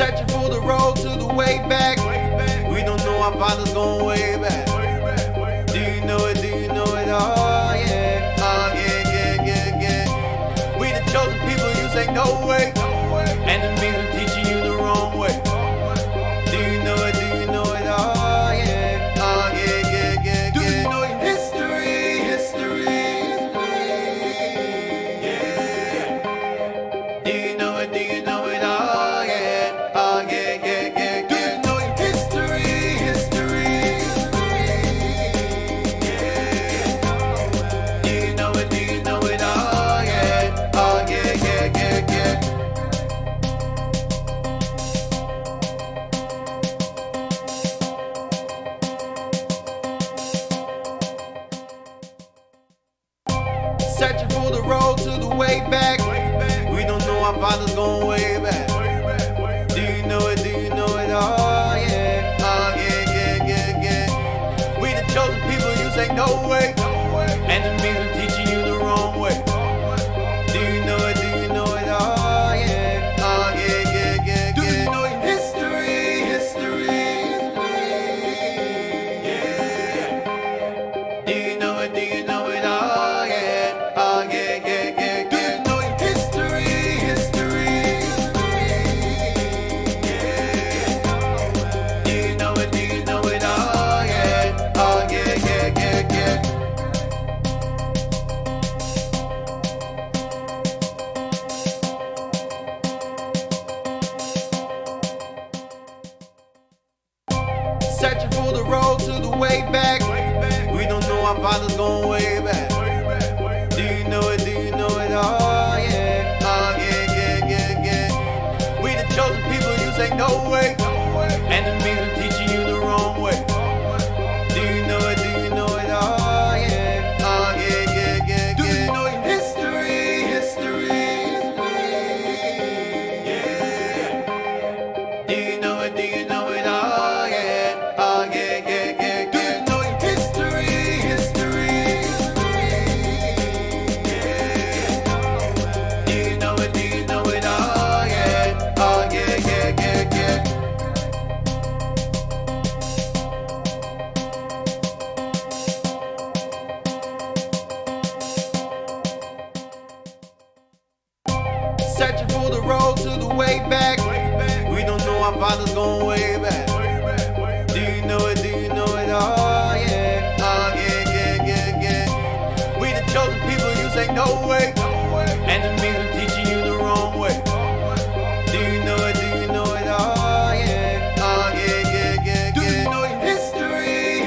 Searching for the road to the way back. We don't know our father's going way back. Do you know it? Do you know it? Oh yeah, oh yeah, yeah, yeah, yeah. We the chosen people, you say no way. Enemies are teaching you the wrong way. Do you know it? Do you know it? Oh yeah, oh yeah, yeah, yeah. Do you know your history? Yeah. Do you know it? Do you know it? Oh yeah, oh yeah, yeah, yeah. Do you know your history? Yeah. Do you know it? Do you know it? Oh yeah, oh yeah, yeah, yeah, yeah. Searching for the road to the way back. We don't know our father's going way back. Do you know it? Do you know it? Oh yeah, oh yeah, yeah, yeah, yeah. We the chosen people, you say no way. Enemies are teaching you the wrong way. Do you know it? Do you know it? Oh yeah, oh yeah, yeah, yeah. Do you know your history? Yeah. Do you know it? Do you know it? Oh yeah, oh yeah, yeah, yeah. Do you know your history? Yeah. Do you know it? Do you know it? Oh yeah, oh yeah, yeah, yeah, yeah. Searching for the road to the way back. We don't know our father's going way back. Do you know it? Do you know it? Oh yeah, oh yeah, yeah, yeah, yeah. We the chosen people, you say no way. Enemies are teaching you the wrong way. Do you know it? Do you know it? Oh yeah, oh yeah, yeah, yeah. Do you know your history? Yeah. Do you know it? Do you know it? Oh yeah, oh yeah, yeah, yeah. Do you know your history? Yeah. Do you know it? Do you know it? Oh yeah, oh yeah, yeah, yeah, yeah. Searching for the road to the way back. We don't know our father's going way back. Do you know it? Do you know it? Oh yeah, oh yeah, yeah, yeah, yeah. We the chosen people, you say no way. Enemies are teaching you the wrong way. Do you know it? Do you know it? Oh yeah, oh yeah, yeah, yeah. Do you know your history?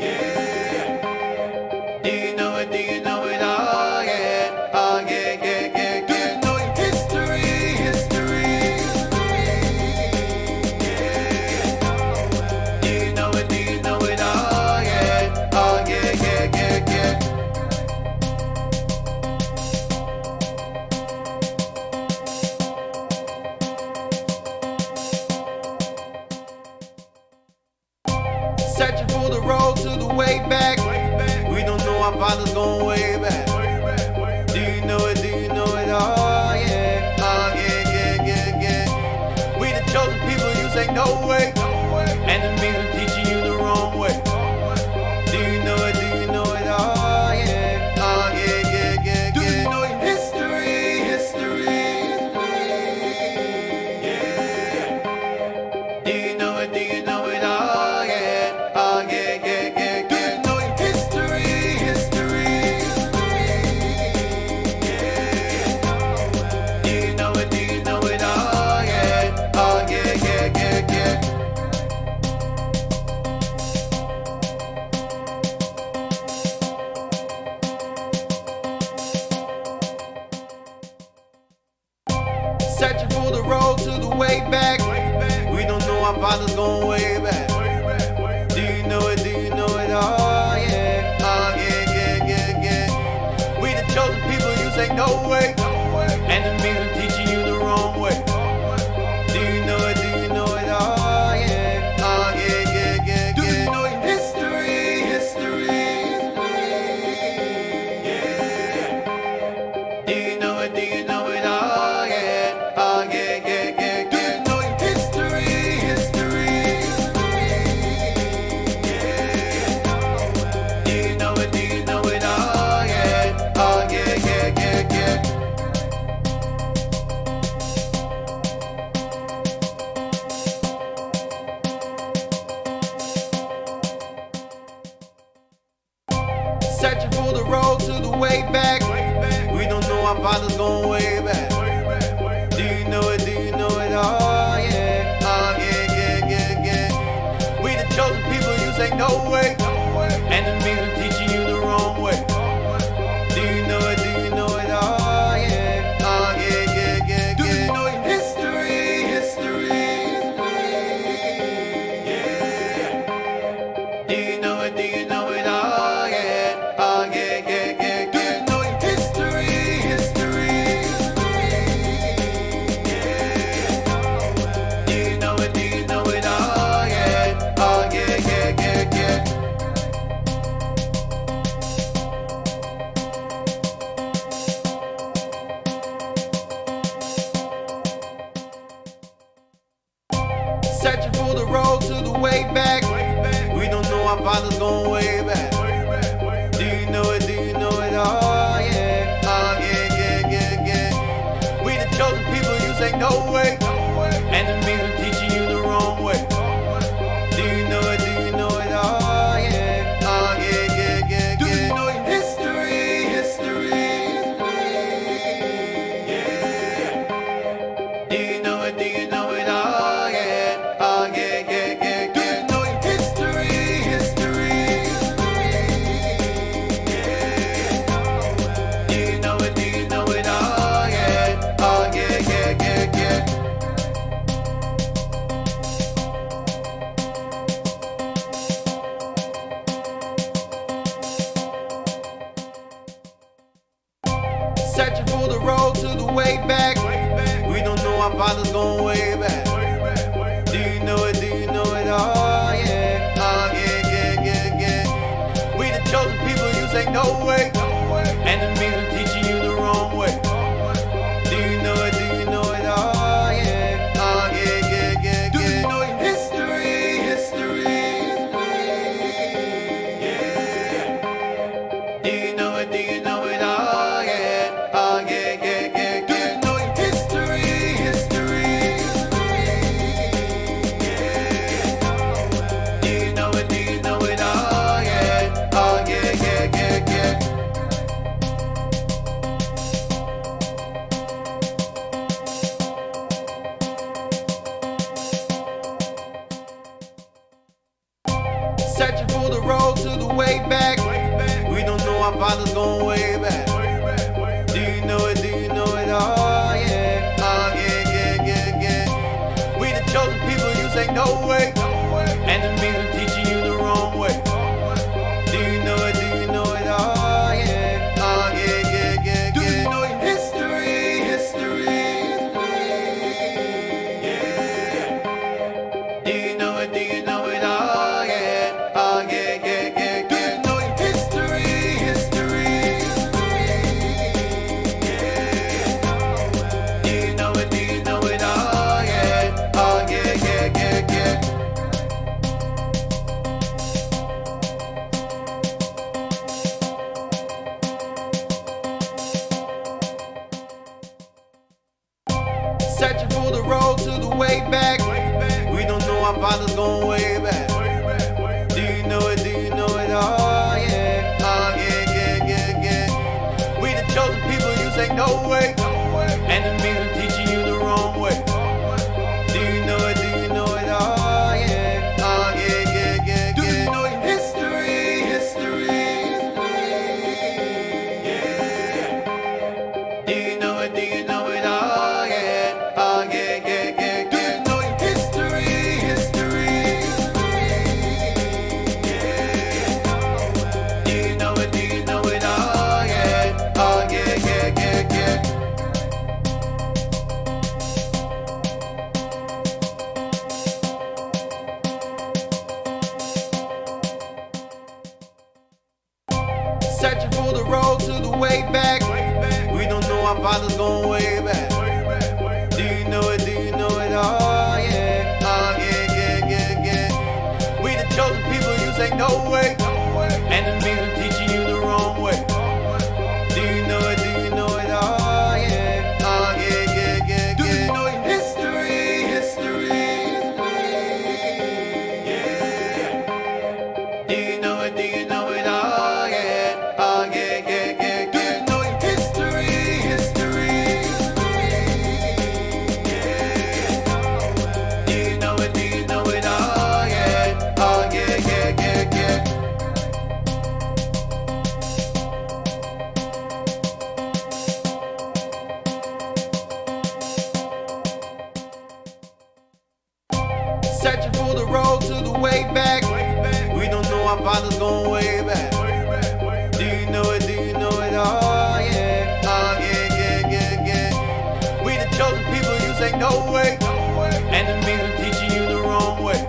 Yeah. Do you know it? Do you know it? Oh yeah, oh yeah, yeah, yeah. Do you know your history? Yeah. Do you know it? Do you know it? Oh yeah, oh yeah, yeah, yeah, yeah. Searching for the road to the way back. We don't know our father's going way back. Do you know it? Do you know it? Oh yeah, oh yeah, yeah, yeah, yeah. We the chosen people, you say no way. Enemies are teaching you the wrong way. Do you know it? Do you know it? Oh yeah, oh yeah, yeah, yeah. Do you know your history? Yeah. Do you know it? Do you know it? Oh yeah, oh yeah, yeah, yeah. Do you know your history? Yeah. Do you know it? Do you know it? Oh yeah, oh yeah, yeah, yeah, yeah. Searching for the road to the way back. We don't know our father's going way back. Do you know it? Do you know it? Oh yeah, oh yeah, yeah, yeah, yeah. We the chosen people, you say no way. Enemies are teaching you the wrong way. Do you know it? Do you know it? Oh yeah, oh yeah, yeah, yeah, yeah. Do you know your history? Yeah. Do you know it? Do you know it? Oh yeah, our fathers going way back? Do you know it? Do you know it? Oh yeah, yeah, yeah, yeah, yeah. We the chosen people, you say no way. Enemies are teaching you the wrong way. Do you know it? Do you know it? Oh yeah, yeah, yeah, yeah. Do you know it? History, yeah. Do you know it? Do you know it? Oh yeah, yeah, yeah, yeah. Do you know it? History, yeah. Do you know it? Do you know it? Oh yeah, yeah, yeah, yeah, yeah. Searching for the road to the way back. We don't know our fathers going way back. Do you know it? Do you know it? Oh yeah, yeah, yeah, yeah. We the chosen people, you say no way. Enemies are teaching you the wrong way. Do you know it? Do you know it? Oh yeah, yeah, yeah, yeah. Do you know it? History, yeah. Do you know it? Do you know it? Oh yeah, yeah, yeah, yeah. Do you know it? History, yeah. Do you know it? Do you know it? Oh yeah, yeah, yeah, yeah, yeah. Searching for the road to the way back. We don't know our fathers going way back. Do you know it? Do you know it? Oh yeah, yeah, yeah, yeah, yeah. We the chosen people, you say no way. Enemies are teaching you the wrong way. Do you know it? Do you know it? Oh yeah, yeah, yeah, yeah. Do you know it? History, yeah. Do you know it? Do you know it? Oh yeah, yeah, yeah, yeah. Do you know it? History, yeah. Do you know it? Do you know it? Oh yeah, yeah, yeah, yeah, yeah. Searching for the road to the way back. We don't know our fathers going way back. Do you know it? Do you know it? Oh yeah, yeah, yeah, yeah, yeah. We the chosen people, you say no way. Enemies are teaching you the wrong way. Do you know it? Do you know it? Oh yeah, yeah, yeah, yeah. Do you know it? History, yeah. Do you know it? Do you know it? Oh yeah, yeah, yeah, yeah. Do you know it? History, yeah. Do you know it? Do you know it? Oh yeah, yeah, yeah, yeah, yeah. Searching for the road to the way back. We don't know our fathers going way back. Do you know it? Do you know it? Oh yeah, yeah, yeah, yeah, yeah. We the chosen people, you say no way. Enemies are teaching you the wrong way. Do you know it? Do you know it? Oh yeah, yeah, yeah, yeah. Do you know it? History, yeah. Do you know it? Do you know it? Oh yeah, yeah, yeah, yeah. Do you know it? History, yeah. Do you know it? Do you know it? Oh yeah, yeah, yeah, yeah, yeah. Searching for the road to the way back. We don't know our fathers going way back. Do you know it? Do you know it? Oh yeah, yeah, yeah, yeah, yeah. We the chosen people, you say no way. Enemies are teaching you the wrong way. Do you know it? Do you know it? Oh yeah, yeah, yeah, yeah. Do you know it? History, yeah. Do you know it? Do you know it? Oh yeah, yeah, yeah, yeah. Do you know it? History, father's going way back? Do you know it? Do you know it? Oh yeah, yeah, yeah, yeah. We the chosen people, you say no way. Enemies are teaching you the wrong way.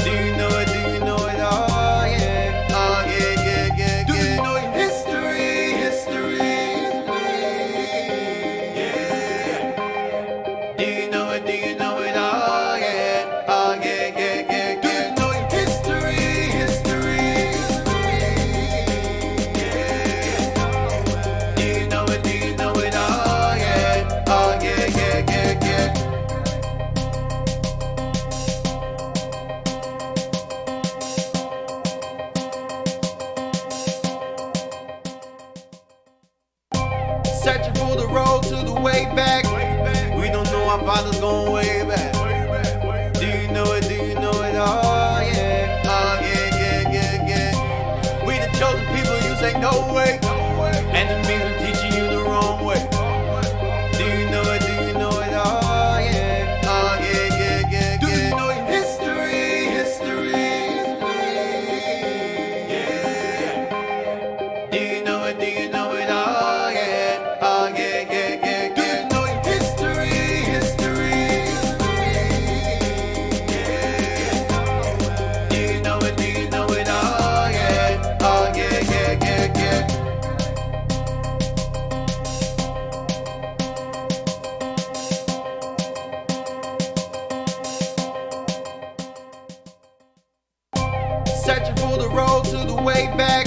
Do you know it? Do you know it? Oh yeah, yeah, yeah. Do you know your history? Yeah. Do you know it? Do you know it? Oh yeah, yeah. Do you know your history? Yeah. Do you know it? Do you know it? Oh yeah, yeah. Searching for the road to the way back. We don't know our father's going way back. Do you know it? Do you know it? Oh yeah, yeah. We the chosen people, you say no way. Enemies are teaching you the wrong way. Do you know it? Do you know it? Oh yeah, yeah. Do you know your history? Yeah. Do you know it? Do you know it? Oh yeah, yeah. Do you know your history? Yeah. Do you know it? Do you know it? Oh yeah, yeah. Searching for the road to the way back.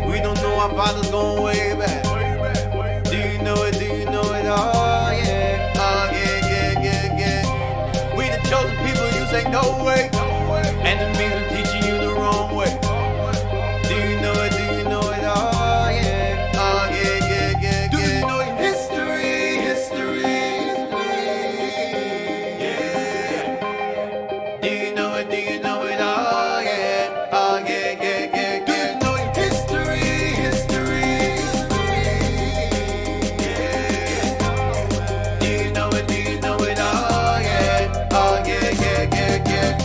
We don't know our father's going way back. Do you know it? Do you know it? Oh yeah, yeah. We the chosen people, you say no way. Enemies are teaching you the wrong way. Do you know it? Do you know it? Oh yeah, yeah. Do you know your history? Yeah. Do you know it? Do you know it? Oh yeah, yeah. Do you know your history? Yeah. Do you know it? Do you know it? Oh yeah, yeah.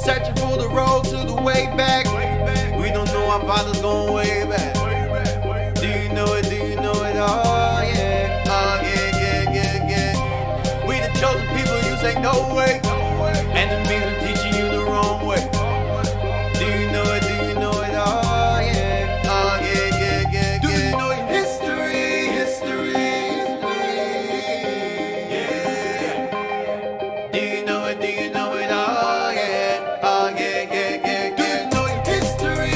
Searching for the road to the way back. We don't know our father's going way back. Do you know it? Do you know it? Oh yeah, yeah. We the chosen people, you say no way. Enemies are teaching you the wrong way. Do you know it? Do you know it? Oh yeah, yeah. Do you know your history? Yeah. Do you know it? Do you know it? Oh yeah, yeah. Do you know your history?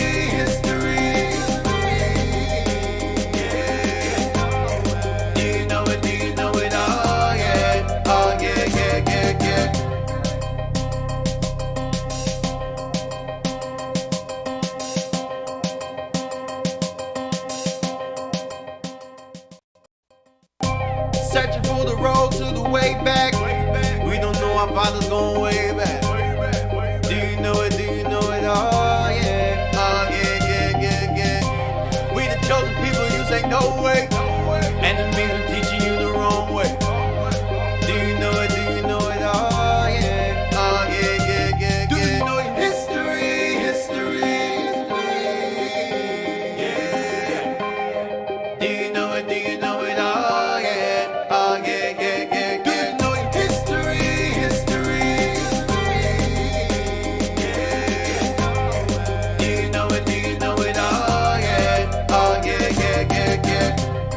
Yeah. Do you know it? Do you know it? Oh yeah, yeah. Searching for the road to the way back. We don't know our father's going way back. Do you know it? Do you know it? Oh yeah, yeah. We the chosen people, you say no way. Enemies are teaching you the wrong way. Do you know it? Do you know it? Oh yeah, yeah. Do you know your history? Yeah. Do you know it? Do you know it? Oh yeah, yeah. Do you know your history? Yeah. Do you know it? Do you know it? Oh yeah, yeah.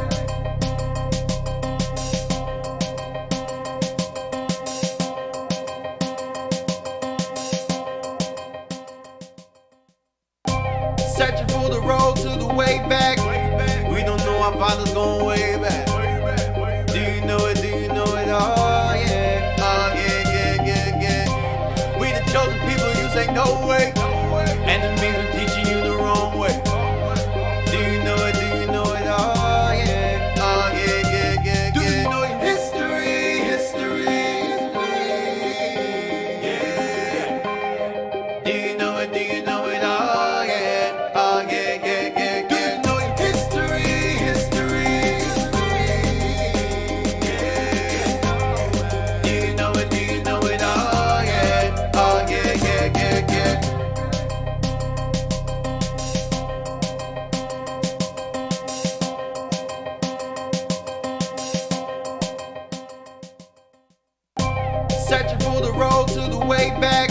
Searching for the road to the way back.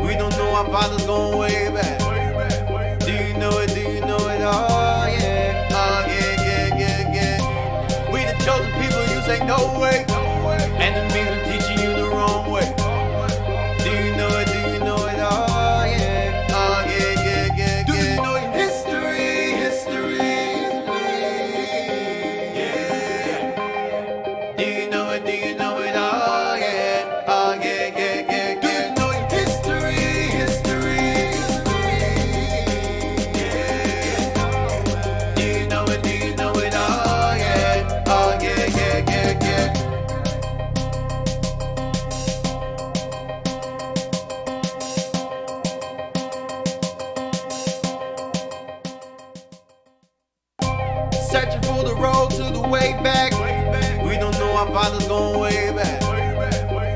We don't know our father's going way back. Do you know it? Do you know it? Oh yeah, yeah. We the chosen people, you say no way. Enemies are teaching you the wrong way. Do you know it? Do you know it? Oh yeah, yeah. Do you know your history? Yeah. Do you know it? Do you know it? Oh yeah. Do you know your history? Yeah. Do you know it? Do you know it? Oh yeah. Searching for the road to the way back. We don't know our father's going way back.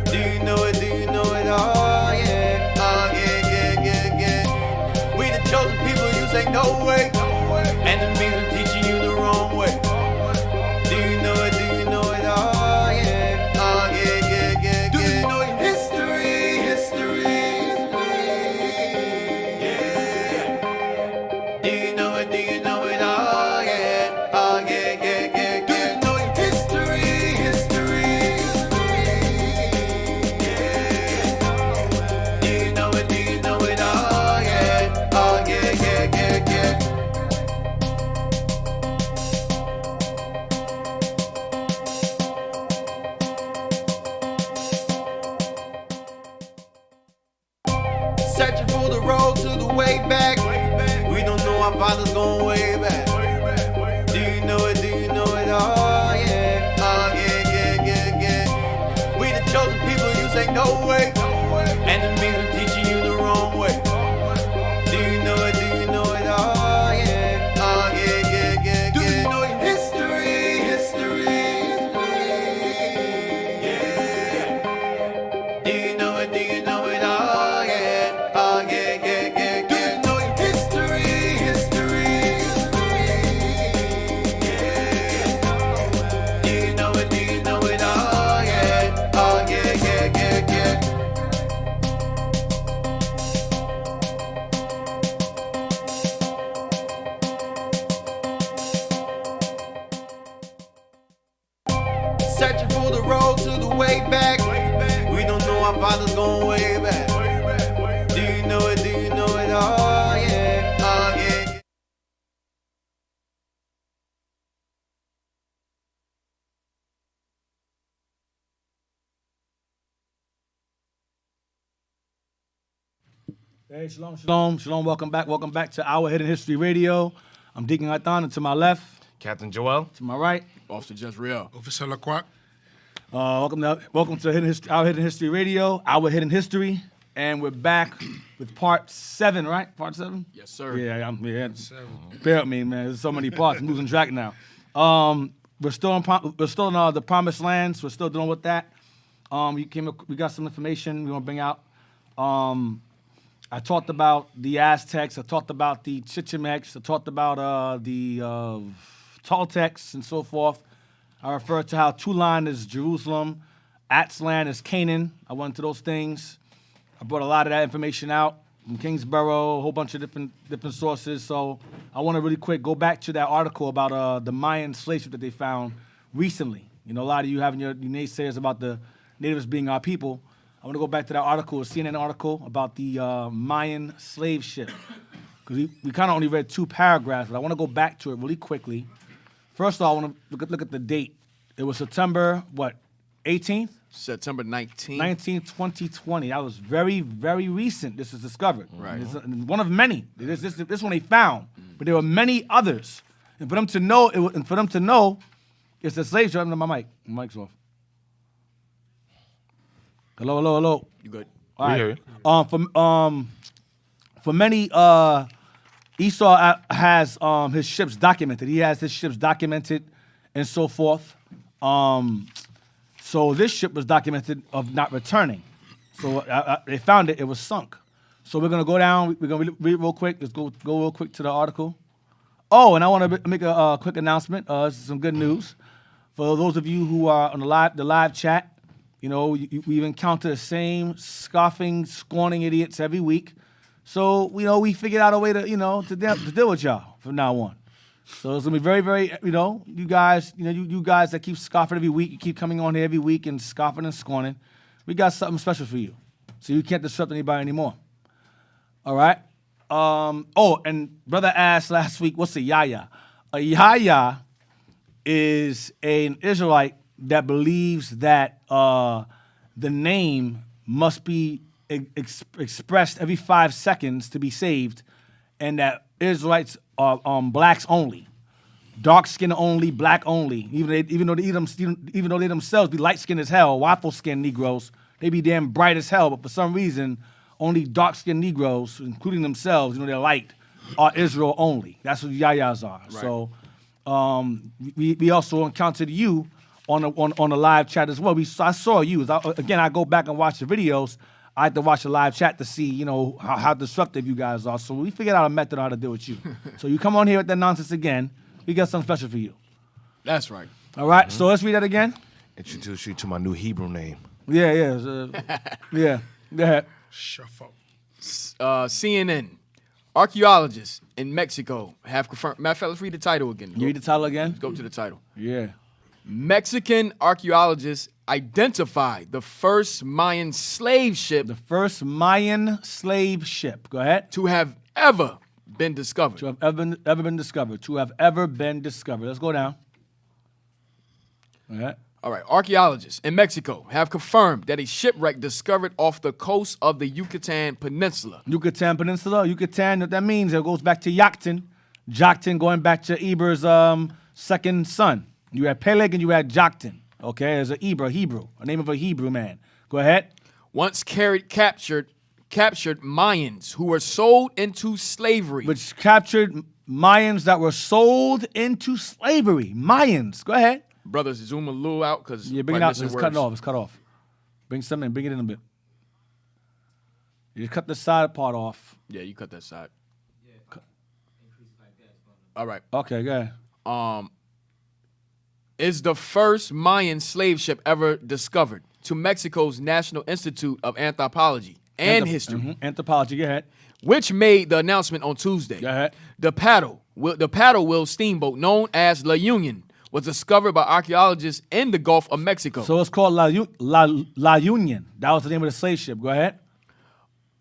Do you know it? Do you know it? Oh yeah, yeah. We the chosen people, you say no way. Enemies are teaching you the wrong way. Do you know it? Do you know it? Oh yeah, yeah. Do you know your history? Yeah. Do you know it? Do you know it? Oh yeah. Do you know your history? Yeah. Do you know it? Do you know it? Oh yeah. Searching for the road to the way back. We don't know our father's going way back. Do you know it? Do you know it? Oh yeah, yeah. We the chosen people, you say no way. Enemies are teaching you the wrong way. Do you know it? Do you know it? Oh yeah, yeah. Do you know your history? Yeah. Do you know it? Do you know it? Oh yeah, yeah. Do you know your history? Yeah. Do you know it? Do you know it? Oh yeah, yeah. Searching for the road to the way back. We don't know our father's going way back. Do you know it? Do you know it? Oh yeah, yeah. Hey, shalom. Welcome back to Our Hidden History Radio. I'm Deacon, and to my left, Captain Joel. to my right. Officer Just Real. Officer Lacroix. Welcome to Our Hidden History Radio, Our Hidden History, and we're back with part 7, right? Part 7? Yes, sir. Yeah. Bear with me, man. There's so many parts. I'm losing track now. We're still in the Promised Lands. We're still dealing with that. We got some information we want to bring out. I talked about the Aztecs. I talked about the Chichimecs. I talked about the Toltecs and so forth. I referred to how Tulan is Jerusalem, Atzlan is Canaan. I went into those things. I brought a lot of that information out from Kingsborough, a whole bunch of different sources. So I want to really quick go back to that article about the Mayan slave ship that they found recently. You know, a lot of you having your naysayers about the natives being our people. I want to go back to that article, a CNN article about the Mayan slave ship. Because we kind of only read 2 paragraphs, but I want to go back to it really quickly. First of all, I want to look at the date. It was September, 18th? September 19th. 19th, 2020. That was very, very recent. This was discovered. Right. It's one of many. This one they found, but there were many others. And for them to know, it's a slave ship. My mic. My mic's off. Hello. You good? All right. hear you. For many, Esau has his ships documented. He has his ships documented and so forth. So this ship was documented of not returning. So they found it. It was sunk. So we're gonna go down. We're gonna read real quick. Let's go real quick to the article. Oh, and I want to make a quick announcement. This is some good news for those of you who are on the live chat. You know, we've encountered the same scoffing, scorning idiots every week. So, you know, we figured out a way to, you know, to deal with y'all from now on. So it's gonna be very, very, you know, you guys that keep scoffing every week, you keep coming on here every week and scoffing and scorning. We got something special for you, so you can't disrupt anybody anymore. All right. Oh, and brother asked last week, what's a yaya? A yaya is an Israelite that believes that the name must be expressed every 5 seconds to be saved, and that Israelites are blacks only, dark skin only, black only. Even though they themselves be light skinned as hell, waffle skinned Negroes, they be damn bright as hell. But for some reason, only dark skinned Negroes, including themselves, you know, they're light, are Israel only. That's what yayas are. Right. So we also encountered you on the live chat as well. I saw you. Again, I go back and watch the videos. I had to watch the live chat to see, you know, how disruptive you guys are. So we figured out a method on how to deal with you. So you come on here with that nonsense again, we got something special for you. That's right. All right, so let's read that again. Introduce you to my new Hebrew name. Yeah. Yeah. Go ahead. Shuffle. CNN. Archaeologists in Mexico have confirmed. Matter of fact, let's read the title again. You read the title again? Go to the title. Yeah. Mexican archaeologists identified the first Mayan slave ship The first Mayan slave ship. Go ahead. to have ever been discovered. To have ever been discovered. To have ever been discovered. Let's go down. All right. All right, archaeologists in Mexico have confirmed that a shipwreck discovered off the coast of the Yucatan Peninsula. Yucatan Peninsula. Yucatan, what that means, it goes back to Yachtin. Joktan going back to Eber's second son. You had Peleg and you had Joktan. Okay, as a Hebrew, a name of a Hebrew man. Go ahead. Once captured Mayans who were sold into slavery. Which captured Mayans that were sold into slavery. Mayans. Go ahead. Brothers, zoom a little out because Yeah, bring it out. It's cut off. It's cut off. Bring some in. Bring it in a bit. You cut the side part off. Yeah, you cut that side. All right. Okay, go ahead. Is the first Mayan slave ship ever discovered to Mexico's National Institute of Anthropology and History, Anthropology, go ahead. which made the announcement on Tuesday. Go ahead. The paddle wheel steamboat known as La Union was discovered by archaeologists in the Gulf of Mexico. So it's called La Union. That was the name of the slave ship. Go ahead.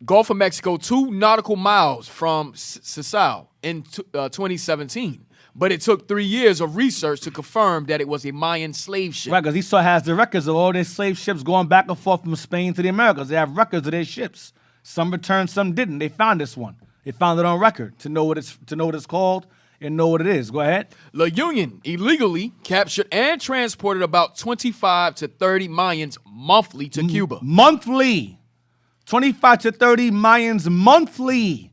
Gulf of Mexico, 2 nautical miles from Sisal in 2017. But it took 3 years of research to confirm that it was a Mayan slave ship. Right, because Esau has the records of all their slave ships going back and forth from Spain to the Americas. They have records of their ships. Some returned, some didn't. They found this one. They found it on record to know what it's called and know what it is. Go ahead. La Union illegally captured and transported about 25 to 30 Mayans monthly to Cuba. Monthly. 25 to 30 Mayans monthly.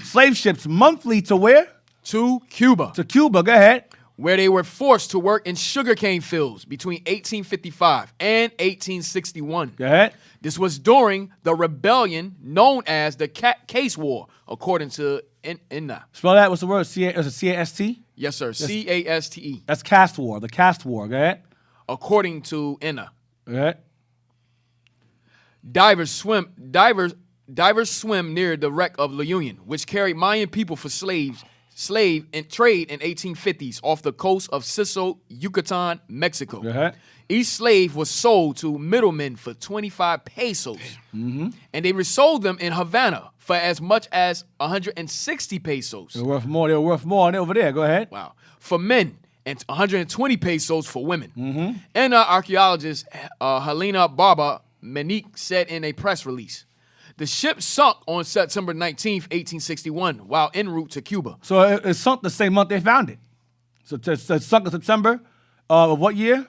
Slave ships monthly to where? To Cuba. To Cuba. Go ahead. Where they were forced to work in sugarcane fields between 1855 and 1861. Go ahead. This was during the rebellion known as the Case War, according to INA. Spell that. What's the word? C-A-S-T? Yes, sir. C-A-S-T-E. That's caste war. The caste war. Go ahead. According to INA. Go ahead. Divers swim near the wreck of La Union, which carried Mayan people for slave and trade in 1850s off the coast of Sisal, Yucatan, Mexico. Go ahead. Each slave was sold to middlemen for 25 pesos. And they resold them in Havana for as much as 160 pesos. They were worth more. They were worth more over there. Go ahead. Wow. For men, and 120 pesos for women. And archaeologist Helena Barba Menique said in a press release, the ship sunk on September 19th, 1861, while en route to Cuba. So it sunk the same month they found it. So it sunk in September of what year?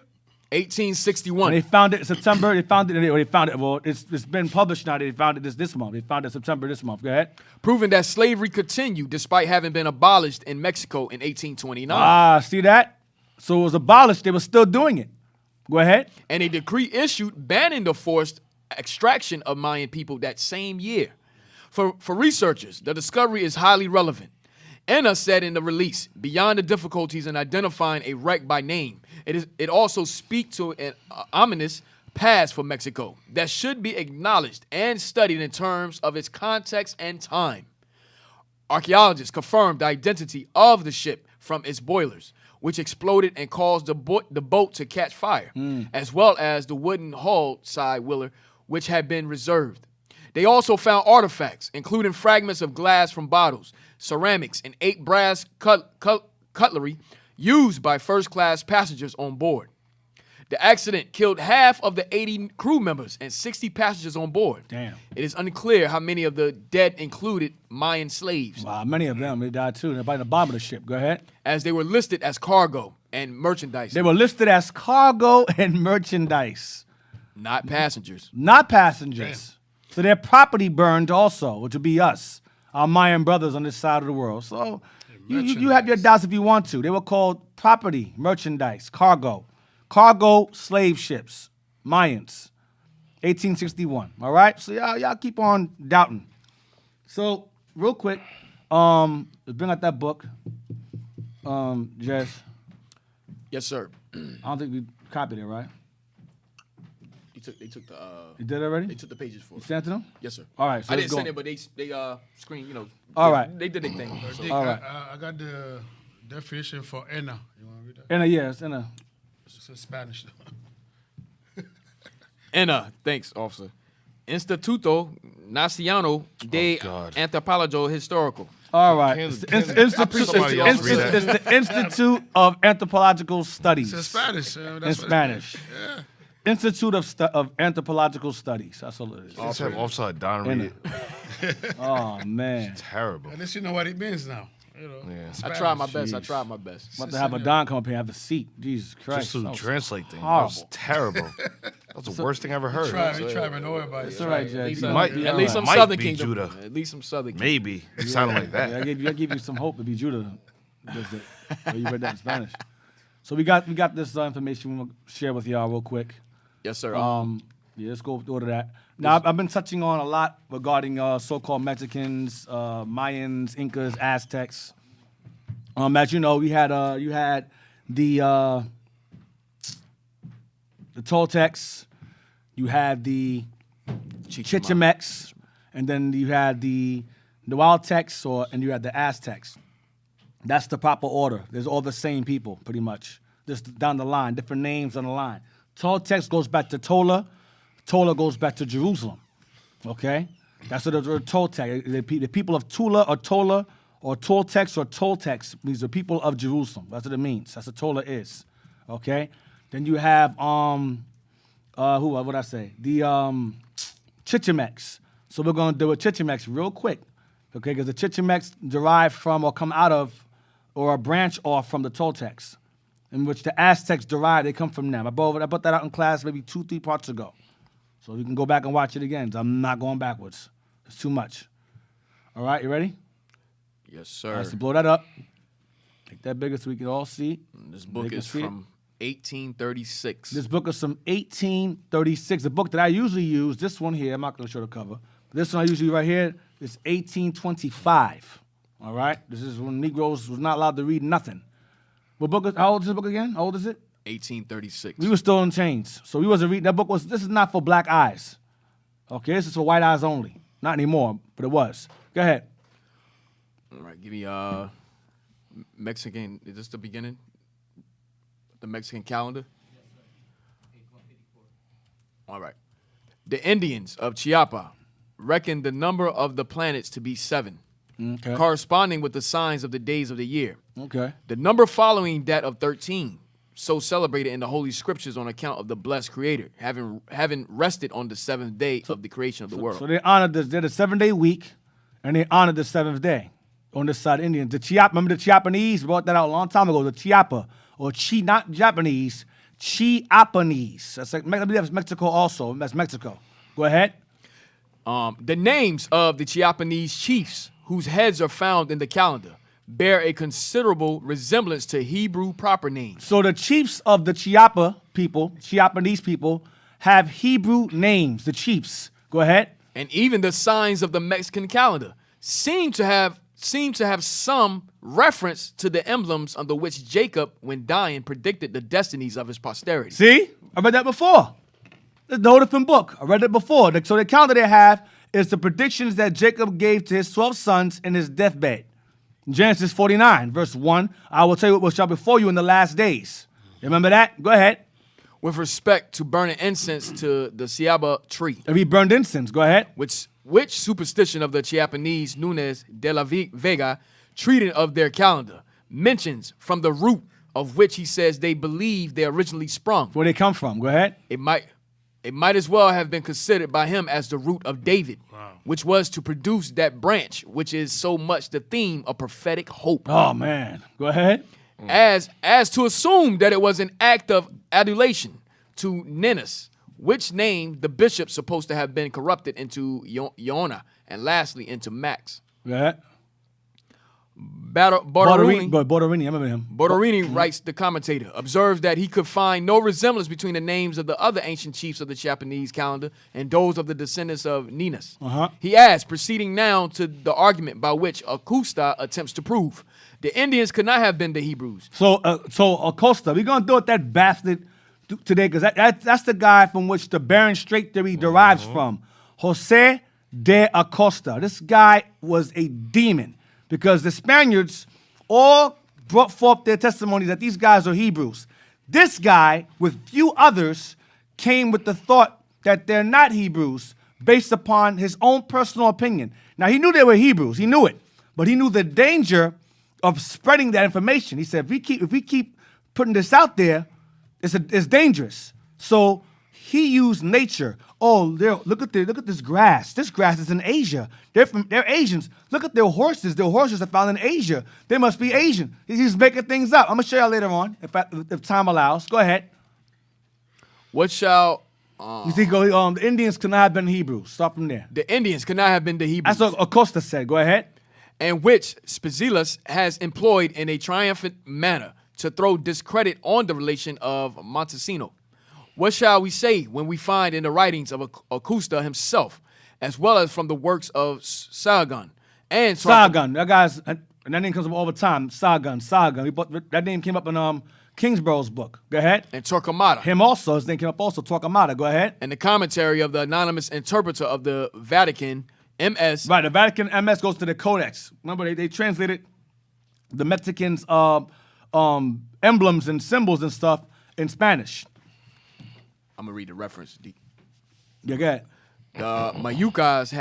1861. When they found it in September. They found it. Well, it's been published now. They found it this month. They found it September this month. Go ahead. Proving that slavery continued despite having been abolished in Mexico in 1829. Ah, see that? So it was abolished. They were still doing it. Go ahead. And a decree issued banning the forced extraction of Mayan people that same year. For researchers, the discovery is highly relevant. Anna said in the release, beyond the difficulties in identifying a wreck by name, it also speaks to an ominous past for Mexico that should be acknowledged and studied in terms of its context and time. Archaeologists confirmed the identity of the ship from its boilers, which exploded and caused the boat to catch fire, as well as the wooden hull side wheeler, which had been reserved. They also found artifacts, including fragments of glass from bottles, ceramics, and 8 brass cutlery used by first-class passengers on board. The accident killed half of the 80 crew members and 60 passengers on board. Damn. It is unclear how many of the dead included Mayan slaves, Wow, many of them, they died too. They're by the bottom of the ship. Go ahead. as they were listed as cargo and merchandise, They were listed as cargo and merchandise, not passengers. not passengers. So their property burned also, which would be us, our Mayan brothers on this side of the world. So you have your doubts if you want to. They were called property, merchandise, cargo. Cargo slave ships, Mayans, 1861. All right, so y'all keep on doubting. So real quick, let's bring out that book, Jess. Yes, sir. I don't think we copied it, right? They took the You did it already? they took the pages for You us. sent it to them? Yes, sir. All right, so I let's didn't go. send it, but they screened. All right. They did their thing. So. Dick, All right. I got the definition for ENA. You want to read that? In a yes, in a. It's in Spanish. Thanks, officer. Instituto Nacional de God. Antropología Histórico. All right. Can- It's the can- Institute, somebody else read that? it's the Institute of Anthropological Studies. It's in Spanish. In That's what Spanish. Yeah. Institute of Anthropological Studies. That's all it is. Let's have upside down read it. Oh man. Terrible. At least you know what it means now. You know. Yeah. I tried my Spanish. best. I tried my best. About to have a Don come up here and have a seat. Jesus Christ. Just to That was translate things. That horrible. was terrible. That was the worst thing I ever heard. We try to know everybody. It's all right, At Jay. least, You might- be at all least right. some Might Southern be Kingdom. Judah. At least some Southern Kingdom. Maybe. It sounded like Yeah, that. I give you some hope to be Judah. Does it. Oh, you read that in Spanish. So we got this information we'll share with y'all real quick. Yes, sir. Yeah, let's go through that. Now, I've been touching on a lot regarding so-called Mexicans, Mayans, Incas, Aztecs. As you know, you had the Toltecs, you had the Chichimecs, and then you had the Wildtecs, and you had the Aztecs. That's the proper order. There's all the same people, pretty much. Just down the line, different names on the line. Toltecs goes back to Tola. Tola goes back to Jerusalem. Okay? That's what the Toltec. The people of Tula or Tola or Toltecs or Toltecs means the people of Jerusalem. That's what it means. That's what Tola is. Okay? Then you have what would I say? The Chichimecs. So we're gonna do a Chichimecs real quick. Okay, because the Chichimecs derive from or come out of or a branch off from the Toltecs, in which the Aztecs derive, they come from them. I put that out in class maybe 2-3 parts ago. So you can go back and watch it again. I'm not going backwards. It's too much. All right, you ready? yes, All sir. right, so blow that up. Make that bigger so we can all see. This book They can is see it. from 1836. This book is from 1836. The book that I usually use, this one here, I'm not going to show the cover. But this one I usually right here is 1825. All right? This is when Negroes was not allowed to read nothing. What book is, how old is this book again? How old is it? 1836. We were still in chains. So we wasn't reading. That book this is not for black eyes. Okay, this is for white eyes only. Not anymore, but it was. Go ahead. All right, give me Mexican. Is this the beginning? The Mexican calendar? All right. The Indians of Chiapa reckoned the number of the planets to be 7, Okay. corresponding with the signs of the days of the year. Okay. The number following that of 13, so celebrated in the Holy Scriptures on account of the blessed Creator, having rested on the 7th day of the creation of the world. So they honored this. They're the 7-day week, and they honored the 7th day on this side of Indians. The Chiapa, remember the Chiapanese? We brought that out a long time ago. The Chiapa, or not Japanese, Chiapanese. That's like, I believe that's Mexico also. That's Mexico. Go ahead. The names of the Chiapanese chiefs, whose heads are found in the calendar, bear a considerable resemblance to Hebrew proper names. So the chiefs of the Chiapanese people, have Hebrew names, the chiefs. Go ahead. And even the signs of the Mexican calendar seem to have some reference to the emblems under which Jacob, when dying, predicted the destinies of his posterity. See? I read that before. It's a whole different book. I read it before. So the calendar they have is the predictions that Jacob gave to his 12 sons in his deathbed. Genesis 49, verse 1, I will tell you what shall befall you in the last days. Remember that? Go ahead. With respect to burning incense to the Ciaba tree, If he burned incense, go ahead. which superstition of the Chiapanese Nunes de la Vega treated of their calendar mentions from the root of which he says they believe they originally sprung. Where they come from, go ahead. It might as well have been considered by him as the root of David, which was to produce that branch, which is so much the theme of prophetic hope. Oh, man. Go ahead. As to assume that it was an act of adulation to Ninus, which name the bishop supposed to have been corrupted into Yona, and lastly into Max. Go ahead. Borderini Borderini, I remember him. Borderini writes, the commentator, observes that he could find no resemblance between the names of the other ancient chiefs of the Japanese calendar and those of the descendants of Ninus. He adds, proceeding now to the argument by which Acosta attempts to prove the Indians could not have been the Hebrews. So Acosta, we're going to deal with that bastard today because that's the guy from which the Bering Strait theory derives from. Jose de Acosta. This guy was a demon. Because the Spaniards all brought forth their testimony that these guys are Hebrews. This guy, with few others, came with the thought that they're not Hebrews based upon his own personal opinion. Now, he knew they were Hebrews. He knew it. But he knew the danger of spreading that information. He said, if we keep putting this out there, it's dangerous. So he used nature. Oh, look at this grass. This grass is in Asia. They're Asians. Look at their horses. Their horses are found in Asia. They must be Asian. He's making things up. I'm gonna show y'all later on if time allows. Go ahead. What shall You think the Indians could not have been Hebrews? Start from there. the Indians could not have been the Hebrews? That's what Acosta said. Go ahead. And which Spizillus has employed in a triumphant manner to throw discredit on the relation of Montesino. What shall we say when we find in the writings of Acosta himself, as well as from the works of Sargon and Sargon, that name comes up all the time. Sargon. That name came up in Kingsborough's book. Go ahead. and Torquemada, Him also. His name came up also. Torquemada. Go ahead. and the commentary of the anonymous interpreter of the Vatican, MS. Right. The Vatican MS goes to the Codex. Remember, they translated the Mexicans' emblems and symbols and stuff in Spanish. I'm gonna read the reference. Yeah, go ahead. The Mayucas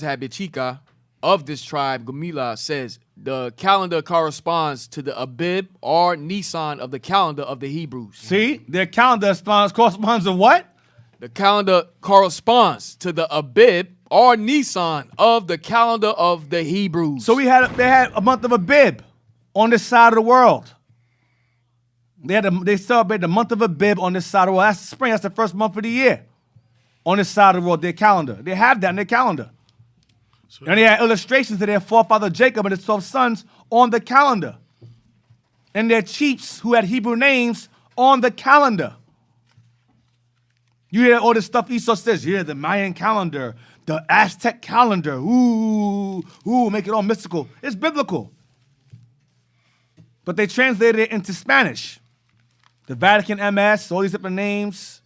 had Bichica of this tribe. Gumila says the calendar corresponds to the Abib or Nisan of the calendar of the Hebrews. See, their calendar corresponds to what? The calendar corresponds to the Abib or Nisan of the calendar of the Hebrews. So they had a month of Abib on this side of the world. They celebrate the month of Abib on this side of the world. That's spring. That's the first month of the year on this side of the world. Their calendar. They have that in their calendar. And they had illustrations of their forefather Jacob and his 12 sons on the calendar. And their chiefs who had Hebrew names on the calendar. You hear all this stuff Esau says, yeah, the Mayan calendar, the Aztec calendar, ooh, make it all mystical. It's biblical. But they translated it into Spanish. The Vatican MS, all these different names.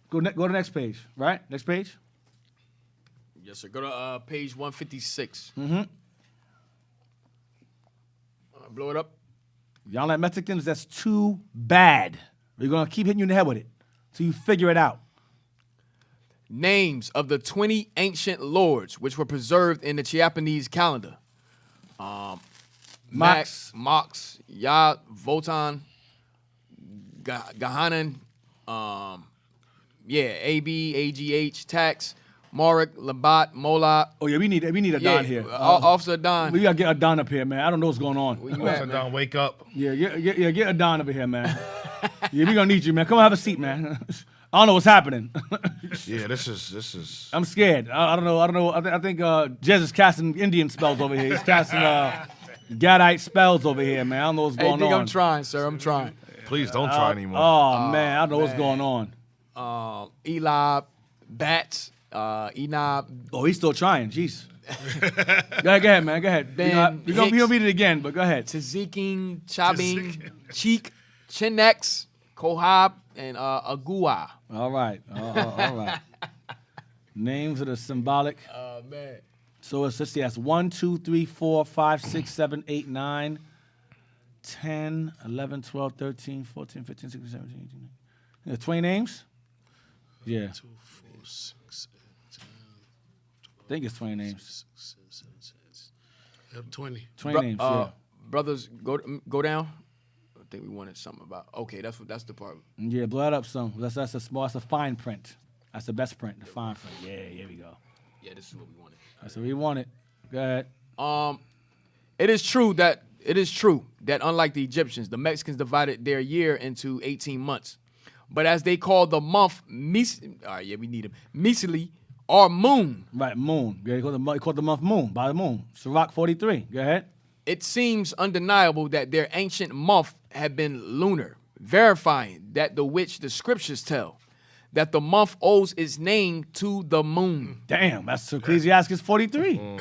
Go to the next page, right? Next page. Yes, sir. Go to page 156. Blow it up. Y'all like Mexicans? That's too bad. We're going to keep hitting you in the head with it till you figure it out. Names of the 20 ancient lords which were preserved in the Chiapanese calendar. Mox, Ya, Votan, Gahanan, AB, AGH, Tax, Morik, Labat, Mola. Oh, yeah, we need a Don here. Officer Don. We got to get a Don up here, man. I don't know what's going on. Where you at, man? Down, wake up. Yeah, get a Don over here, man. Yeah, we going to need you, man. Come on, have a seat, man. I don't know what's happening. Yeah, this is. I'm scared. I don't know. I think Jez is casting Indian spells over here. He's casting Gadite spells over here, man. I don't know what's going on. I'm trying, sir. I'm trying. Please don't try anymore. Oh, man. I don't know what's going on. Elab, Bats, Enab. Oh, he's still trying. Jeez. Go ahead, man. Go ahead. Ben We're going to read it again, but go ahead. Tziking, Chabing, Cheek, Chinex, Kohab, and Agua. All right. All right. Names of the symbolic. Oh, man. So it's, let's see, that's 1, 2, 3, 4, 5, 6, 7, 8, 9, 10, 11, 12, 13, 14, 15, 16, 17, 18, 19. 20 names? Yeah. 2, 4, 6, 8, 10, I think it's 20 names. 6, 7, 8. Yep, 20. 20 names, yeah. Brothers, go down. I think we wanted something about. Okay, that's the part. Yeah, blow that up some. That's a fine print. That's the best print, the fine print. Yeah, here we go. Yeah, this is what we wanted. That's what we wanted. Go ahead. It is true that unlike the Egyptians, the Mexicans divided their year into 18 months. But as they call the month Misili or moon. Right, moon. Yeah, they call the month moon, by the moon. Sirach 43. Go ahead. It seems undeniable that their ancient month had been lunar, verifying that which the scriptures tell, that the month owes its name to the moon. Damn, that's Ecclesiastes 43.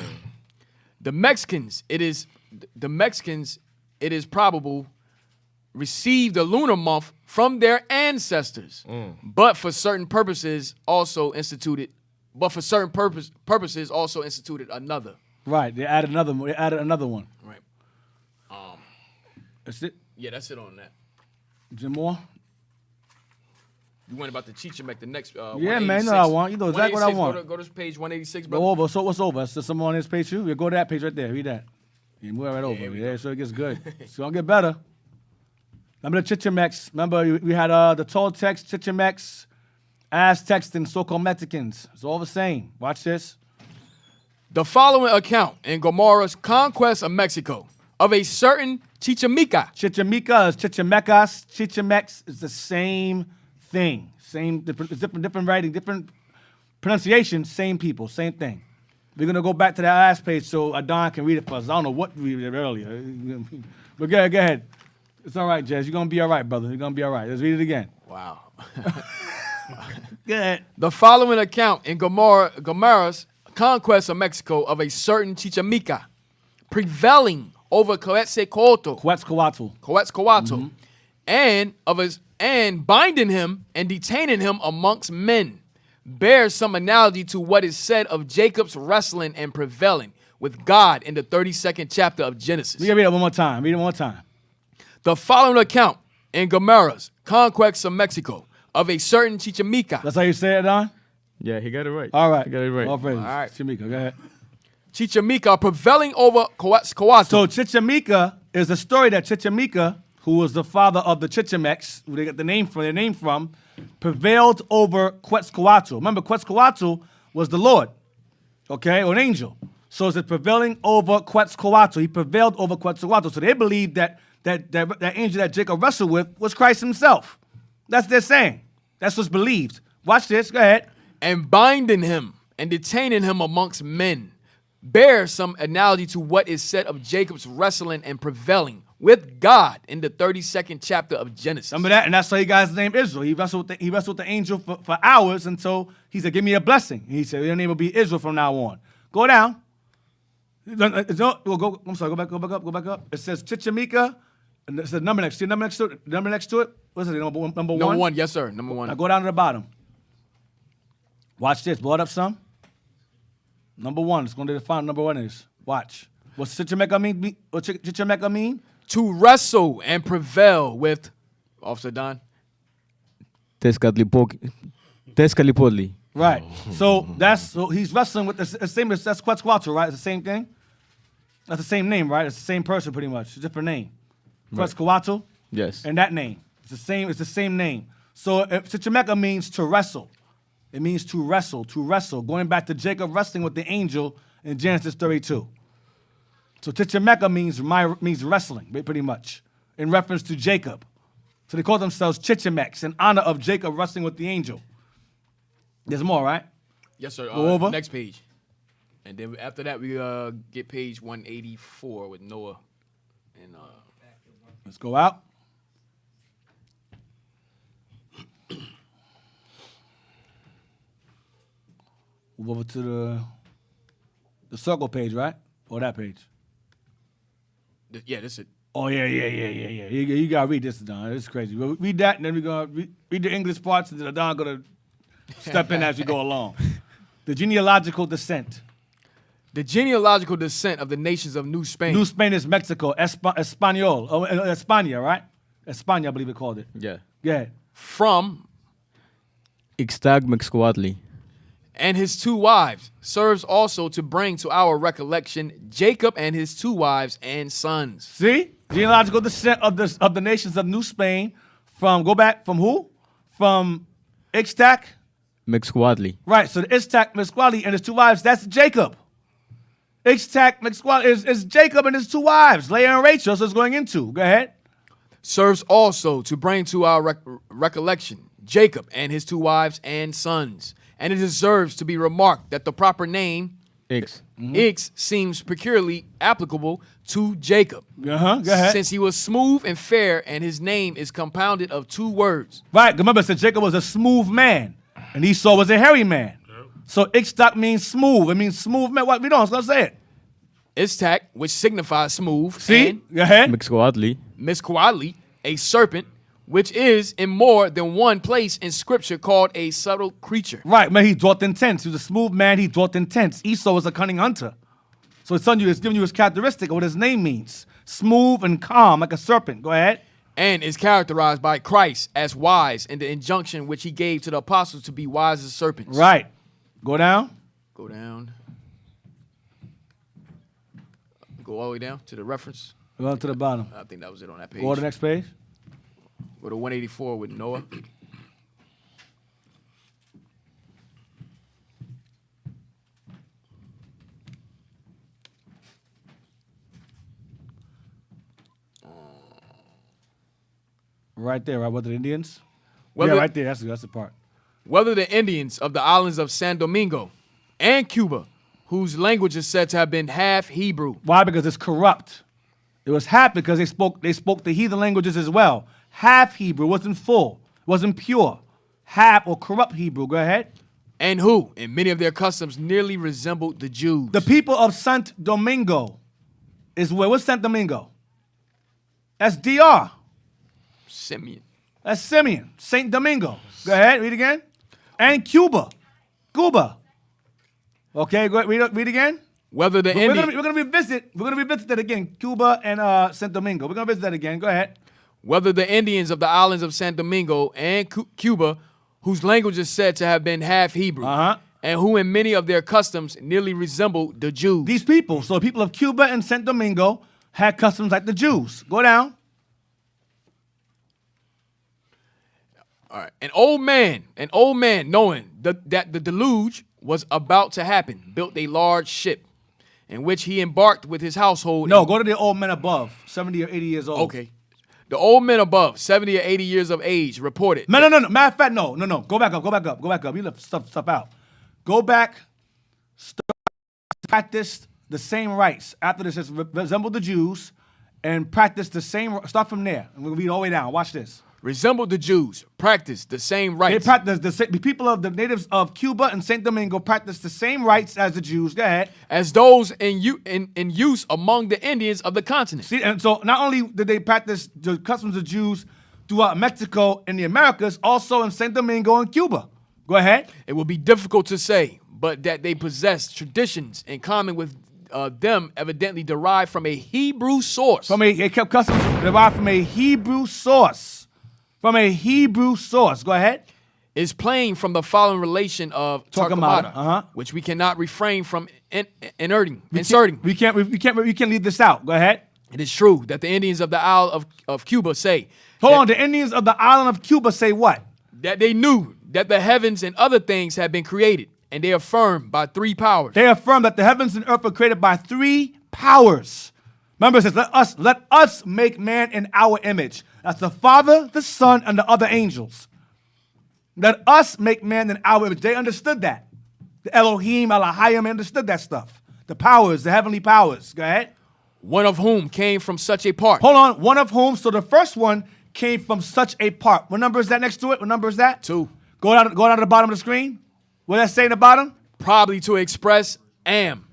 The Mexicans, it is probable, received the lunar month from their ancestors, but for certain purposes also instituted another. Right, they added another one. Right. That's it? Yeah, that's it on that. Is there more? You went about the Chichimek, the next. Yeah, man, you know what I want. You know exactly what I want. Go to page 186, bro. Go over. So what's over? Is there someone on this page too? Yeah, go to that page right there. Read that. You move right over. Yeah, so it gets good. It's gonna get better. Remember the Chichimecs? Remember we had the Toltecs, Chichimecs, Aztecs, and so-called Mexicans. It's all the same. Watch this. The following account in Gomorrah's conquest of Mexico of a certain Chichimeca. Chichimeca is Chichimecas. Chichimecs is the same thing. Same, different writing, different pronunciation, same people, same thing. We're going to go back to that last page so Adon can read it for us. I don't know what we read earlier. But go ahead. It's all right, Jez. You're going to be all right, brother. You're going to be all right. Let's read it again. Wow. Go ahead. The following account in Gomorrah's conquest of Mexico of a certain Chichimeca, prevailing over Quetzalcoatl, and binding him and detaining him amongst men, bears some analogy to what is said of Jacob's wrestling and prevailing with God in the 32nd chapter of Genesis. We got to read it one more time. Read it one more time. The following account in Gomorrah's conquest of Mexico of a certain Chichimeca. That's how you say it, Don? Yeah, he got it right. All right. He got it right. All praises. All right. Chichimeca, go ahead. Chichimeca prevailing over Quetzalcoatl. So Chichimeca is the story that Chichimeca, who was the father of the Chichimecs, who they got their name from, prevailed over Quetzalcoatl. Remember, Quetzalcoatl was the Lord, okay, or an angel. So it's prevailing over Quetzalcoatl. He prevailed over Quetzalcoatl. So they believed that angel that Jacob wrestled with was Christ himself. That's their saying. That's what's believed. Watch this. Go ahead. And binding him and detaining him amongst men, bears some analogy to what is said of Jacob's wrestling and prevailing with God in the 32nd chapter of Genesis. Remember that? And that's why he got his name Israel. He wrestled with the angel for hours until he said, give me a blessing. And he said, your name will be Israel from now on. Go down. I'm sorry, go back up. It says Chichimeca, and it says number next to it. Number next to it. What's it? Number one? Number one, yes, sir. Number one. Now go down to the bottom. Watch this. Blow it up some. Number one. It's going to define what number one is. Watch. What's Chichimeca mean? What Chichimeca mean? To wrestle and prevail with, Officer Don. Tezcatlipoca. Right. So he's wrestling with the same as that's Quetzalcoatl, right? It's the same thing. That's the same name, right? It's the same person pretty much. It's a different name. Quetzalcoatl. Yes. And that name. It's the same. It's the same name. So Chichimeca means to wrestle. It means to wrestle. Going back to Jacob wrestling with the angel in Genesis 32. So Chichimeca means wrestling, pretty much, in reference to Jacob. So they call themselves Chichimecs in honor of Jacob wrestling with the angel. There's more, right? Yes, sir. Go over. Next page. And then after that, we get page 184 with Noah. And let's go out. Move over to the circle page, right? Or that page? yeah, this is it. Oh, yeah. You got to read this, Don. It's crazy. We'll read that, and then we're going to read the English parts, and then Don going to step in as we go along. The genealogical descent. The genealogical descent of the nations of New Spain. New Spain is Mexico. Espanol. Oh, España, right? España, I believe it called it. Yeah. Yeah. From Ixtag Mexcoatli. and his 2 wives serves also to bring to our recollection Jacob and his 2 wives and sons. See? Genealogical descent of the nations of New Spain. From who? From Ixtac? Mexcoatli. Right, so the Ixtac Mexcoatli and his 2 wives, that's Jacob. Ixtac Mexcoatli is Jacob and his 2 wives, Leah and Rachel, so it's going into. Go ahead. Serves also to bring to our recollection Jacob and his 2 wives and sons. And it deserves to be remarked that the proper name, Ix. Ix, seems peculiarly applicable to Jacob. Go ahead. Since he was smooth and fair, and his name is compounded of 2 words. Right, remember, it said Jacob was a smooth man, and Esau was a hairy man. So Ixtac means smooth. It means smooth man. What we don't, let's say it. Istak, which signifies smooth. See? And Go ahead. Mexcoatli. Misquali, a serpent, which is in more than one place in scripture called a subtle creature. Right, man, he dwelt in tents. He was a smooth man, he dwelt in tents. Esau was a cunning hunter. So it's giving you his characteristic of what his name means. Smooth and calm, like a serpent. Go ahead. And is characterized by Christ as wise in the injunction which he gave to the apostles to be wise as serpents. Right. Go down. Go down. Go all the way down to the reference. Go to the bottom. I think that was it on that page. Go to the next page. Go to 184 with Noah. Right there, right? What, the Indians? Whether- Yeah, right there. That's the part. Whether the Indians of the islands of San Domingo and Cuba, whose language is said to have been half Hebrew. Why? Because it's corrupt. It was half because they spoke the heathen languages as well. Half Hebrew, wasn't full, wasn't pure. Half or corrupt Hebrew. Go ahead. And who, in many of their customs, nearly resembled the Jews. The people of Santo Domingo is where? What's Santo Domingo? That's DR. Simeon. That's Simeon. Saint Domingo. Go ahead. Read again. And Cuba. Okay. Go ahead. Read again. Whether the We're Indians. gonna revisit that again. Cuba and Santo Domingo. We're gonna visit that again. Go ahead. Whether the Indians of the islands of San Domingo and Cuba, whose language is said to have been half Hebrew, and who in many of their customs nearly resembled the Jews. These people, so the people of Cuba and Santo Domingo had customs like the Jews. Go down. All right. An old man, knowing that the deluge was about to happen, built a large ship in which he embarked with his household. No, go to the old men above, 70 or 80 years old. Okay. The old men above, 70 or 80 years of age, reported. No. Matter of fact, no. Go back up. You left stuff out. Go back. Practice the same rites. After this, says resemble the Jews, and practice the same. Start from there. And we'll read all the way down. Watch this. Resembled the Jews, practiced the same rites. They practice the people of the natives of Cuba and Saint Domingo practice the same rites as the Jews. Go ahead. As those in use among the Indians of the continent. See, and so not only did they practice the customs of Jews throughout Mexico and the Americas, also in Saint Domingo and Cuba. Go ahead. It will be difficult to say, but that they possess traditions in common with them evidently derived from a Hebrew source. They kept customs derived from a Hebrew source. Go ahead. Is plain from the following relation of Torquemada, which we cannot refrain from inserting. We can't leave this out. Go ahead. It is true that the Indians of the Isle of Cuba say. Hold on. The Indians of the island of Cuba say what? That they knew that the heavens and other things had been created, and they affirm by 3 powers. They affirm that the heavens and earth were created by 3 powers. Remember, it says, let us make man in our image. That's the Father, the Son, and the other angels. Let us make man in our image. They understood that. The Elohim, Elohim, understood that stuff. The powers, the heavenly powers. Go ahead. One of whom came from such a part. Hold on. One of whom. So the first one came from such a part. What number is that next to it? What number is that? 2. Go down to the bottom of the screen. What does that say in the bottom? Probably to express am.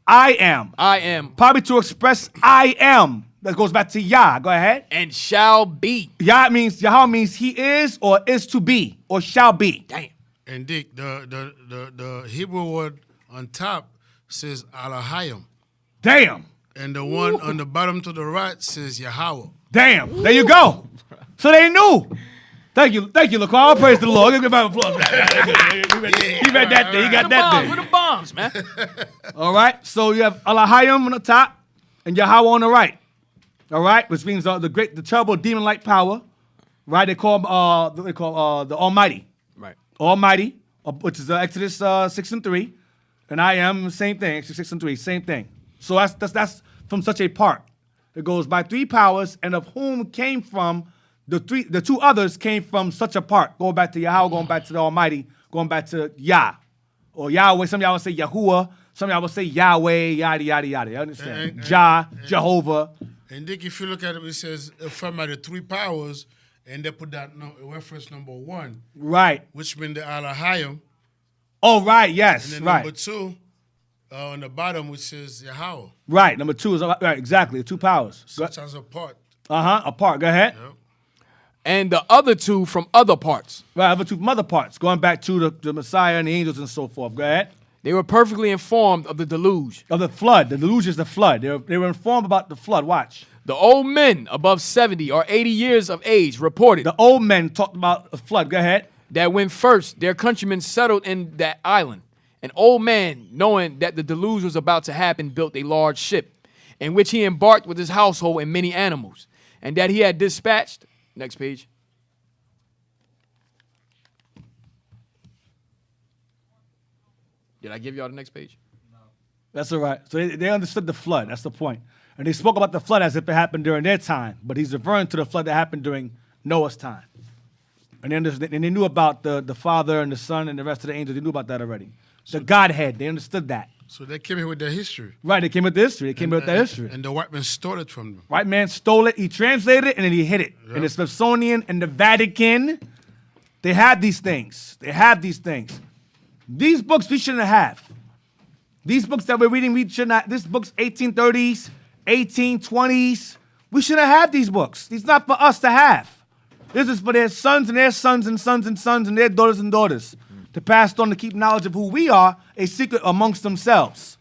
I am. I am. Probably to express I am. That goes back to Yah. Go ahead. And shall be. Yahweh means he is or is to be or shall be. Damn. And Dick, the Hebrew word on top says Alahayim. Damn. And the one on the bottom to the right says Yahweh. Damn. There you go. So they knew. Thank you, Laquan. All praise to the Lord. Give him a applause. He read that thing. He got that Where thing. the bombs, man? All right. So you have Alahayim on the top and Yahweh on the right. All right, which means the terrible demon-like power. Right. They call the Almighty. Right. Almighty, which is Exodus 6:3, and I am same thing. Exodus 6:3, same thing. So that's from such a part. It goes by three powers, and of whom came from the two others came from such a part. Going back to Yahweh, going back to the Almighty, going back to Yah or Yahweh. Some of y'all would say Yahuwah. Some of y'all would say Yahweh. Yada yada yada. You understand? Jah, Jehovah. And Dick, if you look at it, it says from the three powers, and they put that reference number 1. Right. Which means the Alahayim. Oh, right. Yes. And then right. number 2 on the bottom, which says Yahweh. Right. Number 2 is right. Exactly. The two powers. Such as a part. A part. Go ahead. Yep. And the other two from other parts. Right. Other two from other parts. Going back to the Messiah and the angels and so forth. Go ahead. They were perfectly informed of the deluge. Of the flood. The deluge is the flood. They were informed about the flood. Watch. The old men above 70 or 80 years of age reported The old men talked about the flood. Go ahead. that when first their countrymen settled in that island, an old man, knowing that the deluge was about to happen, built a large ship, in which he embarked with his household and many animals, and that he had dispatched. Next page. Did I give y'all the next page? That's all right. So they understood the flood. That's the point. And they spoke about the flood as if it happened during their time, but he's referring to the flood that happened during Noah's time. And they knew about the Father and the Son and the rest of the angels. They knew about that already. The Godhead, they understood that. So they came here with their history. Right, they came with the history. They came with that history. And the white man stole it from them. White man stole it, he translated it, and then he hid it. Yep. And the Smithsonian and the Vatican, they have these things. They have these things. These books we shouldn't have. These books that we're reading, we should not. This book's 1830s, 1820s. We shouldn't have these books. These not for us to have. This is for their sons and their sons and sons and sons and their daughters and daughters to pass on to keep knowledge of who we are, a secret amongst themselves.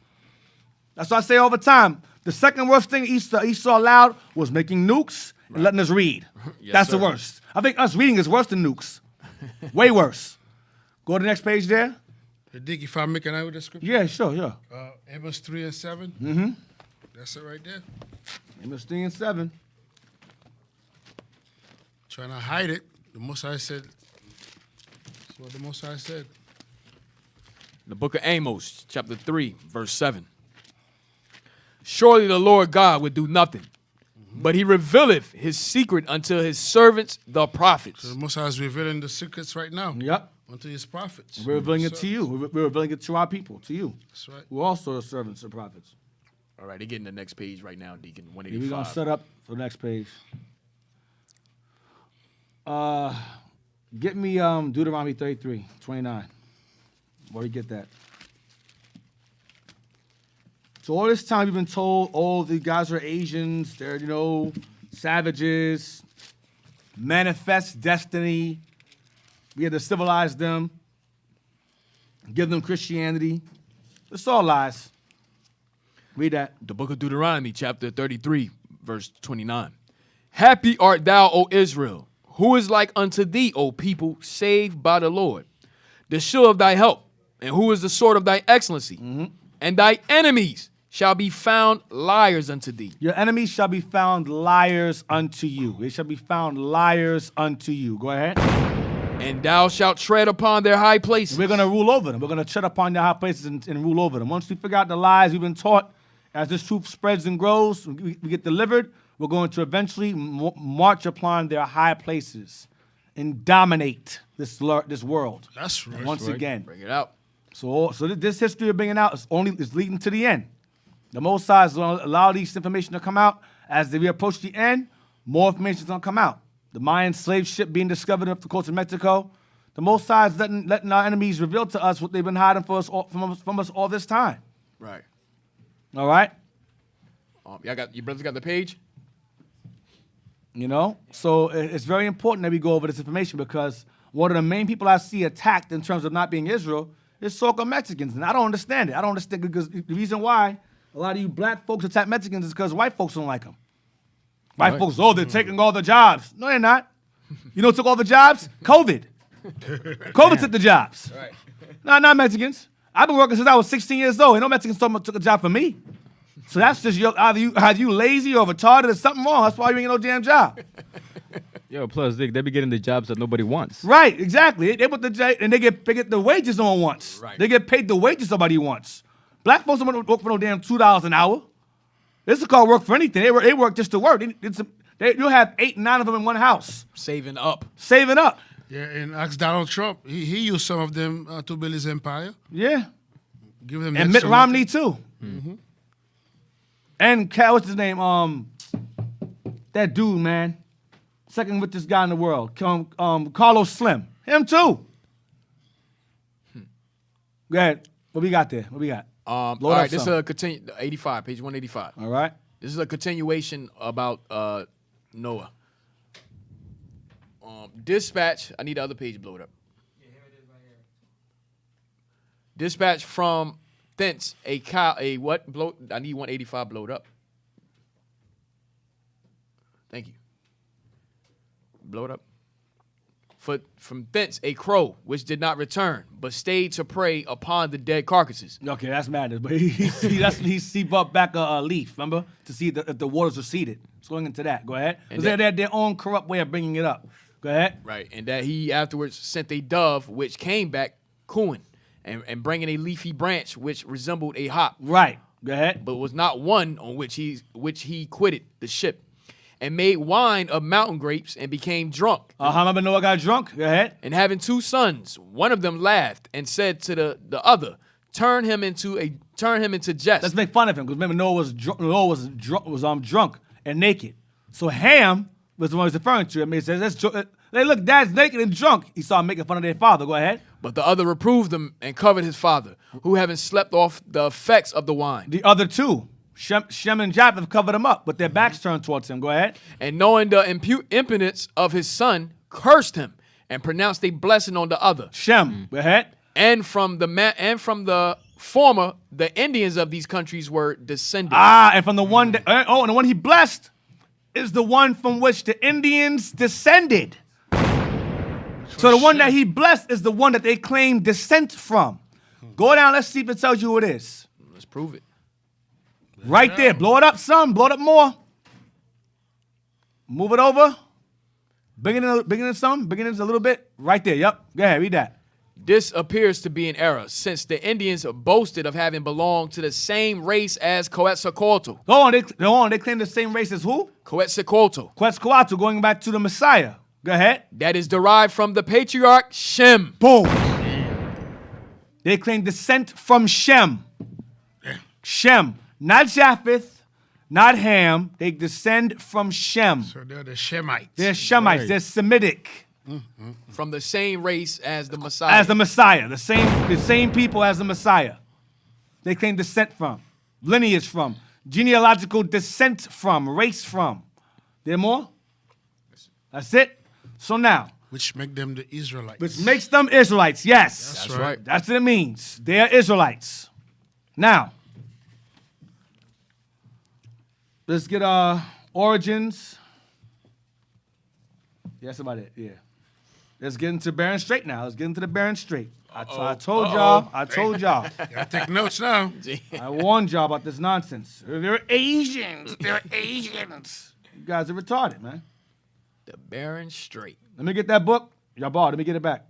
That's what I say all the time. The second worst thing Esau allowed was making nukes and letting us read. Yes, That's sir. the worst. I think us reading is worse than nukes. Way worse. Go to the next page there. Dick, if I make an eye with the scripture? Yeah, sure. Amos 3 and 7. Mm-hmm. That's it right there. Amos 3 and 7. Trying to hide it. The Most High said. That's what the Most High said. The book of Amos, chapter 3, verse 7. Surely the Lord God would do nothing, but he revealeth his secret unto his servants, the prophets. So the Most High is revealing the secrets right now. Yep. Unto his prophets. We're revealing it to you. We're revealing it to our people, to you. That's right. We're also the servants and prophets. All right, they're getting the next page right now, Deacon. We're going to 185. set up for the next page. Get me Deuteronomy 33, 29. Where you get that? So all this time we've been told, oh, the guys are Asians, they're, savages, manifest destiny. We had to civilize them, give them Christianity. It's all lies. Read that. The book of Deuteronomy, chapter 33, verse 29. Happy art thou, O Israel, who is like unto thee, O people, saved by the Lord, the shield of thy help, and who is the sword of thy excellency. And thy enemies shall be found liars unto thee. Your enemies shall be found liars unto you. They shall be found liars unto you. Go ahead. And thou shalt tread upon their high places. We're going to rule over them. We're going to tread upon their high places and rule over them. Once we figure out the lies we've been taught, as this truth spreads and grows, we get delivered, we're going to eventually march upon their high places and dominate this world. That's right. Once again. Bring it out. So this history of bringing out is leading to the end. The Most High is going to allow these information to come out. As we approach the end, more information is going to come out. The Mayan slave ship being discovered up the coast of Mexico. The Most High is letting our enemies reveal to us what they've been hiding from us all this time. Right. All right? Your brothers got the page? You know? So it's very important that we go over this information because one of the main people I see attacked in terms of not being Israel is so-called Mexicans. And I don't understand it. I don't understand because the reason why a lot of you black folks attack Mexicans is because white folks don't like them. White folks, they're taking all the jobs. No, they're not. You know who took all the jobs? COVID. COVID took the jobs. Right. No, not Mexicans. I've been working since I was 16 years old. Ain't no Mexicans took a job for me. So that's just either you lazy or retarded or something wrong. That's why you ain't no damn job. Yo, plus they be getting the jobs that nobody wants. Right, exactly. They put and they get the wages no one wants. Right. They get paid the wages somebody wants. Black folks don't work for no damn $2 an hour. This is called work for anything. They work just to work. You'll have 8, 9 of them in one house. Saving up. Saving up. Yeah, and ask Donald Trump. He used some of them to build his empire. Yeah. Give them And Mitt extra Romney money. too. Mm-hmm. And what's his name? That dude, man. Second richest guy in the world. Carlos Slim. Him too. Go ahead. What we got there? What we got? All Load up right, this is some. a continue 85, page 185. All right. This is a continuation about Noah. Dispatch. I need the other page blowed up. Yeah, here it is right here. Dispatch from thence a what? I need 185 blowed up. Thank you. Blow it up. From thence a crow which did not return, but stayed to prey upon the dead carcasses. Okay, that's madness. But he brought back a leaf, remember? To see if the waters receded. It's going into that. Go ahead. Because they had their own corrupt way of bringing it up. Go ahead. Right, and that he afterwards sent a dove which came back cooing and bringing a leafy branch which resembled a hop. Right. Go ahead. But was not one on which he quitted the ship, and made wine of mountain grapes and became drunk. Remember Noah got drunk? Go ahead. And having 2 sons, one of them laughed and said to the other, turn him into jest. Let's make fun of him because remember Noah was drunk and naked. So Ham was the one he's referring to. I mean, he says, "Hey, look, Dad's naked and drunk." He started making fun of their father. Go ahead. But the other reproved him and covered his father, who having slept off the effects of the wine. The other two, Shem and Japheth, covered him up, but their backs turned towards him. Go ahead. And knowing the impudence of his son, cursed him and pronounced a blessing on the other. Shem. Go ahead. And from the former, the Indians of these countries were descended. And from the one and the one he blessed is the one from which the Indians descended. So the one that he blessed is the one that they claim descent from. Go down, let's see if it tells you who it is. Let's prove it. Right there. Blow it up some, blow it up more. Move it over. Bring it in some, bring it in a little bit. Right there, yep. Go ahead, read that. This appears to be an error, since the Indians boasted of having belonged to the same race as Quetzalcoatl. Go on, they claim the same race as who? Quetzalcoatl. Quetzalcoatl, going back to the Messiah. Go ahead. That is derived from the patriarch Shem. Boom. They claim descent from Shem. Shem. Not Japheth, not Ham. They descend from Shem. So they're the Shemites. They're Shemites. Right. They're Semitic. From the same race as the Messiah. As the Messiah. The same people as the Messiah. They claim descent from. Lineage from. Genealogical descent from. Race from. There more? That's it. So now. Which make them the Israelites. Which makes them Israelites. Yes. That's right. That's what it means. They are Israelites. Now. Let's get origins. Yeah, that's about it. Yeah. Let's get into Barren Strait now. Let's get into the Barren Strait. I told y'all. Gotta take notes now. I warned y'all about this nonsense. They're Asians. They're Asians. You guys are retarded, man. The Barren Strait. Let me get that book. Y'all borrowed. Let me get it back.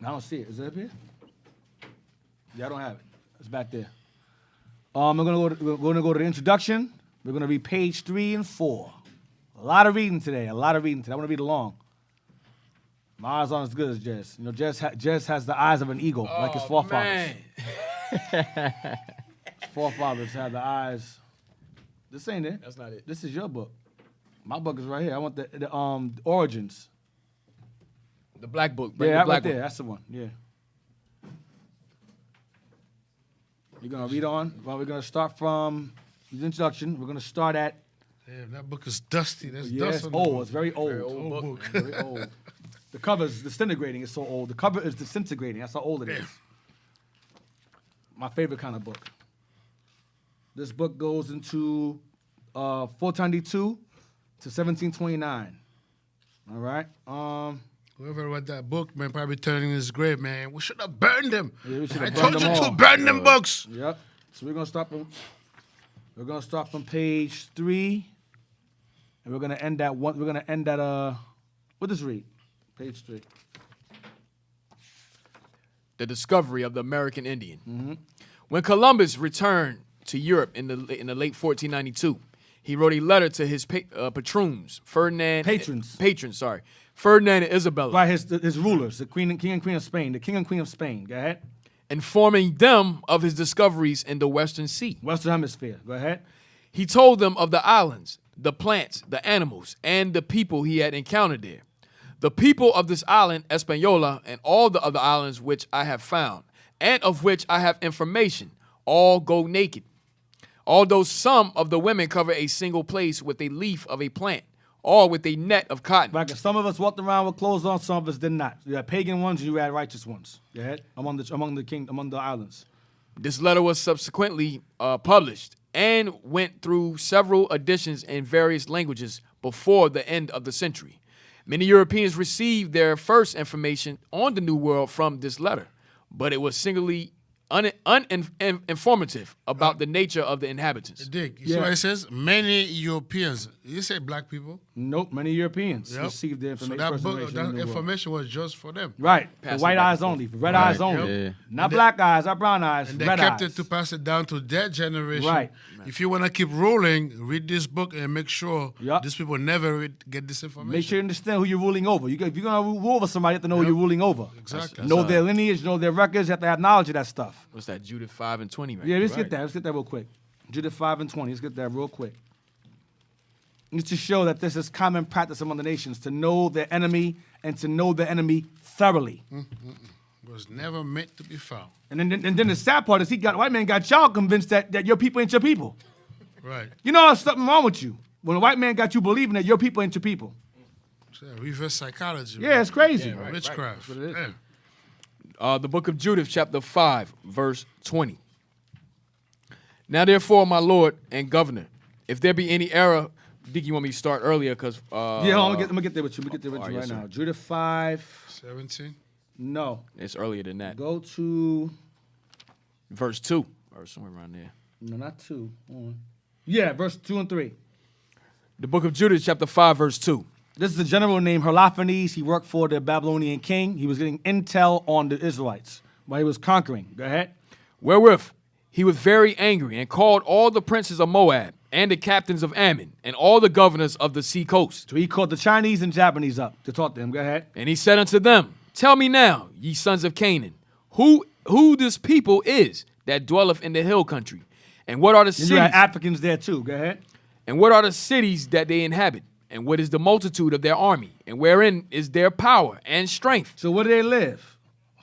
I don't see it. Is it up here? Yeah, I don't have it. It's back there. We're gonna go to the introduction. We're gonna read page 3 and 4. A lot of reading today. I want to read along. My eyes aren't as good as Jez. You know, Jez has the eyes of an eagle, like his forefathers. Man. His forefathers had the eyes. This ain't it. That's not it. This is your book. My book is right here. I want the origins. The black book. Bring Yeah, the black right there. book. That's the one. Yeah. You're gonna read on. Well, we're gonna start from the introduction. We're gonna start at Damn, that book is dusty. That's Yeah, dust it's on the old. book. It's very old. Old book. Very old. The cover is disintegrating. It's so old. The cover is disintegrating. That's how old it is. My favorite kind of book. This book goes into 1492 to 1729. All right. Whoever read that book, man, probably turning in his grave, man. We should have burned them. Yeah, we should I have told burned you them to all. burn them books. Yep. So we're gonna start from page 3, and we're gonna end at one. We're gonna end at what does it read? Page 3. The discovery of the American Indian. When Columbus returned to Europe in the late 1492, he wrote a letter to his patrons, Ferdinand and Isabella, By his rulers, the king and queen of Spain, the king and queen of Spain. Go ahead. informing them of his discoveries in the Western Sea. Western Hemisphere. Go ahead. He told them of the islands, the plants, the animals, and the people he had encountered there. The people of this island, Española, and all the other islands which I have found, and of which I have information, all go naked. Although some of the women cover a single place with a leaf of a plant, or with a net of cotton. Like some of us walked around with clothes on, some of us did not. You had pagan ones, and you had righteous ones. Go ahead. Among the islands. This letter was subsequently published and went through several editions in various languages before the end of the century. Many Europeans received their first information on the New World from this letter, but it was singularly uninformative about the nature of the inhabitants. Dick, you see what it says? Many Europeans. You say black people? Nope, many Europeans Yep. received their So information. that book, in the that New World. information was just for them. Right, Pass for it white back eyes and only, forth. for red Right, eyes only. yeah. Not black eyes, not brown eyes, And they red kept eyes. it to pass it down to their generation. Right. If you want to keep rolling, read this book and make sure Yup. these people never get this information. Make sure you understand who you're ruling over. If you're going to rule over somebody, you have to know who you're ruling over. Exactly. Know their lineage, know their records, you have to have knowledge of that stuff. What's that, Judith 5 and 20? Right? Yeah, let's get that. Let's get that real quick. Judith 5 and 20. Let's get that real quick. It's to show that this is common practice among the nations, to know their enemy and to know the enemy thoroughly. Was never meant to be found. And then the sad part is white man got y'all convinced that your people ain't your people. Right. You know there's something wrong with you when a white man got you believing that your people ain't your people. So, reverse psychology. Yeah, it's crazy. Witchcraft. That's what it is. Yeah. The book of Judith, chapter 5, verse 20. Now therefore, my Lord and Governor, if there be any error, Deacon, you want me to start earlier? Because Yeah, hold on, I'm gonna get there with you. I'm gonna get there with you yes, right sir. now. Judith 5. 17. No. it's earlier than that. Go to Verse 2, or somewhere around there. no, not 2. Hold on. Yeah, verse 2 and 3. The book of Judith, chapter 5, verse 2. This is a general named Herlophanes. He worked for the Babylonian king. He was getting intel on the Israelites while he was conquering. Go ahead. Wherewith he was very angry and called all the princes of Moab and the captains of Ammon and all the governors of the sea coast. So he called the Chinese and Japanese up to talk to him. Go ahead. And he said unto them, Tell me now, ye sons of Canaan, who this people is that dwelleth in the hill country, and what are the And you cities? had Africans there too. Go ahead. And what are the cities that they inhabit? And what is the multitude of their army? And wherein is their power and strength? So where do they live?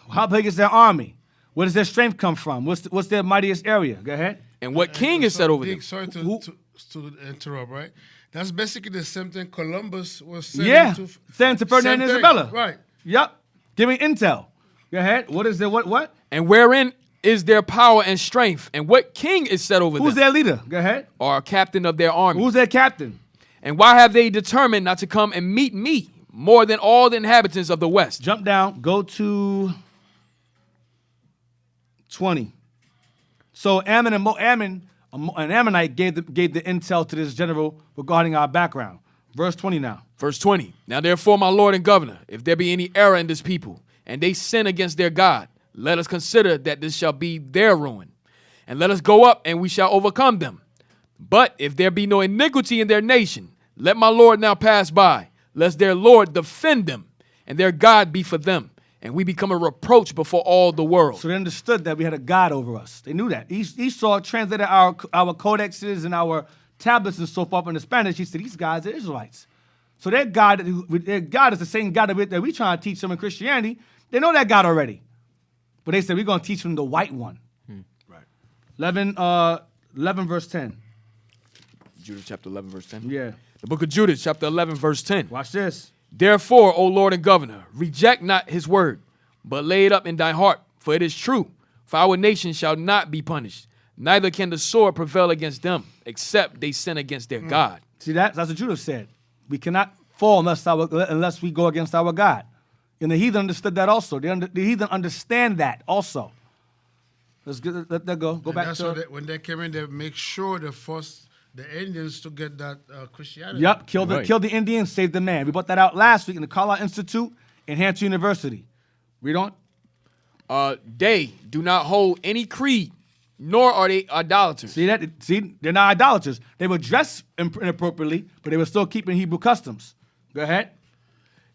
How big is their army? Where does their strength come from? What's their mightiest area? Go ahead. And what king is set over them? Dick, sorry Who- to interrupt, right? That's basically the same thing Columbus was saying Yeah. to Send to Ferdinand and same thing, Isabella. Right. Yep. Giving intel. Go ahead. What is their what? And wherein is their power and strength? And what king is set over Who's them? their leader? Go ahead. Or captain of their army? Who's their captain? And why have they determined not to come and meet me more than all the inhabitants of the west? Jump down. Go to 20. So Ammon, an Ammonite gave the intel to this general regarding our background. Verse 20 now. Verse 20. Now therefore, my Lord and Governor, if there be any error in this people, and they sin against their God, let us consider that this shall be their ruin. And let us go up, and we shall overcome them. But if there be no iniquity in their nation, let my Lord now pass by, lest their Lord defend them, and their God be for them, and we become a reproach before all the world. So they understood that we had a God over us. They knew that. Esau translated our codexes and our tablets and so forth into Spanish. He said, these guys are Israelites. So their God is the same God that we trying to teach them in Christianity. They know that God already. But they said, we're going to teach them the white one. Right. 11 verse 10. Judah chapter 11, verse 10. Yeah. The book of Judah chapter 11, verse 10. Watch this. Therefore, O Lord and Governor, reject not his word, but lay it up in thy heart, for it is true. For our nation shall not be punished, neither can the sword prevail against them, except they sin against their God. See, that's what Judah said. We cannot fall unless we go against our God. And the heathen understood that also. The heathen understand that also. Let that go. Go And back that's to... why when they came in, they make sure they forced the Indians to get that Christianity. Yep, kill the Indians, save the man. We brought that out last week in the Carlisle Institute and Hampton University. Read on. They do not hold any creed, nor are they idolaters. See that? See, they're not idolaters. They were dressed inappropriately, but they were still keeping Hebrew customs. Go ahead.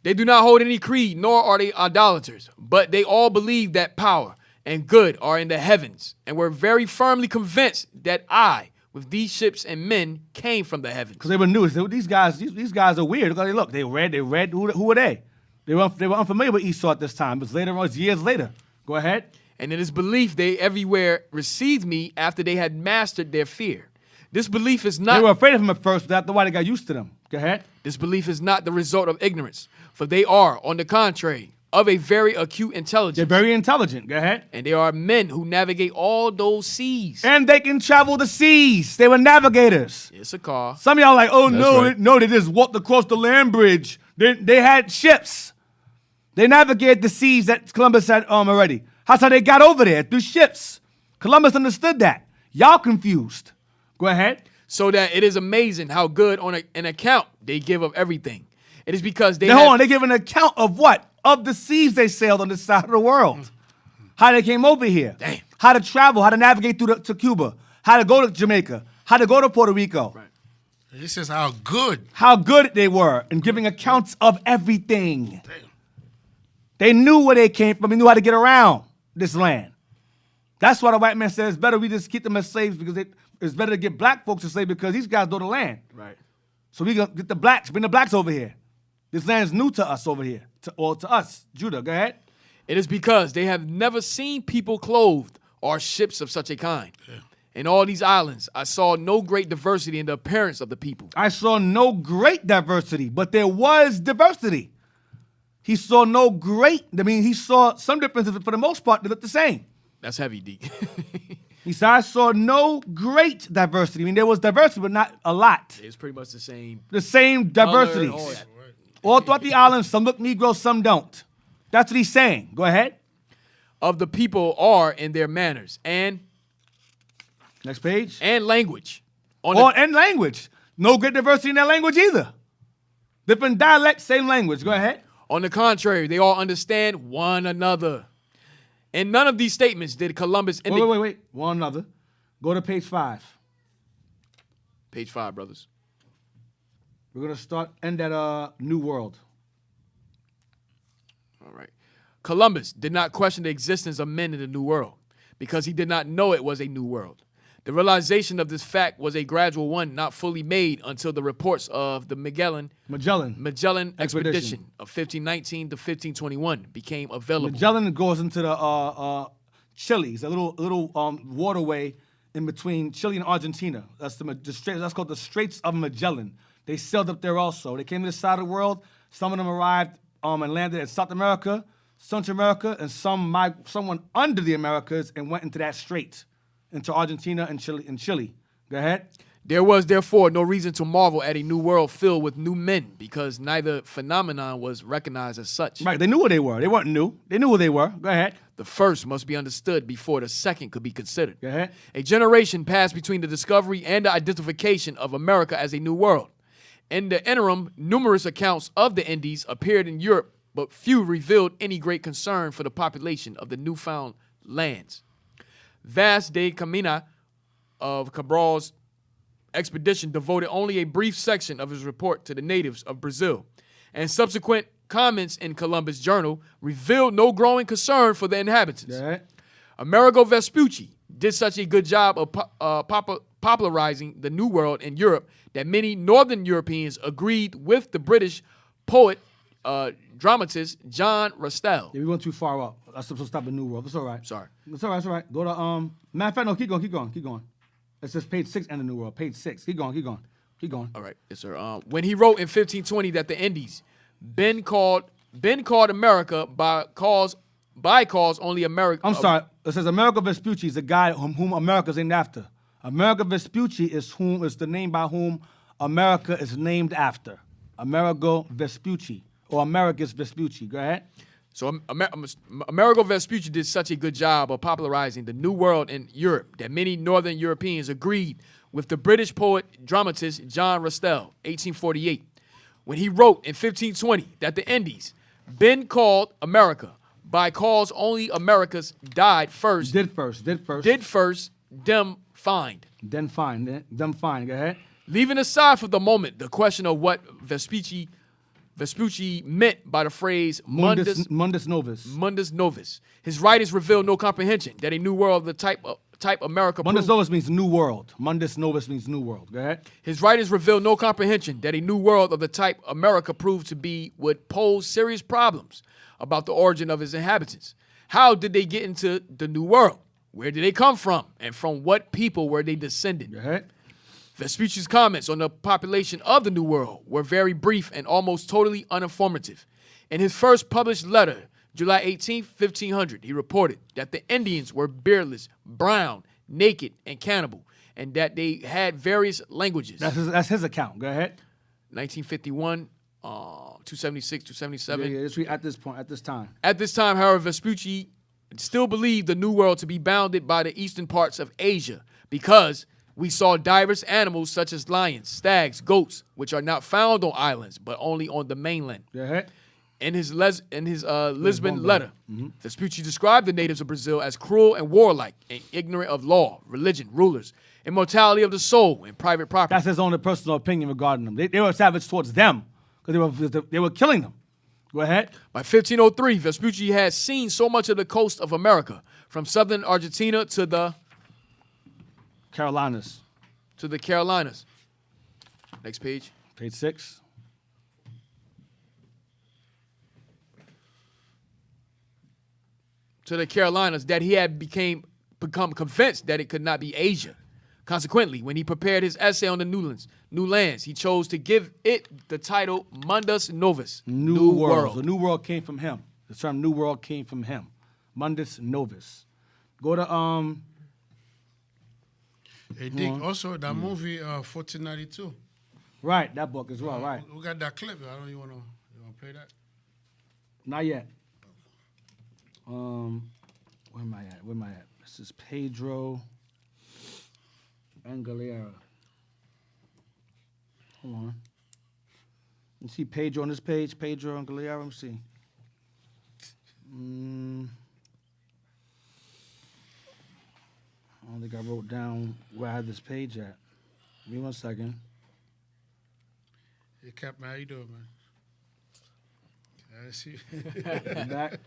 They do not hold any creed, nor are they idolaters, but they all believe that power and good are in the heavens, and were very firmly convinced that I, with these ships and men, came from the heavens. Because they were new. These guys are weird. Look how they look. They read. Who are they? They were unfamiliar with Esau at this time. It was later on, years later. Go ahead. And it is belief they everywhere received me after they had mastered their fear. This belief is not... They were afraid of him at first, but after a while they got used to them. Go ahead. This belief is not the result of ignorance, for they are, on the contrary, of a very acute intelligence. They're very intelligent. Go ahead. And they are men who navigate all those seas. And they can travel the seas. They were navigators. It's a car. Some of y'all like, oh, That's no, right. they just walked across the land bridge. They had ships. They navigated the seas that Columbus had already. That's how they got over there, through ships. Columbus understood that. Y'all confused. Go ahead. So that it is amazing how good on an account they give of everything. It is because they Hold on, they give an account of what? Of the seas they sailed on this side of the world. How they came over here. Damn. How to travel, how to navigate to Cuba. How to go to Jamaica. How to go to Puerto Rico. Right. He says how good. How good they were in giving accounts of everything. They knew where they came from. They knew how to get around this land. That's why the white man said it's better we just keep them as slaves because it's better to get black folks as slaves because these guys know the land. Right. So we gonna get the blacks, bring the blacks over here. This land is new to us over here, to us. Judah, go ahead. It is because they have never seen people clothed or ships of such a kind. Yeah. In all these islands, I saw no great diversity in the appearance of the people. I saw no great diversity, but there was diversity. He saw no great, he saw some differences, but for the most part, they looked the same. That's heavy, Deacon. He said, I saw no great diversity. There was diversity, but not a lot. It's pretty much the same. The same diversity. Color, all that. All throughout the island, some look Negro, some don't. That's what he's saying. Go ahead. Of the people are in their manners and Next page. language. And language. No great diversity in that language either. Different dialects, same language. Go ahead. On the contrary, they all understand one another. In none of these statements did Columbus indicate. Wait. One another. Go to page 5. Page 5, brothers. We're going to end at New World. All right. Columbus did not question the existence of men in the New World because he did not know it was a new world. The realization of this fact was a gradual one, not fully made until the reports of the Magellan Expedition of 1519 to 1521 became available. Magellan goes into the Chile's, a little waterway in between Chile and Argentina. That's that's called the Straits of Magellan. They sailed up there also. They came to this side of the world. Some of them arrived and landed in South America, Central America, and someone under the Americas and went into that strait, into Argentina and Chile. Go ahead. There was, therefore, no reason to marvel at a new world filled with new men because neither phenomenon was recognized as such. Right, they knew who they were. They weren't new. They knew who they were. Go ahead. The first must be understood before the second could be considered. Go ahead. A generation passed between the discovery and the identification of America as a new world. In the interim, numerous accounts of the Indies appeared in Europe, but few revealed any great concern for the population of the newfound lands. Vaz de Camina of Cabral's expedition devoted only a brief section of his report to the natives of Brazil, and subsequent comments in Columbus' journal revealed no growing concern for the inhabitants. Go ahead. Amerigo Vespucci did such a good job of popularizing the New World in Europe that many Northern Europeans agreed with the British poet, dramatist John Rastell. Yeah, we went too far up. That's supposed to stop the New World. It's all right. Sorry. It's all right. Go to, matter of fact, no, keep going. It's just page 6 and the New World. Page 6. Keep going. Keep going. All right, yes, sir. When he wrote in 1520 that the Indies, been called America by cause only America. I'm sorry. It says Amerigo Vespucci is the guy whom America is named after. Amerigo Vespucci is the name by whom America is named after. Amerigo Vespucci or Americus Vespucci. Go ahead. So Amerigo Vespucci did such a good job of popularizing the New World in Europe that many Northern Europeans agreed with the British poet dramatist John Rastell, 1848, when he wrote in 1520 that the Indies, been called America by cause only Americas died first. Did first. Them find. Then fine. Them fine. Go ahead. Leaving aside for the moment the question of what Vespucci meant by the phrase Mundus Novus. Mundus Novus. His writings reveal no comprehension that a new world of the type America Mundus Novus means new world. Mundus Novus means new world. Go ahead. His writings reveal no comprehension that a new world of the type America proved to be would pose serious problems about the origin of its inhabitants. How did they get into the new world? Where did they come from? And from what people were they descended? Go ahead. Vespucci's comments on the population of the New World were very brief and almost totally uninformative. In his first published letter, July 18, 1500, he reported that the Indians were beardless, brown, naked, and cannibal, and that they had various languages. That's his account. Go ahead. 1951, 276, 277. Yeah, let's read at this point, at this time. At this time, however, Vespucci still believed the New World to be bounded by the eastern parts of Asia because we saw diverse animals such as lions, stags, goats, which are not found on islands, but only on the mainland. Go ahead. In his Lisbon letter, Vespucci described the natives of Brazil as cruel and warlike and ignorant of law, religion, rulers, immortality of the soul, and private property. That's his own personal opinion regarding them. They were savage towards them because they were killing them. Go ahead. By 1503, Vespucci had seen so much of the coast of America, from southern Argentina to the Carolinas. Next page. Page 6. To the Carolinas, that he had become convinced that it could not be Asia. Consequently, when he prepared his essay on the new lands, he chose to give it the title Mundus Novus, New World. The New World came from him. The term New World came from him. Mundus Novus. Go to Hey, Dick, also that movie 1492. Right, that book as well. Right. We got that clip. I don't. You wanna play that? Not yet. Where am I at? This is Pedro Angalera. Hold on. You see Pedro on this page? Pedro Angalera. Let me see. I don't think I wrote down where I had this page at. Give me 1 second. Hey, Captain, how you doing, man? I see. You back?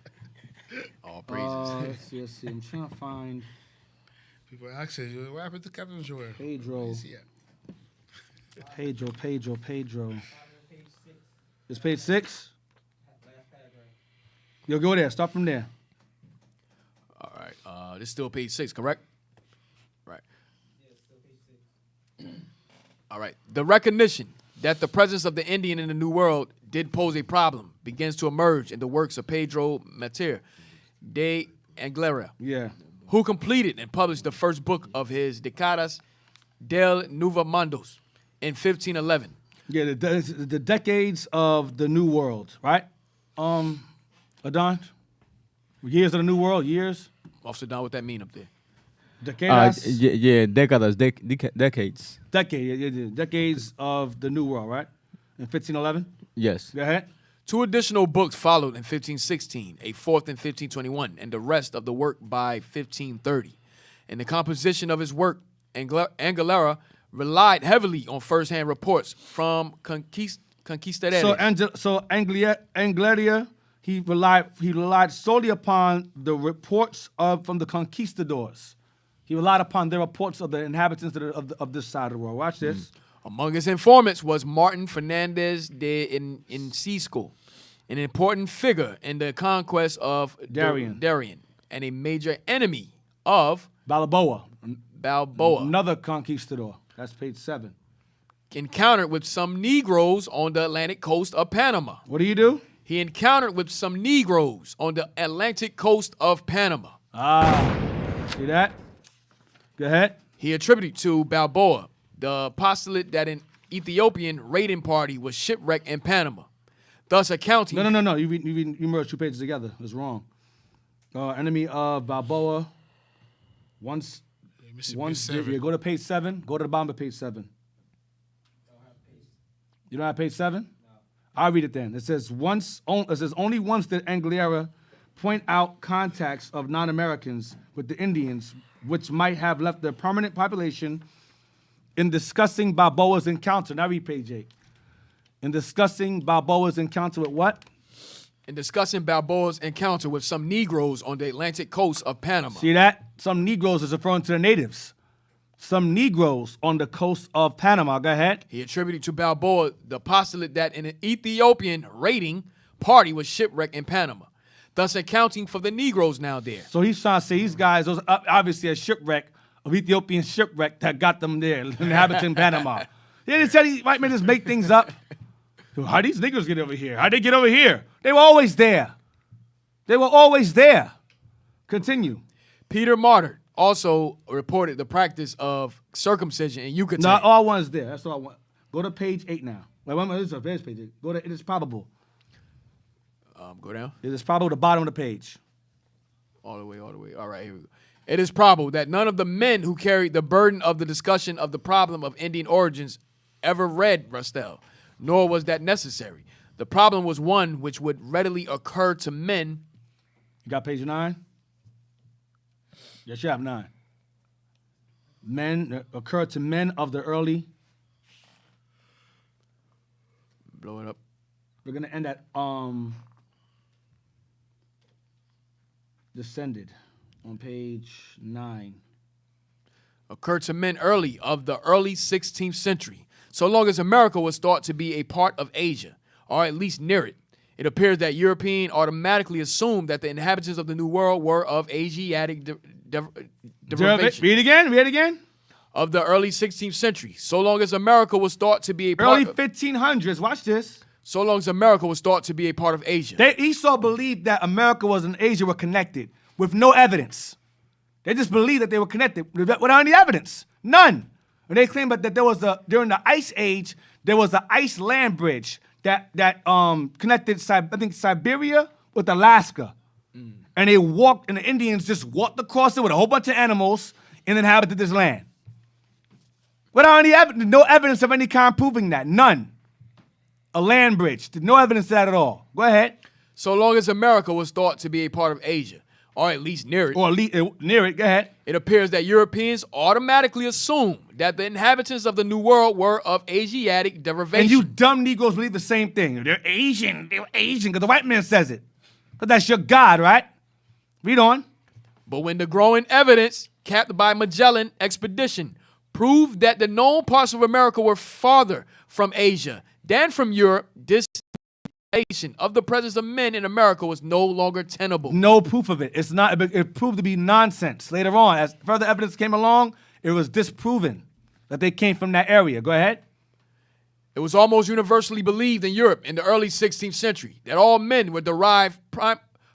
All praises. Let's see. I'm trying to find People ask us, what happened to Captain Joel? Pedro. Where's he at? Pedro. It's page 6? Yo, go there. Start from there. All right. This is still page 6, correct? Right. All right. The recognition that the presence of the Indian in the New World did pose a problem begins to emerge in the works of Pedro Mater de Anglera, Yeah. who completed and published the first book of his Décadas del Nuevo Mundos in 1511. Yeah, the decades of the New World, right? Adon? Years of the New World, years? Officer Don, what that mean up there? Decades? Décadas, decades. Decades of the New World, right? In 1511? Yes. Go ahead. 2 additional books followed in 1516, a fourth in 1521, and the rest of the work by 1530. In the composition of his work, Angalera relied heavily on first-hand reports from conquistadores. So Angleria, he relied solely upon the reports from the conquistadors. He relied upon their reports of the inhabitants of this side of the world. Watch this. Among his informants was Martin Fernandez de Incisco, an important figure in the conquest of Darien, and a major enemy of Balboa. Balboa. Another conquistador. That's page 7. encountered with some Negroes on the Atlantic coast of Panama. What do you do? He encountered with some Negroes on the Atlantic coast of Panama. See that? Go ahead. He attributed to Balboa the postulate that an Ethiopian raiding party was shipwrecked in Panama, thus accounting. No. You merged 2 pages together. It's wrong. Enemy of Balboa. Once. Go to page 7. Go to the bottom of page 7. You don't have page 7? No. I'll read it then. It says only once did Angliera point out contacts of non-Americans with the Indians, which might have left their permanent population. In discussing Balboa's encounter, now read page 8. In discussing Balboa's encounter with what? In discussing Balboa's encounter with some Negroes on the Atlantic coast of Panama. See that? Some Negroes is referring to the natives. Some Negroes on the coast of Panama. Go ahead. He attributed to Balboa the postulate that an Ethiopian raiding party was shipwrecked in Panama, thus accounting for the Negroes now there. So he's trying to say these guys, those are obviously a shipwreck, of Ethiopian shipwreck that got them there, inhabiting Panama. They said these white men just make things up. How these niggas get over here? How'd they get over here? They were always there. They were always there. Continue. Peter Martyr also reported the practice of circumcision in Yucatan. Not all ones there. That's all I want. Go to page 8 now. Wait, this is page 8. Go to it is probable. Go down. It is probable the bottom of the page. All the way. All right, here we go. It is probable that none of the men who carried the burden of the discussion of the problem of Indian origins ever read Restell, nor was that necessary. The problem was one which would readily occur to men. You got page 9? Yes, you have 9. Men occur to men of the early. Blow it up. We're gonna end at descended on page 9. Occurred to men early of the early 16th century, so long as America was thought to be a part of Asia, or at least near it. It appears that European automatically assumed that the inhabitants of the New World were of Asiatic derivation. Read it again. Of the early 16th century, so long as America was thought to be a part Early of 1500s. Watch this. So long as America was thought to be a part of Asia. Esau believed that America and Asia were connected with no evidence. They just believed that they were connected without any evidence. None. And they claimed that there was during the Ice Age, there was an ice land bridge that connected, I think, Siberia with Alaska. And they walked, and the Indians just walked across it with a whole bunch of animals and inhabited this land. Without any evidence, no evidence of any kind proving that. None. A land bridge. No evidence of that at all. Go ahead. So long as America was thought to be a part of Asia, or at least near it. Or near it. Go ahead. It appears that Europeans automatically assumed that the inhabitants of the New World were of Asiatic derivation. And you dumb Negroes believe the same thing. They're Asian, because the white man says it. But that's your God, right? Read on. But when the growing evidence, capped by Magellan expedition, proved that the known parts of America were farther from Asia than from Europe, this of the presence of men in America was no longer tenable. No proof of it. It's not. It proved to be nonsense. Later on, as further evidence came along, it was disproven that they came from that area. Go ahead. It was almost universally believed in Europe in the early 16th century that all men were derived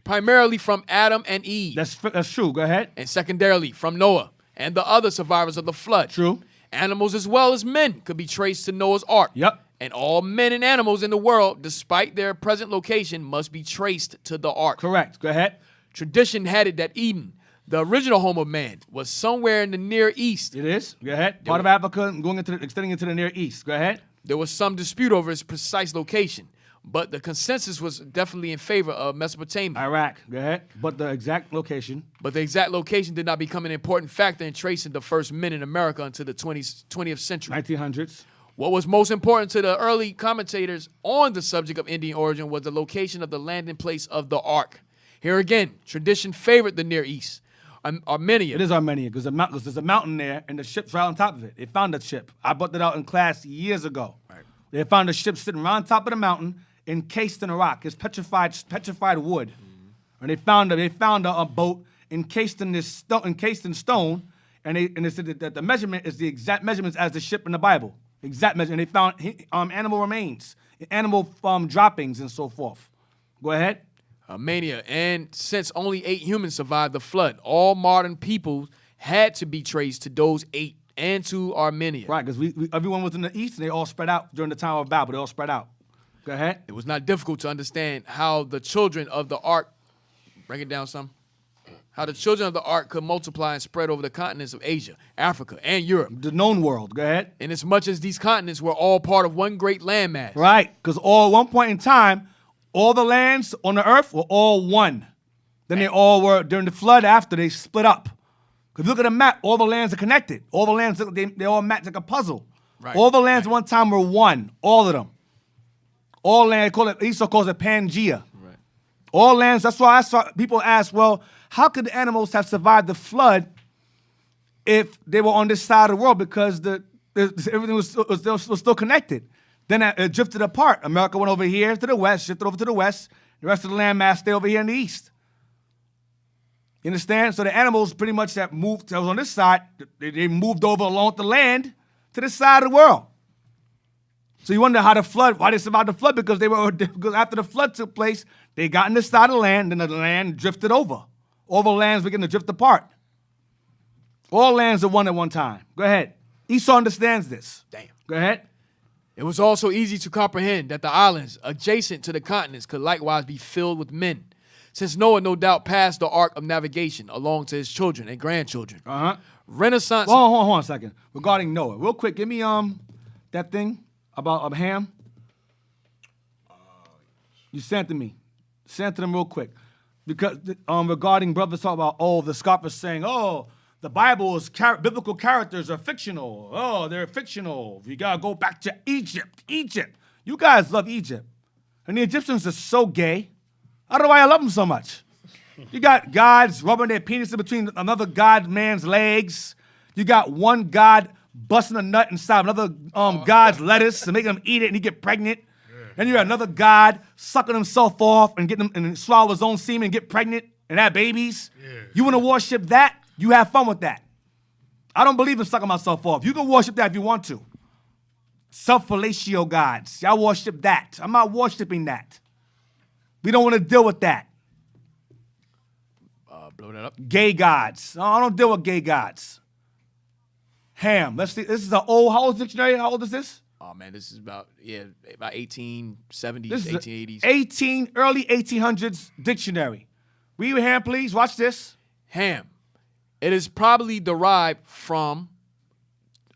primarily from Adam and Eve. That's true. Go ahead. And secondarily from Noah and the other survivors of the flood. True. Animals as well as men could be traced to Noah's Ark. Yep. And all men and animals in the world, despite their present location, must be traced to the ark. Correct. Go ahead. Tradition had it that Eden, the original home of man, was somewhere in the Near East. It is. Go ahead. Part of Africa and extending into the Near East. Go ahead. There was some dispute over its precise location, but the consensus was definitely in favor of Mesopotamia. Iraq. Go ahead. But the exact location. But the exact location did not become an important factor in tracing the first men in America until the 20th century. 1900s. What was most important to the early commentators on the subject of Indian origin was the location of the landing place of the ark. Here again, tradition favored the Near East. Armenia. It is Armenia because there's a mountain there and the ship's right on top of it. They found the ship. I brought that out in class years ago. Right. They found the ship sitting right on top of the mountain, encased in a rock. It's petrified wood. And they found a boat encased in stone, and they said that the measurement is the exact measurements as the ship in the Bible. Exact measure. And they found animal remains, animal droppings, and so forth. Go ahead. Mania. And since only 8 humans survived the flood, all modern peoples had to be traced to those 8 and to Armenia. Right, because everyone was in the east and they all spread out during the time of Babel. They all spread out. Go ahead. It was not difficult to understand how the children of the ark, bring it down some, how the children of the ark could multiply and spread over the continents of Asia, Africa, and Europe. The known world. Go ahead. And as much as these continents were all part of one great landmass. Right, because at one point in time, all the lands on the earth were all one. Then they all were, during the flood after, they split up. Because look at the map, all the lands are connected. All the lands, they all match like a puzzle. Right. All the lands at one time were one, all of them. All land, Esau calls it Pangea. Right. All lands, that's why people ask, well, how could the animals have survived the flood if they were on this side of the world? Because everything was still connected. Then it drifted apart. America went over here to the west, shifted over to the west. The rest of the landmass stayed over here in the east. You understand? So the animals pretty much that was on this side, they moved over along the land to this side of the world. So you wonder why they survived the flood, because because after the flood took place, they got in this side of the land, and the land drifted over. All the lands began to drift apart. All lands are one at one time. Go ahead. Esau understands this. Damn. Go ahead. It was also easy to comprehend that the islands adjacent to the continents could likewise be filled with men, since Noah no doubt passed the ark of navigation along to his children and grandchildren. Uh-huh. Renaissance. Hold on a second. Regarding Noah, real quick, give me that thing about Ham. You sent to me. Send to them real quick. Because regarding brothers talk about, the scoffers saying, the Bible is biblical characters are fictional. Oh, they're fictional. You gotta go back to Egypt. Egypt. You guys love Egypt. And the Egyptians are so gay. I don't know why I love them so much. You got gods rubbing their penis in between another god man's legs. You got one god busting a nut inside another god's lettuce and making him eat it and he get pregnant. Then you got another god sucking himself off and getting him and swallow his own semen and get pregnant and have babies. Yeah. You want to worship that? You have fun with that. I don't believe in sucking myself off. You can worship that if you want to. Self-fellatio gods. Y'all worship that. I'm not worshiping that. We don't want to deal with that. Blow that up. Gay gods. No, I don't deal with gay gods. Ham. Let's see. This is an old, how old dictionary? How old is this? Oh, man, this is about 1870s, This is 1880s. Early 1800s dictionary. Read your hand, please. Watch this. Ham. It is probably derived from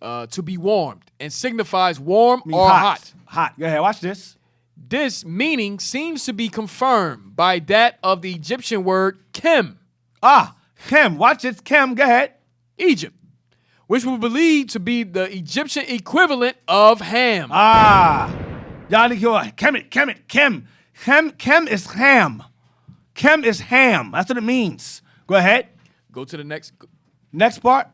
to be warmed and signifies warm or hot. Hot. Go ahead. Watch this. This meaning seems to be confirmed by that of the Egyptian word kem. Chem. Watch it. Chem. Go ahead. Egypt, which we believe to be the Egyptian equivalent of Ham. Y'all need to hear Chem. Chem is ham. Chem is ham. That's what it means. Go ahead. Go to the Next part.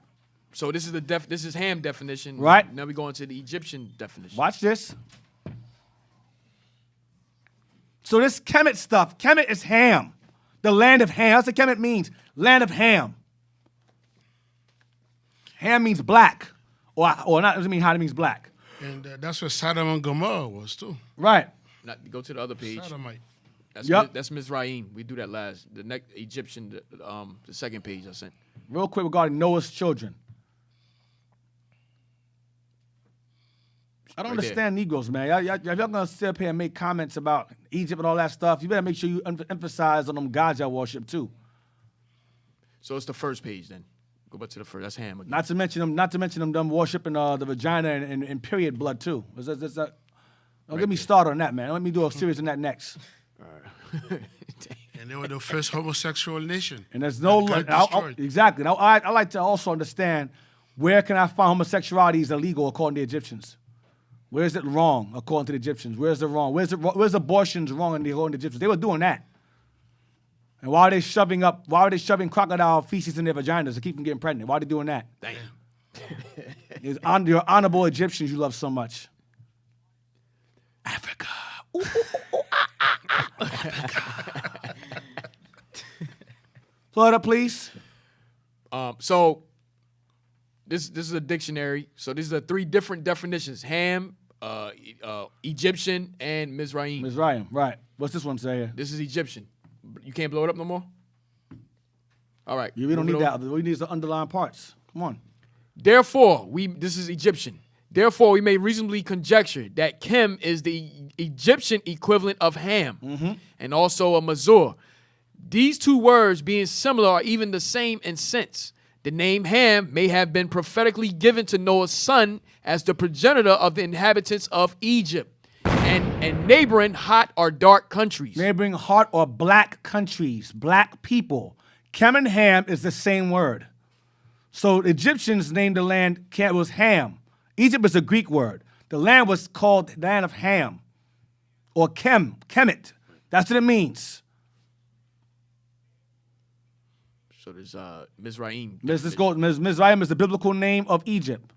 So this is this is Ham definition. Right. Now we go into the Egyptian definition. Watch this. So this Kemet stuff, Kemet is Ham. The land of Ham. That's what Kemet means. Land of Ham. Ham means black. Or not, doesn't mean how it means black. And that's what Sodom and Gomorrah was too. Right. Go to the other page. Sodomite. That's Mizraim. We do that last. The next Egyptian, the second page I sent. Real quick regarding Noah's children. I don't understand Negroes, man. If y'all gonna sit up here and make comments about Egypt and all that stuff, you better make sure you emphasize on them gods y'all worship too. So it's the first page then. Go back to the first. That's Ham again. Not to mention them worshiping the vagina and period blood too. Don't get me started on that, man. Let me do a series on that next. All right. And they were the first homosexual nation. And there's no exactly. Now, I like to also understand where can I find homosexuality is illegal according to the Egyptians. Where is it wrong according to the Egyptians? Where's it wrong? Where's abortions wrong according to the Egyptians? They were doing that. And why are they shoving crocodile feces in their vaginas to keep them getting pregnant? Why are they doing that? Damn. Your honorable Egyptians you love so much. Africa. Africa. Flood up, please. So This is a dictionary. So these are 3 different definitions: Ham, Egyptian, and Mizraim. Mizraim, right. What's this one say here? This is Egyptian. You can't blow it up no more? All right. Yeah, we don't move need it that. over. We need the underlying parts. Come on. Therefore, this is Egyptian. Therefore, we may reasonably conjecture that Kim is the Egyptian equivalent of Ham, and also a Mazur. These 2 words, being similar, are even the same in sense. The name Ham may have been prophetically given to Noah's son as the progenitor of the inhabitants of Egypt and neighboring hot or dark countries. Neighboring hot or black countries, black people. Chem and Ham is the same word. So the Egyptians named the land was Ham. Egypt is a Greek word. The land was called the land of Ham or Kemet. That's what it means. So there's Mizraim. Mizraim is the biblical name of Egypt.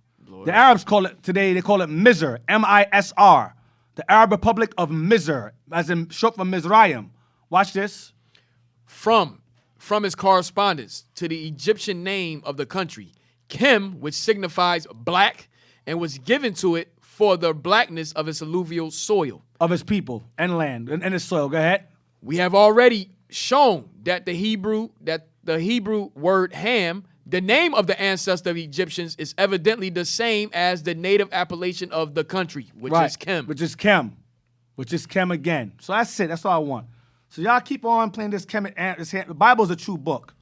The Arabs call it today, they call it Misr, M-I-S-R. The Arab Republic of Misr, as in short for Mizraim. Watch this. From its correspondence to the Egyptian name of the country, Kim, which signifies black, and was given to it for the blackness of its alluvial soil. Of its people and land and its soil. Go ahead. We have already shown that the Hebrew word Ham, the name of the ancestor of the Egyptians, is evidently the same as the native appellation of the country, which is Kim. Which is Chem. Which is Chem again. So that's it. That's all I want. So y'all keep on playing this Chem. The Bible's a true book.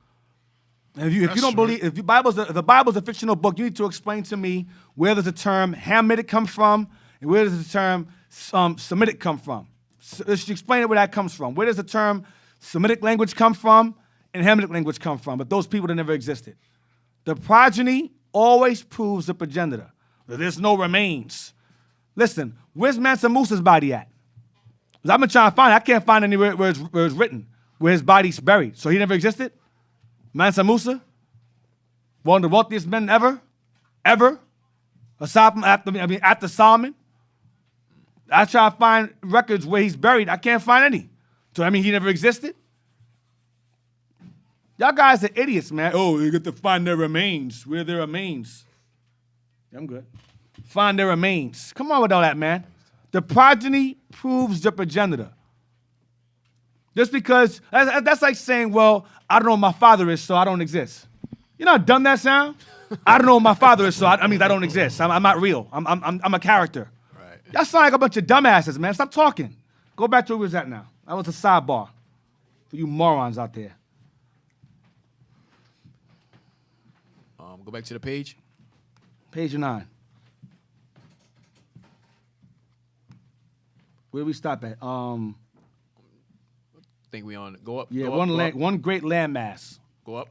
And if you don't believe, if the Bible's a fictional book, you need to explain to me where does the term Hamitic come from and where does the term Semitic come from. So explain it where that comes from. Where does the term Semitic language come from and Hamitic language come from? But those people that never existed. The progeny always proves the progenitor. There's no remains. Listen, where's Mansa Musa's body at? Because I've been trying to find it. I can't find anywhere where it's written, where his body's buried. So he never existed? Mansa Musa? One of the wealthiest men ever? Aside from after Solomon? I try to find records where he's buried. I can't find any. So, he never existed? Y'all guys are idiots, man. Oh, you get to find their remains. Where are their remains? Yeah, I'm good. Find their remains. Come on with all that, man. The progeny proves the progenitor. Just because, that's like saying, well, I don't know what my father is, so I don't exist. You know how dumb that sound? I don't know what my father is, so I don't exist. I'm not real. I'm a character. Right. Y'all sound like a bunch of dumbasses, man. Stop talking. Go back to where we was at now. That was a sidebar for you morons out there. Go back to the page. Page 9. Where do we stop at? Think we on go up. Yeah, go up. one great landmass. Go up.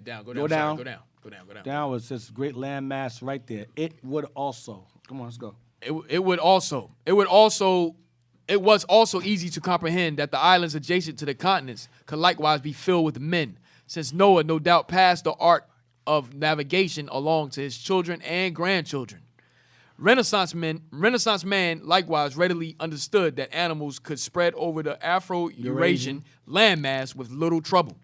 Down. Go Go down. down. Sorry, go down. Down was this great landmass right there. It would also. Come on, let's go. It was also easy to comprehend that the islands adjacent to the continents could likewise be filled with men, since Noah no doubt passed the art of navigation along to his children and grandchildren. Renaissance man likewise readily understood that animals could spread over the Afro-Eurasian landmass with little trouble.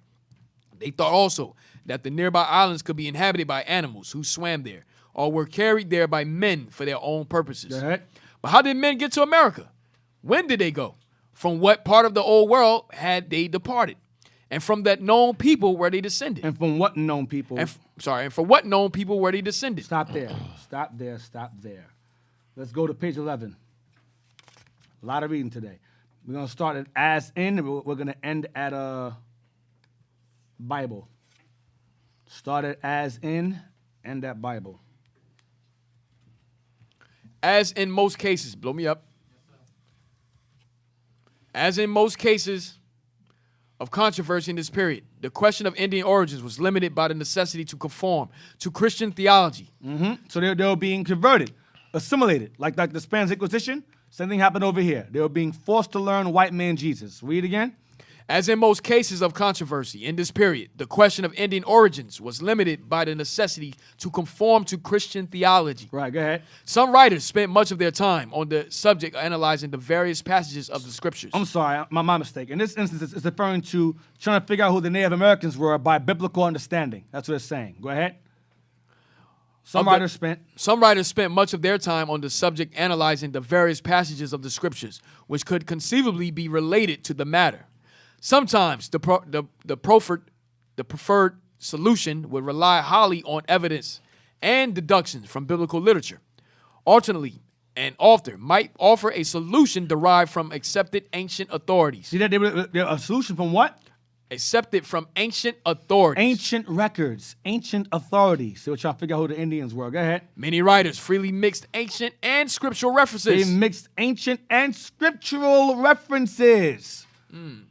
They thought also that the nearby islands could be inhabited by animals who swam there or were carried there by men for their own purposes. Go ahead. But how did men get to America? When did they go? From what part of the old world had they departed? And from that known people were they descended? And from what known people? And from what known people were they descended? Stop there. Let's go to page 11. A lot of reading today. We're going to start at as in, and we're going to end at Bible. Start at as in, end at Bible. As in most cases, blow me up. As in most cases of controversy in this period, the question of Indian origins was limited by the necessity to conform to Christian theology. So they were being converted, assimilated, like the Spanish Inquisition. Same thing happened over here. They were being forced to learn white man Jesus. Read again. As in most cases of controversy in this period, the question of Indian origins was limited by the necessity to conform to Christian theology. Right, go ahead. Some writers spent much of their time on the subject analyzing the various passages of the scriptures. I'm sorry, my mistake. In this instance, it's referring to trying to figure out who the Native Americans were by biblical understanding. That's what it's saying. Go ahead. Some writers spent much of their time on the subject analyzing the various passages of the scriptures, which could conceivably be related to the matter. Sometimes the preferred solution would rely wholly on evidence and deductions from biblical literature. Alternately, an author might offer a solution derived from accepted ancient authorities. See that they're a solution from what? Accepted from ancient authorities. Ancient records, ancient authorities. So we're trying to figure out who the Indians were. Go ahead. Many writers freely mixed ancient and scriptural references. They mixed ancient and scriptural references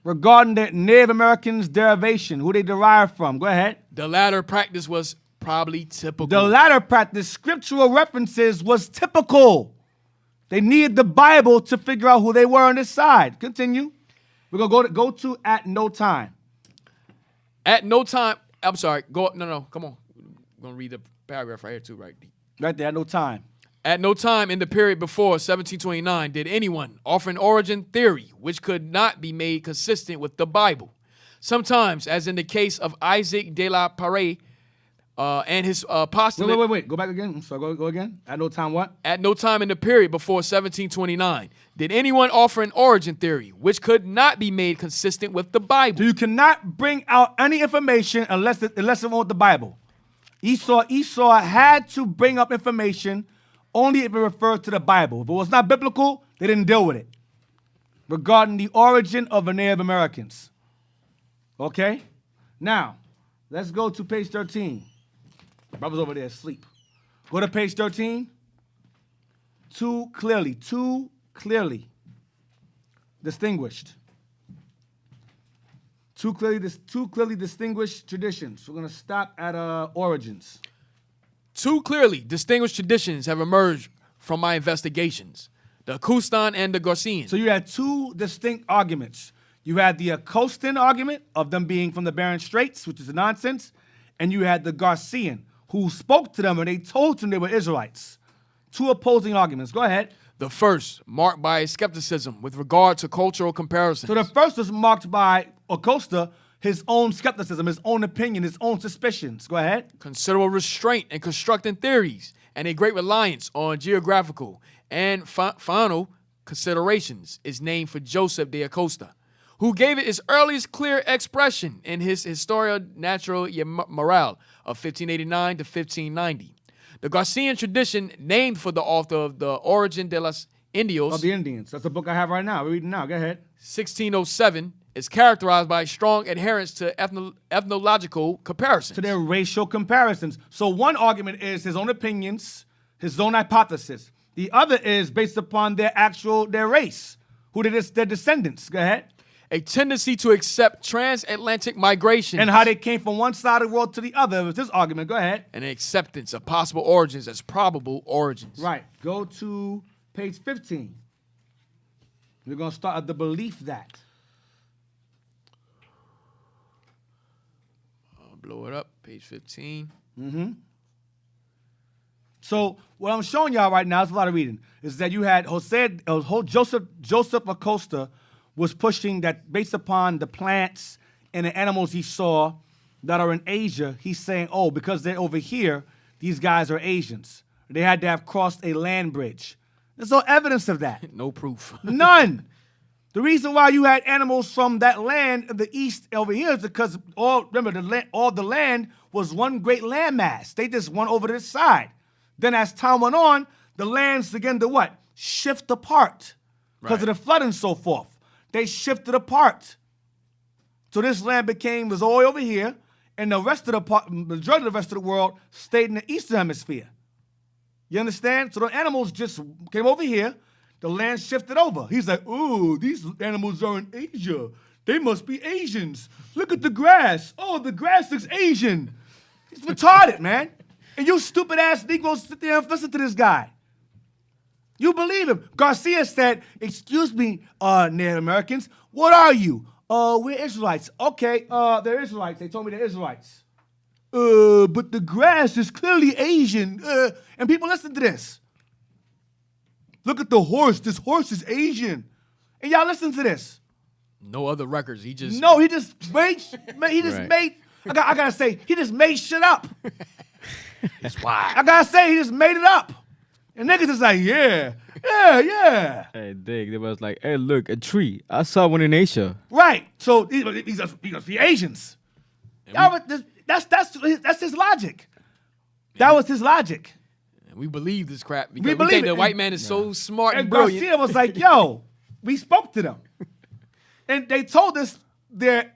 regarding the Native Americans' derivation, who they derived from. Go ahead. The latter practice was probably typical. The latter practice, scriptural references, was typical. They needed the Bible to figure out who they were on this side. Continue. We're going to go to at no time. At no time. I'm sorry. No. Come on. I'm going to read the paragraph right here too, right? Right there, at no time. At no time in the period before 1729 did anyone offer an origin theory which could not be made consistent with the Bible. Sometimes, as in the case of Isaac de la Paré and his postulate. Wait. Go back again. I'm sorry. Go again. At no time what? At no time in the period before 1729 did anyone offer an origin theory which could not be made consistent with the Bible. So you cannot bring out any information unless it went with the Bible. Esau had to bring up information only if it referred to the Bible. If it was not biblical, they didn't deal with it. Regarding the origin of the Native Americans. Okay? Now, let's go to page 13. Brother's over there asleep. Go to page 13. Too clearly distinguished. Too clearly distinguished traditions. We're going to stop at origins. Two clearly distinguished traditions have emerged from my investigations, the Akustan and the Garcian. So you had two distinct arguments. You had the Akustan argument of them being from the Barren Straits, which is nonsense, and you had the Garcian, who spoke to them and they told them they were Israelites. Two opposing arguments. Go ahead. The first, marked by skepticism with regard to cultural comparisons. So the first was marked by Acosta, his own skepticism, his own opinion, his own suspicions. Go ahead. Considerable restraint in constructing theories and a great reliance on geographical and final considerations is named for Joseph de Acosta, who gave it its earliest clear expression in his Historia Natural y Moral of 1589 to 1590. The Garcian tradition, named for the author of The Origin de los Indios, Of the Indians. That's the book I have right now. We're reading now. Go ahead. 1607, is characterized by strong adherence to ethnological comparisons. To their racial comparisons. So one argument is his own opinions, his own hypothesis. The other is based upon their race, who their descendants. Go ahead. A tendency to accept transatlantic migration. And how they came from one side of the world to the other. It was this argument. Go ahead. And an acceptance of possible origins as probable origins. Right. Go to page 15. We're going to start at the belief that. I'll blow it up. Page 15. So what I'm showing y'all right now, it's a lot of reading, is that you had Joseph Acosta was pushing that based upon the plants and the animals he saw that are in Asia, he's saying, oh, because they're over here, these guys are Asians. They had to have crossed a land bridge. There's no evidence of that. No proof. None. The reason why you had animals from that land of the east over here is because all the land was one great landmass. They just went over to this side. Then as time went on, the lands began to what? Shift apart because of the flood and so forth. They shifted apart. So this land was all over here, and the majority of the rest of the world stayed in the eastern hemisphere. You understand? So the animals just came over here, the land shifted over. He's like, ooh, these animals are in Asia. They must be Asians. Look at the grass. Oh, the grass looks Asian. He's retarded, man. And you stupid ass Negroes sit there and listen to this guy. You believe him. Garcia said, excuse me, Native Americans, what are you? We're Israelites. Okay, they're Israelites. They told me they're Israelites. But the grass is clearly Asian. And people listen to this. Look at the horse. This horse is Asian. And y'all listen to this. No other records. He just made, I gotta say, he just made shit up. It's wild. I gotta say, he just made it up. And niggas is like, yeah. Hey, Dig, they was like, hey, look, a tree. I saw one in Asia. Right. So these are the Asians. That's his logic. That was his logic. And we believe this crap because we believe think it. the white man is so smart and And brilliant. Garcia was like, yo, we spoke to them. And they told us their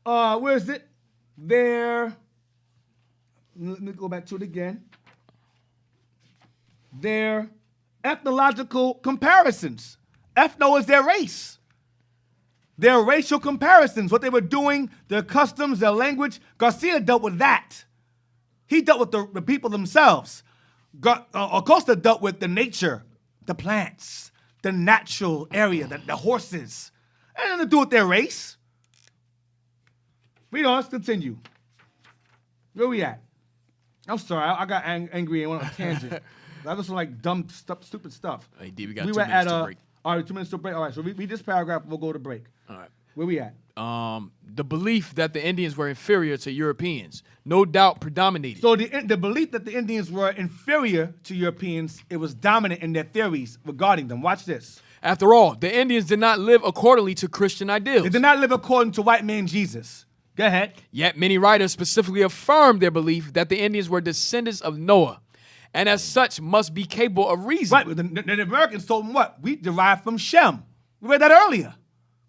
where is it? Let me go back to it again. Their ethnological comparisons. Ethno is their race. Their racial comparisons, what they were doing, their customs, their language. Garcia dealt with that. He dealt with the people themselves. Acosta dealt with the nature, the plants, the natural area, the horses. That had nothing to do with their race. Let's continue. Where we at? I'm sorry, I got angry and went on a tangent. That was some like dumb stuff, stupid stuff. Hey, D, we got 2 were minutes to break. All right, 2 minutes to break. All right, so read this paragraph, we'll go to break. All right. Where we at? The belief that the Indians were inferior to Europeans, no doubt predominated. So the belief that the Indians were inferior to Europeans, it was dominant in their theories regarding them. Watch this. After all, the Indians did not live accordingly to Christian ideals. They did not live according to white man Jesus. Go ahead. Yet many writers specifically affirmed their belief that the Indians were descendants of Noah, and as such must be capable of reason. Right, the Americans told them what? We derived from Shem. We read that earlier.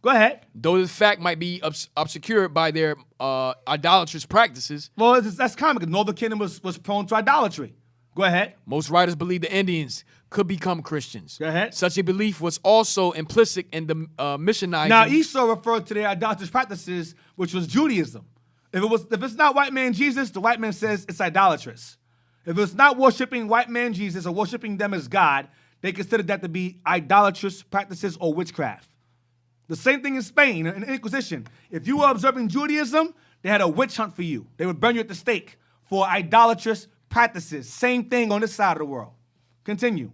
Go ahead. Though this fact might be obscured by their idolatrous practices, Well, that's common because Northern Kingdom was prone to idolatry. Go ahead. most writers believe the Indians could become Christians. Go ahead. Such a belief was also implicit in the missionizing. Now, Esau referred to their idolatrous practices, which was Judaism. If it's not white man Jesus, the white man says it's idolatrous. If it's not worshiping white man Jesus or worshiping them as God, they consider that to be idolatrous practices or witchcraft. The same thing in Spain, in the Inquisition. If you were observing Judaism, they had a witch hunt for you. They would burn you at the stake for idolatrous practices. Same thing on this side of the world. Continue.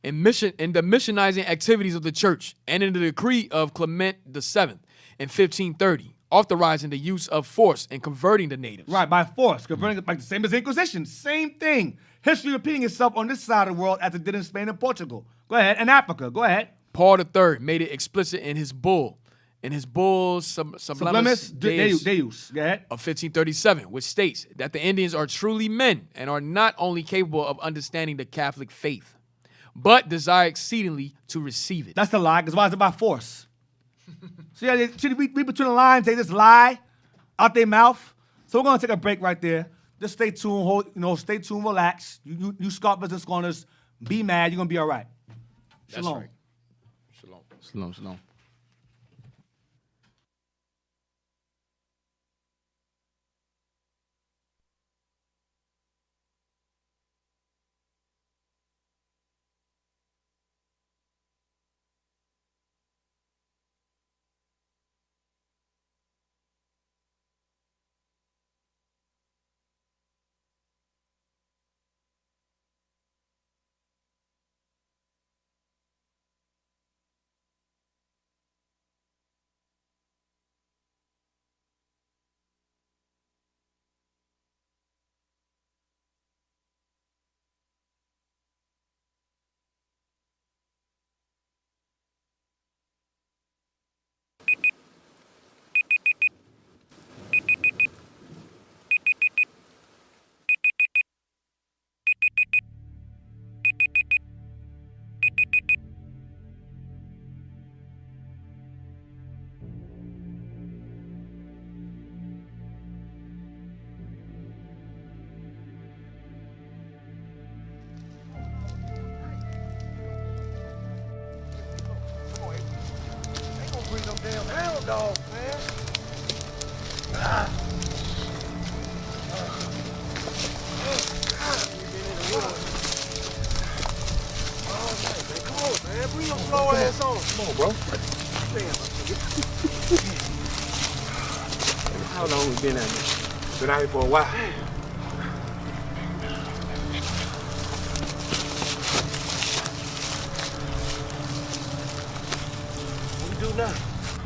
in the missionizing activities of the church and in the decree of Clement VII in 1530, authorizing the use of force in converting the natives. Right, by force. Converting like the same as Inquisition. Same thing. History repeating itself on this side of the world as it did in Spain and Portugal. Go ahead. And Africa. Go ahead. Paul III made it explicit in his bull, Sublimis Deus. Go ahead. of 1537, which states that the Indians are truly men and are not only capable of understanding the Catholic faith, but desire exceedingly to receive it. That's a lie, because why is it by force? See, we between the lines, they just lie out their mouth. So we're going to take a break right there. Just stay tuned, stay tuned, relax. You Scott business owners, be mad, you're going to be all right. That's Shalom. right. Shalom. Shalom, shalom. How long we been at this? Been out here for a while. What we do now?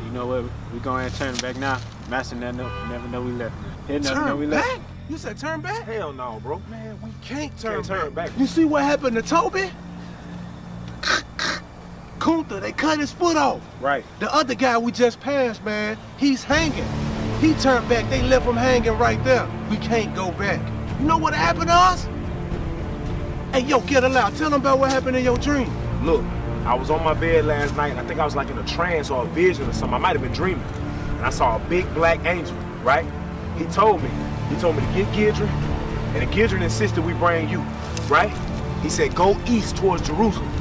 You know what? We going to turn back now. Master never know we left. He never know we left. Back? You said turn back? Hell no, bro. Man, we can't turn back. You see what happened to Toby? Kunta, they cut his foot off. Right. The other guy we just passed, man, he's hanging. He turned back, they left him hanging right there. We can't go back. You know what happened to us? Hey, yo, get aloud. Tell them about what happened in your dream. Look, I was on my bed last night, and I think I was like in a trance or a vision or something. I might have been dreaming. And I saw a big black angel, right? He told me to get Gidron, and Gidron insisted we bring you, right? He said, go east towards Jerusalem.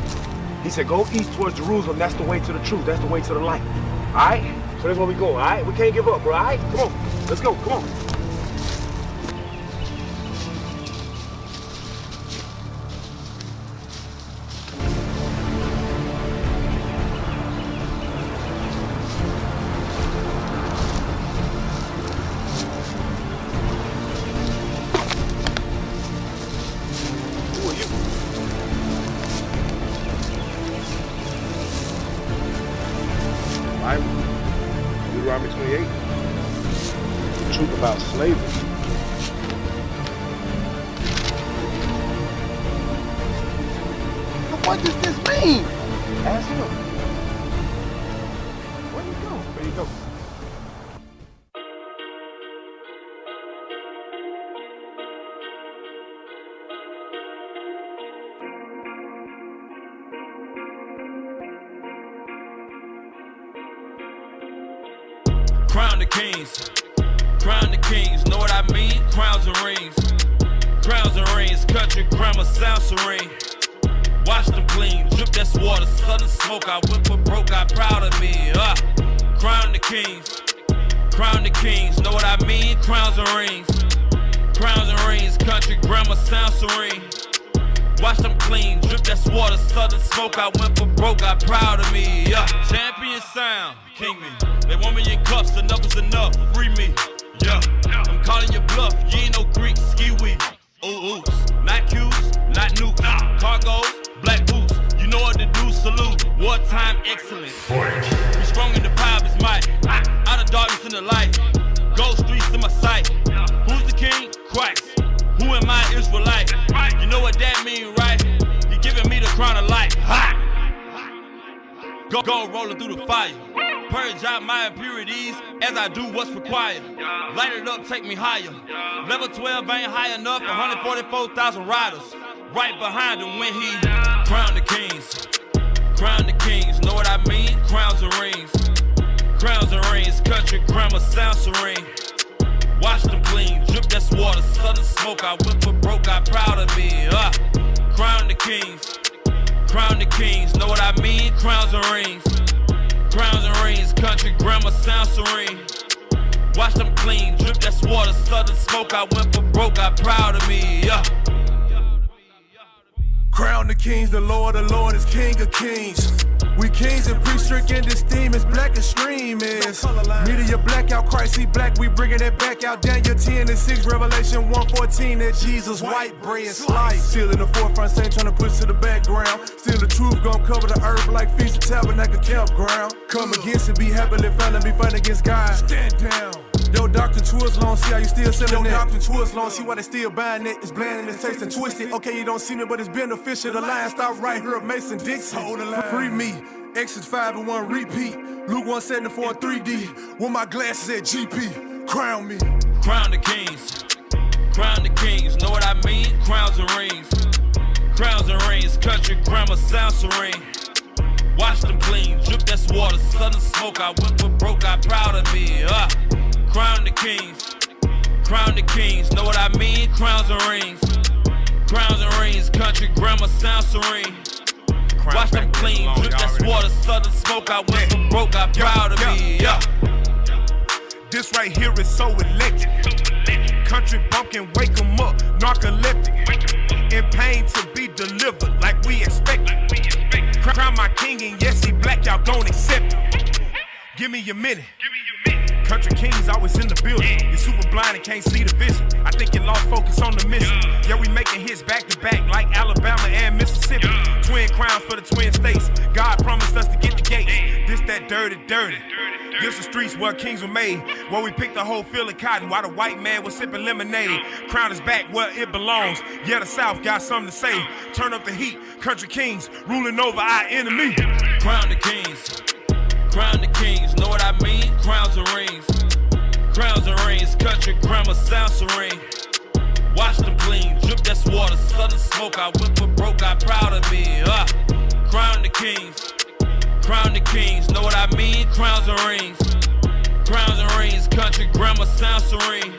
He said, go east towards Jerusalem. That's the way to the truth. That's the way to the light. All right? So that's where we go, all right? We can't give up, bro, all right? Come on. Let's go. Come on. Deuteronomy 28. The truth about slavery. What does this mean? Ask him. Where you go? Where you go? Crown the kings, know what I mean? Crowns and rings, country grammar sound serene. Wash them clean, drip that's water, sudden smoke. I went for broke, got proud of me. Crown the kings, know what I mean? Crowns and rings, country grammar sound serene. Wash them clean, drip that's water, sudden smoke. I went for broke, got proud of me. Champion sound, king me. They want me in cuffs, enough is enough, free me. I'm calling your bluff, you ain't no Greek, ski-wee. Ooh, not Q's, not nukes. Cargos, black boots, you know what to do, salute. Wartime excellence. We strong in the power of his might. Out of darkness in the light. Gold streets in my sight. Who's the king? Christ. Who am I, Israelite? You know what that mean, right? He giving me the crown of life. Go rolling through the fire. Purge out my impurities as I do what's required. Light it up, take me higher. Level 12 ain't high enough. 144,000 riders right behind him when he crown the kings. Know what I mean? Crowns and rings, country grammar sound serene. Wash them clean, drip that's water, sudden smoke. I went for broke, got proud of me. Crown the kings, know what I mean? Crowns and rings, country grammar sound serene. Wash them clean, drip that's water, sudden smoke. I went for broke, got proud of me. Crown the kings, the Lord is King of kings. We kings and priests stricken, this theme is black extremist. Media blackout, Christ he black, we bringing it back out. Daniel 10:6, Revelation 1:14, that Jesus white bread slice. Still in the forefront, same trying to push to the background. Still the truth gon' cover the earth like Feast of Tabernacle campground. Come against and be happily found and be fighting against God. Stand down. Yo, Dr. Tours long, see how you still selling that. Dr. Tours long, see why they still buying it. It's bland and it's tasting twisted. Okay, you don't see me, but it's beneficial. The line stop right here at Mason Dixon. Free me. Exit 5 and 1 repeat. Luke 174 3D. With my glasses at GP. Crown me. Crown the kings, know what I mean? Crowns and rings, country grammar sound serene. Wash them clean, drip that's water, sudden smoke. I went for broke, got proud of me. Crown the kings, know what I mean? Crowns and rings, country grammar sound serene. Wash them clean, drip that's water, sudden smoke. I went for broke, got proud of me. This right here is so electric. Country bumpkin, wake 'em up, narcoleptic. In pain to be delivered like we expected. Crown my king and yes he black, y'all don't accept it. Give me a minute. Country kings always in the building. You're super blind and can't see the vision. I think you lost focus on the mission. Yeah, we making hits back to back like Alabama and Mississippi. Twin crowns for the twin states. God promised us to get the gates. This that dirty. This This the streets where kings were made, where we picked the whole field of cotton while the white man was sipping lemonade. Crown is back where it belongs. Yeah, the South got something to say. Turn up the heat, country kings ruling over our enemy. Crown the kings. Crown the kings. Know what I mean? Crowns and rings. Crowns and rings. Country grammar sound serene. Wash them clean. Drip that's water. Southern smoke. I went for broke. Got proud of me. Crown the kings. Crown the kings, know what I mean? Crowns and rings. Crowns and rings, country grammar sound serene.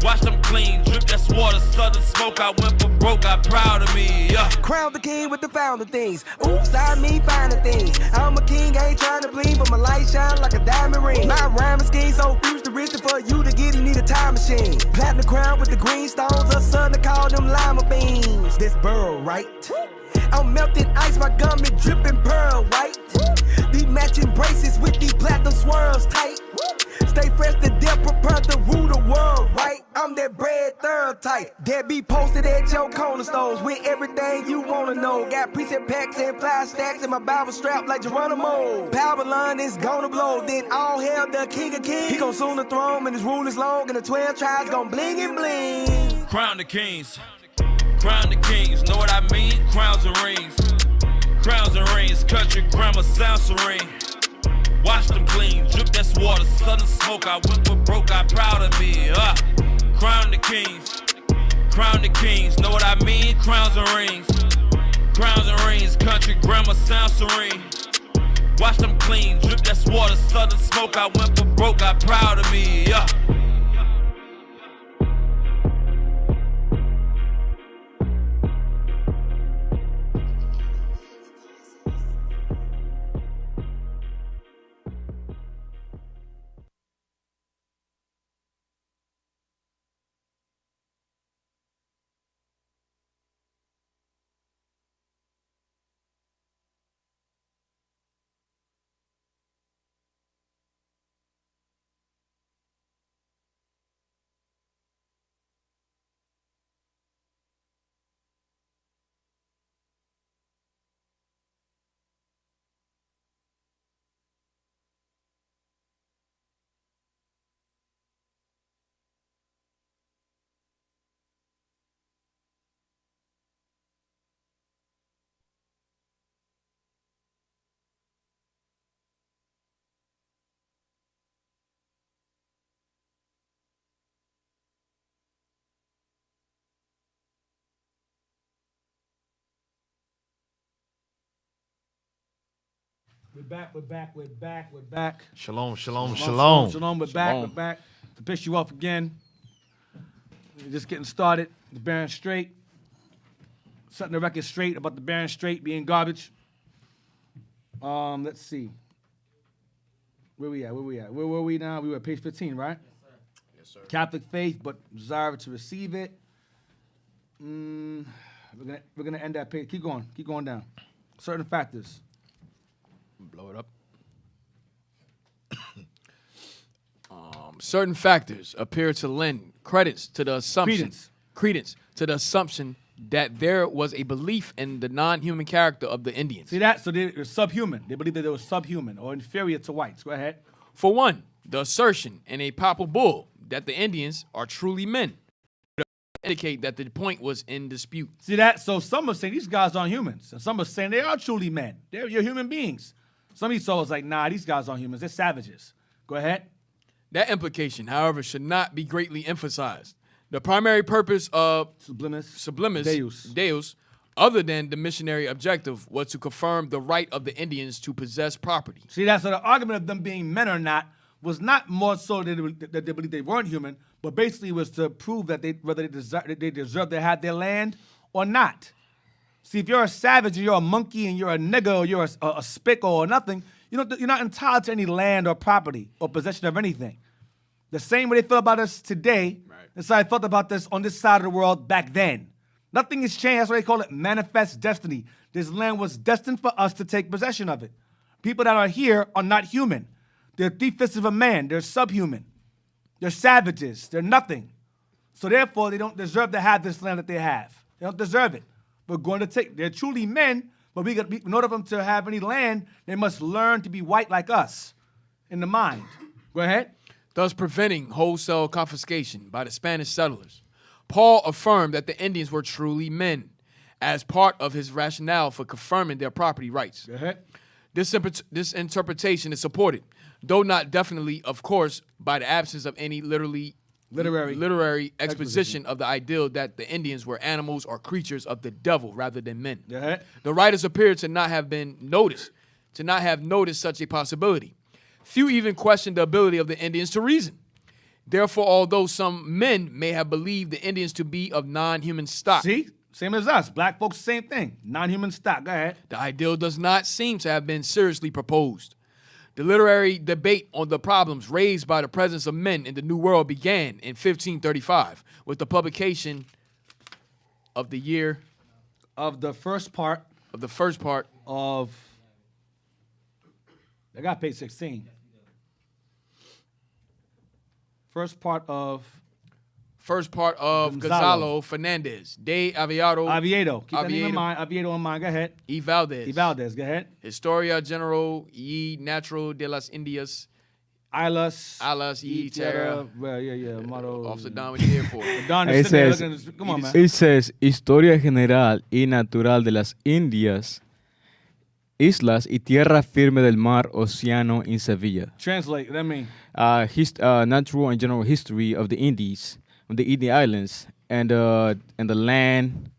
Watch them clean, drip that's water, southern smoke. I went for broke, got proud of me. Crown the king with the founder things. Oops, I mean finer things. I'm a king, I ain't trying to bling, but my light shine like a diamond ring. My rhyming scheme so futuristic, for you to get, you need a time machine. Platinum crown with the green stones, or something to call them lima beans. This burrow, right? I'm melting ice, my gummy dripping pearl white. These matching braces with these platinum swirls tight. Stay fresh to death, prepare to rule the world, right? I'm that bread third type. That be posted at your corner stores with everything you wanna know. Got preset packs and fly stacks in my Bible strap like Geronimo. Babylon is gonna blow, then all hail the King of Kings. He gon' soon the throne and his rule is long, and the 12 tribes gon' bling and bling. Crown the kings. Crown the kings, know what I mean? Crowns and rings. Crowns and rings, country grammar sound serene. Wash them clean, drip that's water, southern smoke. I went for broke, got proud of me. Crown the kings. Crown the kings, know what I mean? Crowns and rings. Crowns and rings, country grammar sound serene. Wash them clean, drip that's water, southern smoke. I went for broke, got proud of me. We're back. Shalom, shalom, Shalom, shalom. we're back. To piss you off again. We're just getting started. The Bearing Straight. Setting the record straight about the Bearing Straight being garbage. Let's see. Where we at? Where were we now? We were at page 15, right? Yes, sir. Catholic faith, but desire to receive it. We're gonna end that page. Keep going down. Certain factors. Blow it up. Certain factors appear to lend credence to the assumption, credence to the assumption that there was a belief in the non-human character of the Indians. See that? So they're subhuman. They believe that they were subhuman or inferior to whites. Go ahead. For one, the assertion in a papal bull that the Indians are truly men indicate that the point was in dispute. See that? So some are saying these guys aren't humans, and some are saying they are truly men. You're human beings. Some of these souls like, nah, these guys aren't humans. They're savages. Go ahead. That implication, however, should not be greatly emphasized. The primary purpose of Sublimis Deus, other than the missionary objective, was to confirm the right of the Indians to possess property. See that? So the argument of them being men or not was not more so that they believed they weren't human, but basically was to prove that whether they deserve to have their land or not. See, if you're a savage and you're a monkey and you're a nigger or you're a spick or nothing, you're not entitled to any land or property or possession of anything. The same way they feel about us today, that's how I felt about this on this side of the world back then. Nothing has changed. That's why they call it manifest destiny. This land was destined for us to take possession of it. People that are here are not human. They're three-fifths of a man. They're subhuman. They're savages. They're nothing. So therefore, they don't deserve to have this land that they have. They don't deserve it. We're going to take. They're truly men, but in order for them to have any land, they must learn to be white like us. in the mind. Go ahead. thus preventing wholesale confiscation by the Spanish settlers. Paul affirmed that the Indians were truly men, as part of his rationale for confirming their property rights. Go ahead. This interpretation is supported, though not definitely, of course, by the absence of any literary exposition of the ideal that the Indians were animals or creatures of the devil rather than men. Go ahead. The writers appear to not have noticed such a possibility. Few even questioned the ability of the Indians to reason. Therefore, although some men may have believed the Indians to be of non-human stock, See? Same as us. Black folks, same thing. Non-human stock. Go ahead. the ideal does not seem to have been seriously proposed. The literary debate on the problems raised by the presence of men in the New World began in 1535 with the publication of the year Of the first part of I got page 16. First part of Gonzalo Fernandez de Oviedo. Keep that name in mind. Oviedo in mind. Go ahead. y Valdez. Y Valdez. Go ahead. Historia General y Natural de las Indias. Alas y Terra. Well, yeah. Motto. Officer Don, what you here for? Don It is sitting there says, looking. Come on, man. it says Historia General y Natural de las Indias, Islas y Tierra Firme del Mar Océano in Sevilla. Translate. That mean. Natural and general history of the Indies, of the Indian Islands, and the land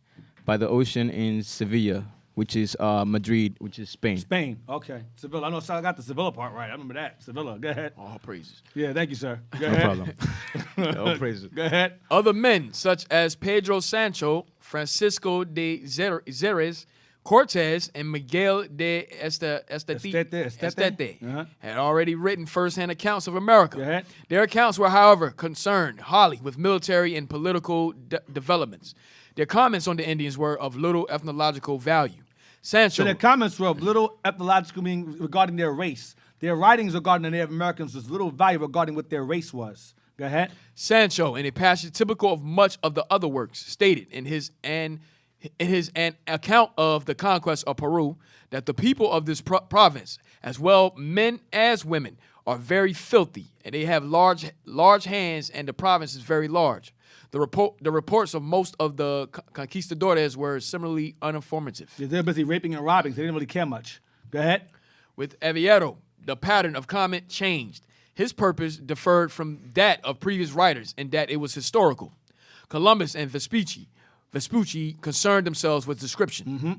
by the ocean in Sevilla, which is Madrid, which is Spain. Spain. Okay. Sevilla. I know I got the Sevilla part right. I remember that. Sevilla. Go ahead. All praises. Yeah, thank you, sir. Go No ahead. problem. No praises. Go ahead. Other men, such as Pedro Sancho, Francisco de Xeres, Cortez, and Miguel de Estete Uh-huh. had already written first-hand accounts of America. Go ahead. Their accounts were, however, concerned wholly with military and political developments. Their comments on the Indians were of little ethnological value. Sancho, So their comments were of little ethnological meaning regarding their race. Their writings regarding the Native Americans was little value regarding what their race was. Go ahead. Sancho, in a passage typical of much of the other works, stated in his account of the conquest of Peru that the people of this province, as well men as women, are very filthy, and they have large hands, and the province is very large. The reports of most of the conquistadores were similarly uninformative. They're busy raping and robbing, so they didn't really care much. Go ahead. With Oviedo, the pattern of comment changed. His purpose differed from that of previous writers in that it was historical. Columbus and Vespucci concerned themselves with description. Mm-hmm.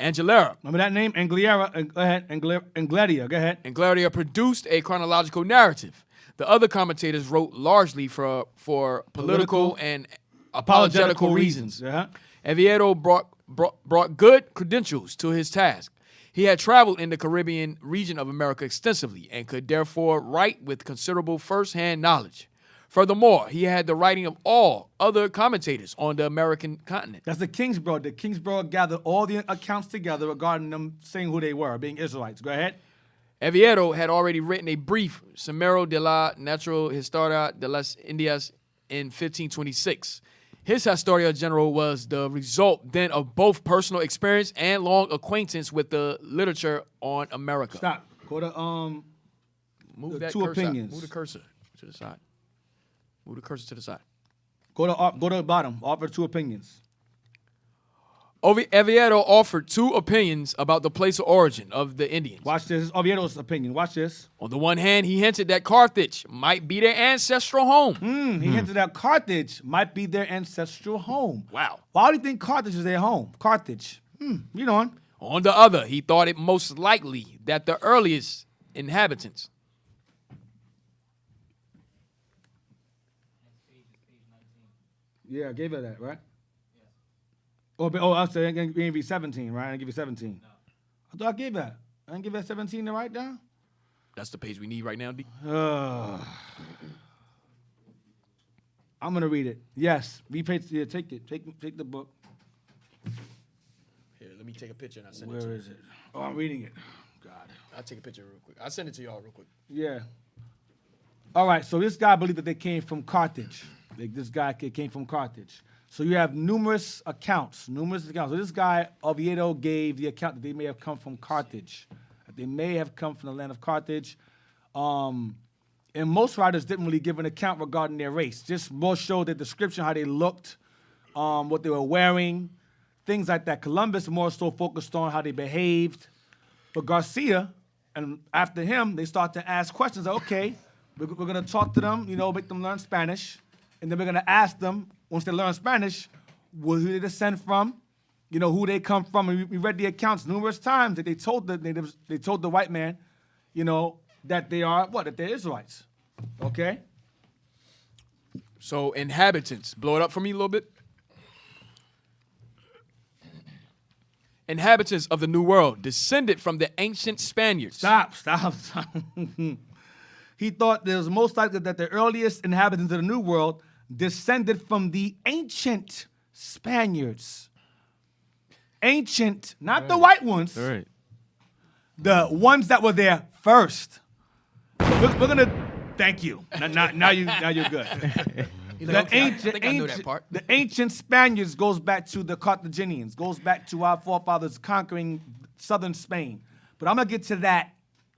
Angulera. Remember that name? Angliera. Go ahead. Angleria. Go ahead. Angleria produced a chronological narrative. The other commentators wrote largely for political and apologetical reasons. Uh-huh. Oviedo brought good credentials to his task. He had traveled in the Caribbean region of America extensively and could therefore write with considerable first-hand knowledge. Furthermore, he had the writing of all other commentators on the American continent. That's the Kingsborough. The Kingsborough gathered all the accounts together regarding them saying who they were, being Israelites. Go ahead. Oviedo had already written a brief Sumario de la Natural Historia de las Indias in 1526. His Historia General was the result then of both personal experience and long acquaintance with the literature on America. Stop. Go to Move the that two cursor. opinions. Move the cursor to the side. Move the cursor to the side. Go to the bottom. Offer two opinions. Oviedo offered two opinions about the place of origin of the Indians. Watch this. This is Oviedo's opinion. Watch this. On the one hand, he hinted that Carthage might be their ancestral home. He hinted that Carthage might be their ancestral home. Wow. Why do you think Carthage is their home? Carthage. Read on. On the other, he thought it most likely that the earliest inhabitants. Yeah, I gave her that, right? Oh, I said I gave you 17, right? I give you 17. No. I thought I gave that. I didn't give that 17 to write down? That's the page we need right now, D. I'm going to read it. Yes. Yeah, take it. Take the book. Here, let me take a picture and I'll send it to Where you. is it? Oh, I'm reading it. God. I'll take a picture real quick. I'll send it to y'all real quick. Yeah. All right, so this guy believed that they came from Carthage. This guy came from Carthage. So you have numerous accounts. So this guy, Oviedo, gave the account that they may have come from Carthage. That they may have come from the land of Carthage. And most writers didn't really give an account regarding their race. Just more showed the description, how they looked, what they were wearing, things like that. Columbus more so focused on how they behaved. But Garcia, and after him, they start to ask questions. Like, okay, we're going to talk to them, make them learn Spanish. And then we're going to ask them, once they learn Spanish, who they descend from, who they come from. And we read the accounts numerous times that they told the natives, they told the white man, that they are that they're Israelites. Okay? So inhabitants, blow it up for me a little bit. Inhabitants of the New World descended from the ancient Spaniards. Stop. He thought it was most likely that the earliest inhabitants of the New World descended from the ancient Spaniards. Ancient, not the white ones. All right. The ones that were there first. We're gonna thank you. Now you're good. I think I know that part. The ancient Spaniards goes back to the Carthaginians, goes back to our forefathers conquering southern Spain. But I'm gonna get to that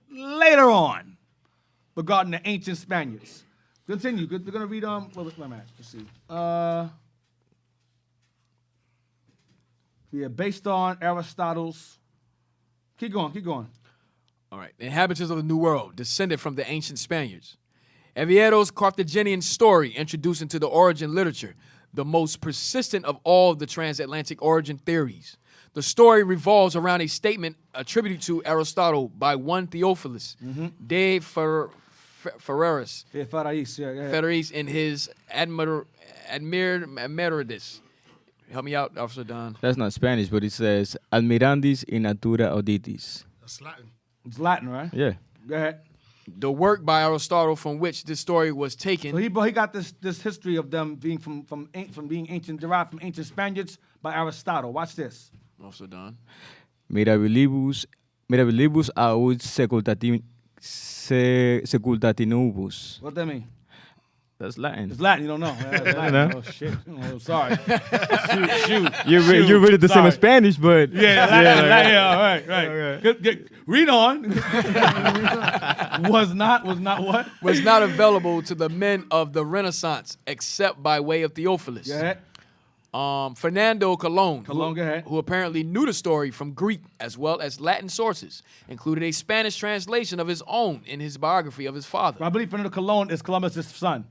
later on regarding the ancient Spaniards. Continue. We're gonna read where am I at? Let's see. Based on Aristotle's. Keep going. All right. The inhabitants of the New World descended from the ancient Spaniards. Oviedo's Carthaginian story introduced into the origin literature, the most persistent of all the transatlantic origin theories. The story revolves around a statement attributed to Aristotle by one Theophilus de Ferreris. Ferreris in his Admiradis. Help me out, Officer Don. That's not Spanish, but it says Admirandis in natura auditis. That's Latin. It's Latin, right? Yeah. Go ahead. The work by Aristotle from which this story was taken. So he got this history of them being from being ancient, derived from ancient Spaniards by Aristotle. Watch this. Officer Don. Mirabilibus aut secultatinubus. What that mean? That's Latin. It's Latin. You don't know. That's Latin. Oh shit. Oh, sorry. Shoot. You read it the same as Spanish, but Latin. All right. Good. Read on. Was not what? Was not available to the men of the Renaissance except by way of Theophilus. Go ahead. Fernando Colon, go ahead. Who apparently knew the story from Greek as well as Latin sources, included a Spanish translation of his own in his biography of his father. I believe Fernando Colon is Columbus' son.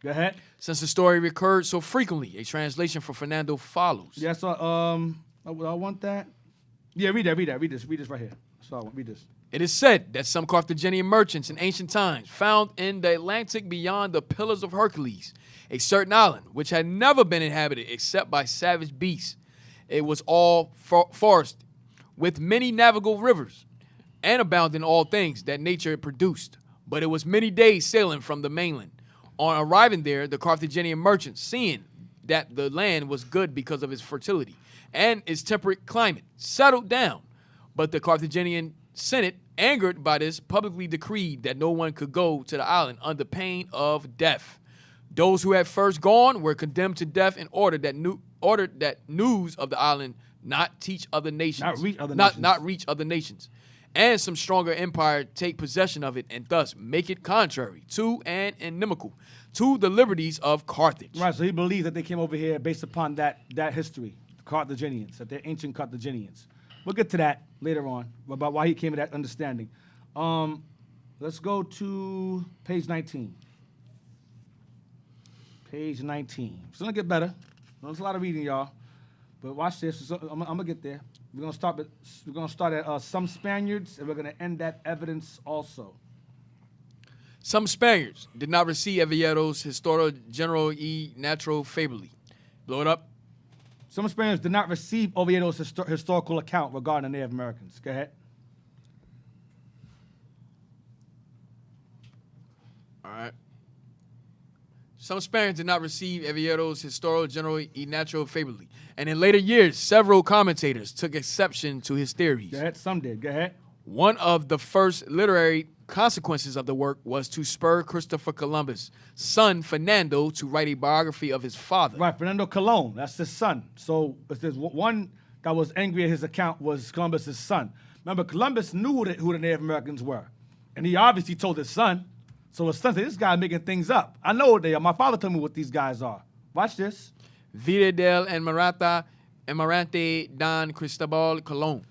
Go ahead. Since the story recurred so frequently, a translation for Fernando follows. Yeah, so I want that. Yeah, read that. Read this right here. So read this. It is said that some Carthaginian merchants in ancient times found in the Atlantic beyond the Pillars of Hercules a certain island which had never been inhabited except by savage beasts. It was all forest with many navigable rivers and abound in all things that nature produced. But it was many days sailing from the mainland. On arriving there, the Carthaginian merchants, seeing that the land was good because of its fertility and its temperate climate, settled down. But the Carthaginian Senate, angered by this, publicly decreed that no one could go to the island under pain of death. Those who had first gone were condemned to death and ordered that news of the island not reach other nations. And some stronger empire take possession of it and thus make it contrary to and inimical to the liberties of Carthage. Right, so he believes that they came over here based upon that history, the Carthaginians, that they're ancient Carthaginians. We'll get to that later on, about why he came to that understanding. Let's go to page 19. Page 19. It's gonna get better. There's a lot of reading, y'all. But watch this. I'm gonna get there. We're gonna start at some Spaniards, and we're gonna end at evidence also. Some Spaniards did not receive Oviedo's Historia General y Natural Fably. Blow it up. Some Spaniards did not receive Oviedo's historical account regarding the Native Americans. Go ahead. All right. Some Spaniards did not receive Oviedo's Historia General y Natural Fably. And in later years, several commentators took exception to his theories. Go ahead, some did. Go ahead. One of the first literary consequences of the work was to spur Christopher Columbus' son Fernando to write a biography of his father. Right, Fernando Colon, that's his son. So if there's one that was angry at his account was Columbus' son. Remember, Columbus knew who the Native Americans were. And he obviously told his son. So his son said, this guy making things up. I know what they are. My father told me what these guys are. Watch this. Vida del Emirante Don Cristobal Colon.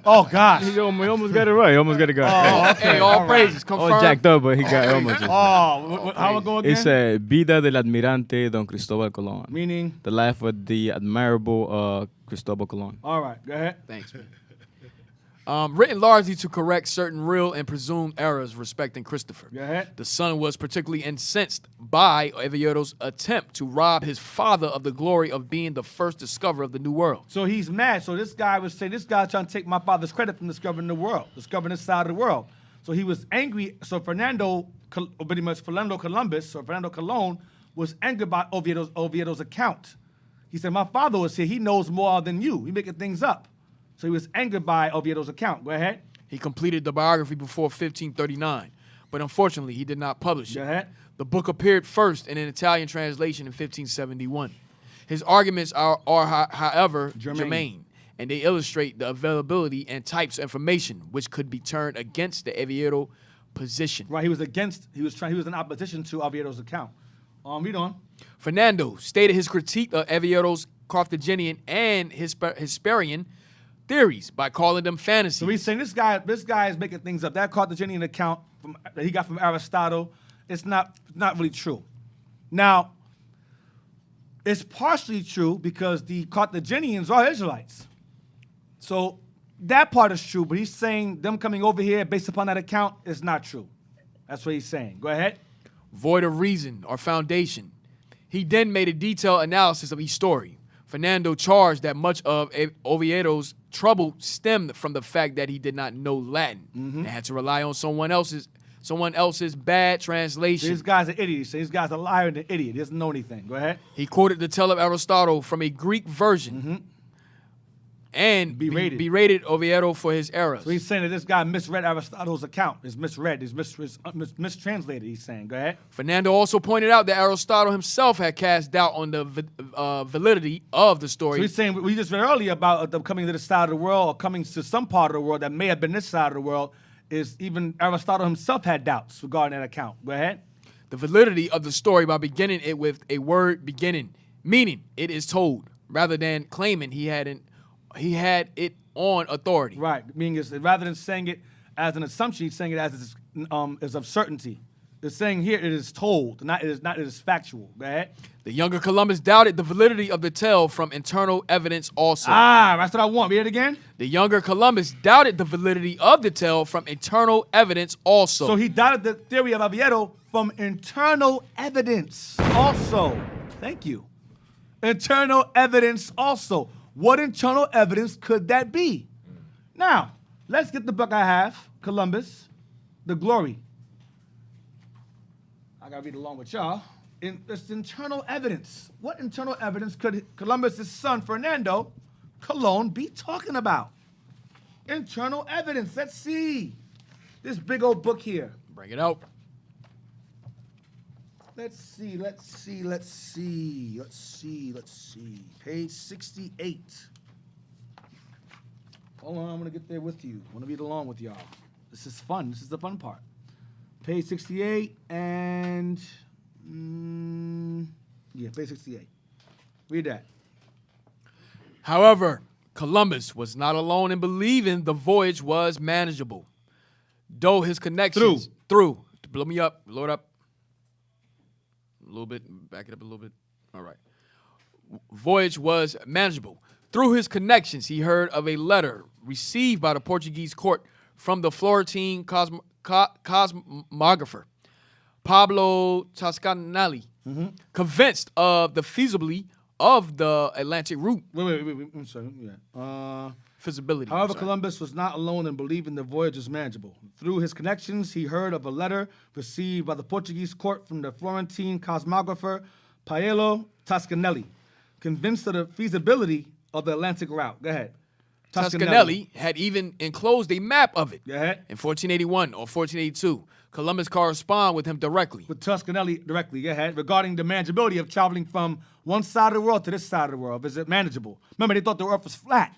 Oh, gosh. He almost got it right. He almost got it right. Hey, all praises. Confirmed. All jacked up, but he got almost. How it go again? It said Vida del Admirante Don Cristobal Colon. Meaning? The life of the admirable Cristobal Colon. All right, go ahead. Thanks, man. Written largely to correct certain real and presumed errors respecting Christopher. Go ahead. The son was particularly incensed by Oviedo's attempt to rob his father of the glory of being the first discoverer of the New World. So he's mad. So this guy was saying, this guy's trying to take my father's credit from discovering the world, discovering this side of the world. So he was angry. So Fernando Columbus, or Fernando Colon, was angered by Oviedo's account. He said, my father was here. He knows more than you. He's making things up. So he was angered by Oviedo's account. Go ahead. He completed the biography before 1539, but unfortunately he did not publish it. Go ahead. The book appeared first in an Italian translation in 1571. His arguments are however, germane, and they illustrate the availability and types of information which could be turned against the Oviedo position. Right, he was in opposition to Oviedo's account. Read on. Fernando stated his critique of Oviedo's Carthaginian and Hesperian theories by calling them fantasies. So he's saying this guy is making things up. That Carthaginian account that he got from Aristotle, it's not really true. Now, it's partially true because the Carthaginians are Israelites. So that part is true, but he's saying them coming over here based upon that account is not true. That's what he's saying. Go ahead. Void of reason or foundation. He then made a detailed analysis of each story. Fernando charged that much of Oviedo's trouble stemmed from the fact that he did not know Latin and had to rely on someone else's bad translation. This guy's an idiot. So this guy's a liar and an idiot. He doesn't know anything. Go ahead. He quoted the tale of Aristotle from a Greek version and berated Oviedo for his errors. So he's saying that this guy misread Aristotle's account. It's misread. It's mistranslated, he's saying. Go ahead. Fernando also pointed out that Aristotle himself had cast doubt on the validity of the story. So he's saying, we just read earlier about them coming to this side of the world or coming to some part of the world that may have been this side of the world, is even Aristotle himself had doubts regarding that account. Go ahead. The validity of the story by beginning it with a word beginning, meaning it is told, rather than claiming he had it on authority. Right, meaning rather than saying it as an assumption, he's saying it as of certainty. It's saying here it is told, it is factual. Go ahead. The younger Columbus doubted the validity of the tale from internal evidence also. That's what I want. Read it again. The younger Columbus doubted the validity of the tale from internal evidence also. So he doubted the theory of Oviedo from internal evidence also. Thank you. Internal evidence also. What internal evidence could that be? Now, let's get the book I have, Columbus, The Glory. I gotta read along with y'all. It's internal evidence. What internal evidence could Columbus' son, Fernando Colon, be talking about? Internal evidence. Let's see. This big old book here. Bring it out. Let's see. Page 68. Hold on, I'm gonna get there with you. I wanna read along with y'all. This is fun. This is the fun part. Page 68 and page 68. Read that. However, Columbus was not alone in believing the voyage was manageable, though his connections through. Blow me up, load up. A little bit, back it up a little bit. All right. Voyage was manageable. Through his connections, he heard of a letter received by the Portuguese court from the Florentine cosmographer, Pablo Toscanelli, convinced of the feasibility of the Atlantic route. Wait. I'm sorry. Yeah. Feasibility. However, Columbus was not alone in believing the voyage was manageable. Through his connections, he heard of a letter received by the Portuguese court from the Florentine cosmographer Pablo Toscanelli, convinced of the feasibility of the Atlantic route. Go ahead. Toscanelli had even enclosed a map of it. Go ahead. In 1481 or 1482. Columbus corresponded with him directly. With Toscanelli directly, go ahead, regarding the manageability of traveling from one side of the world to this side of the world. Is it manageable? Remember, they thought the earth was flat.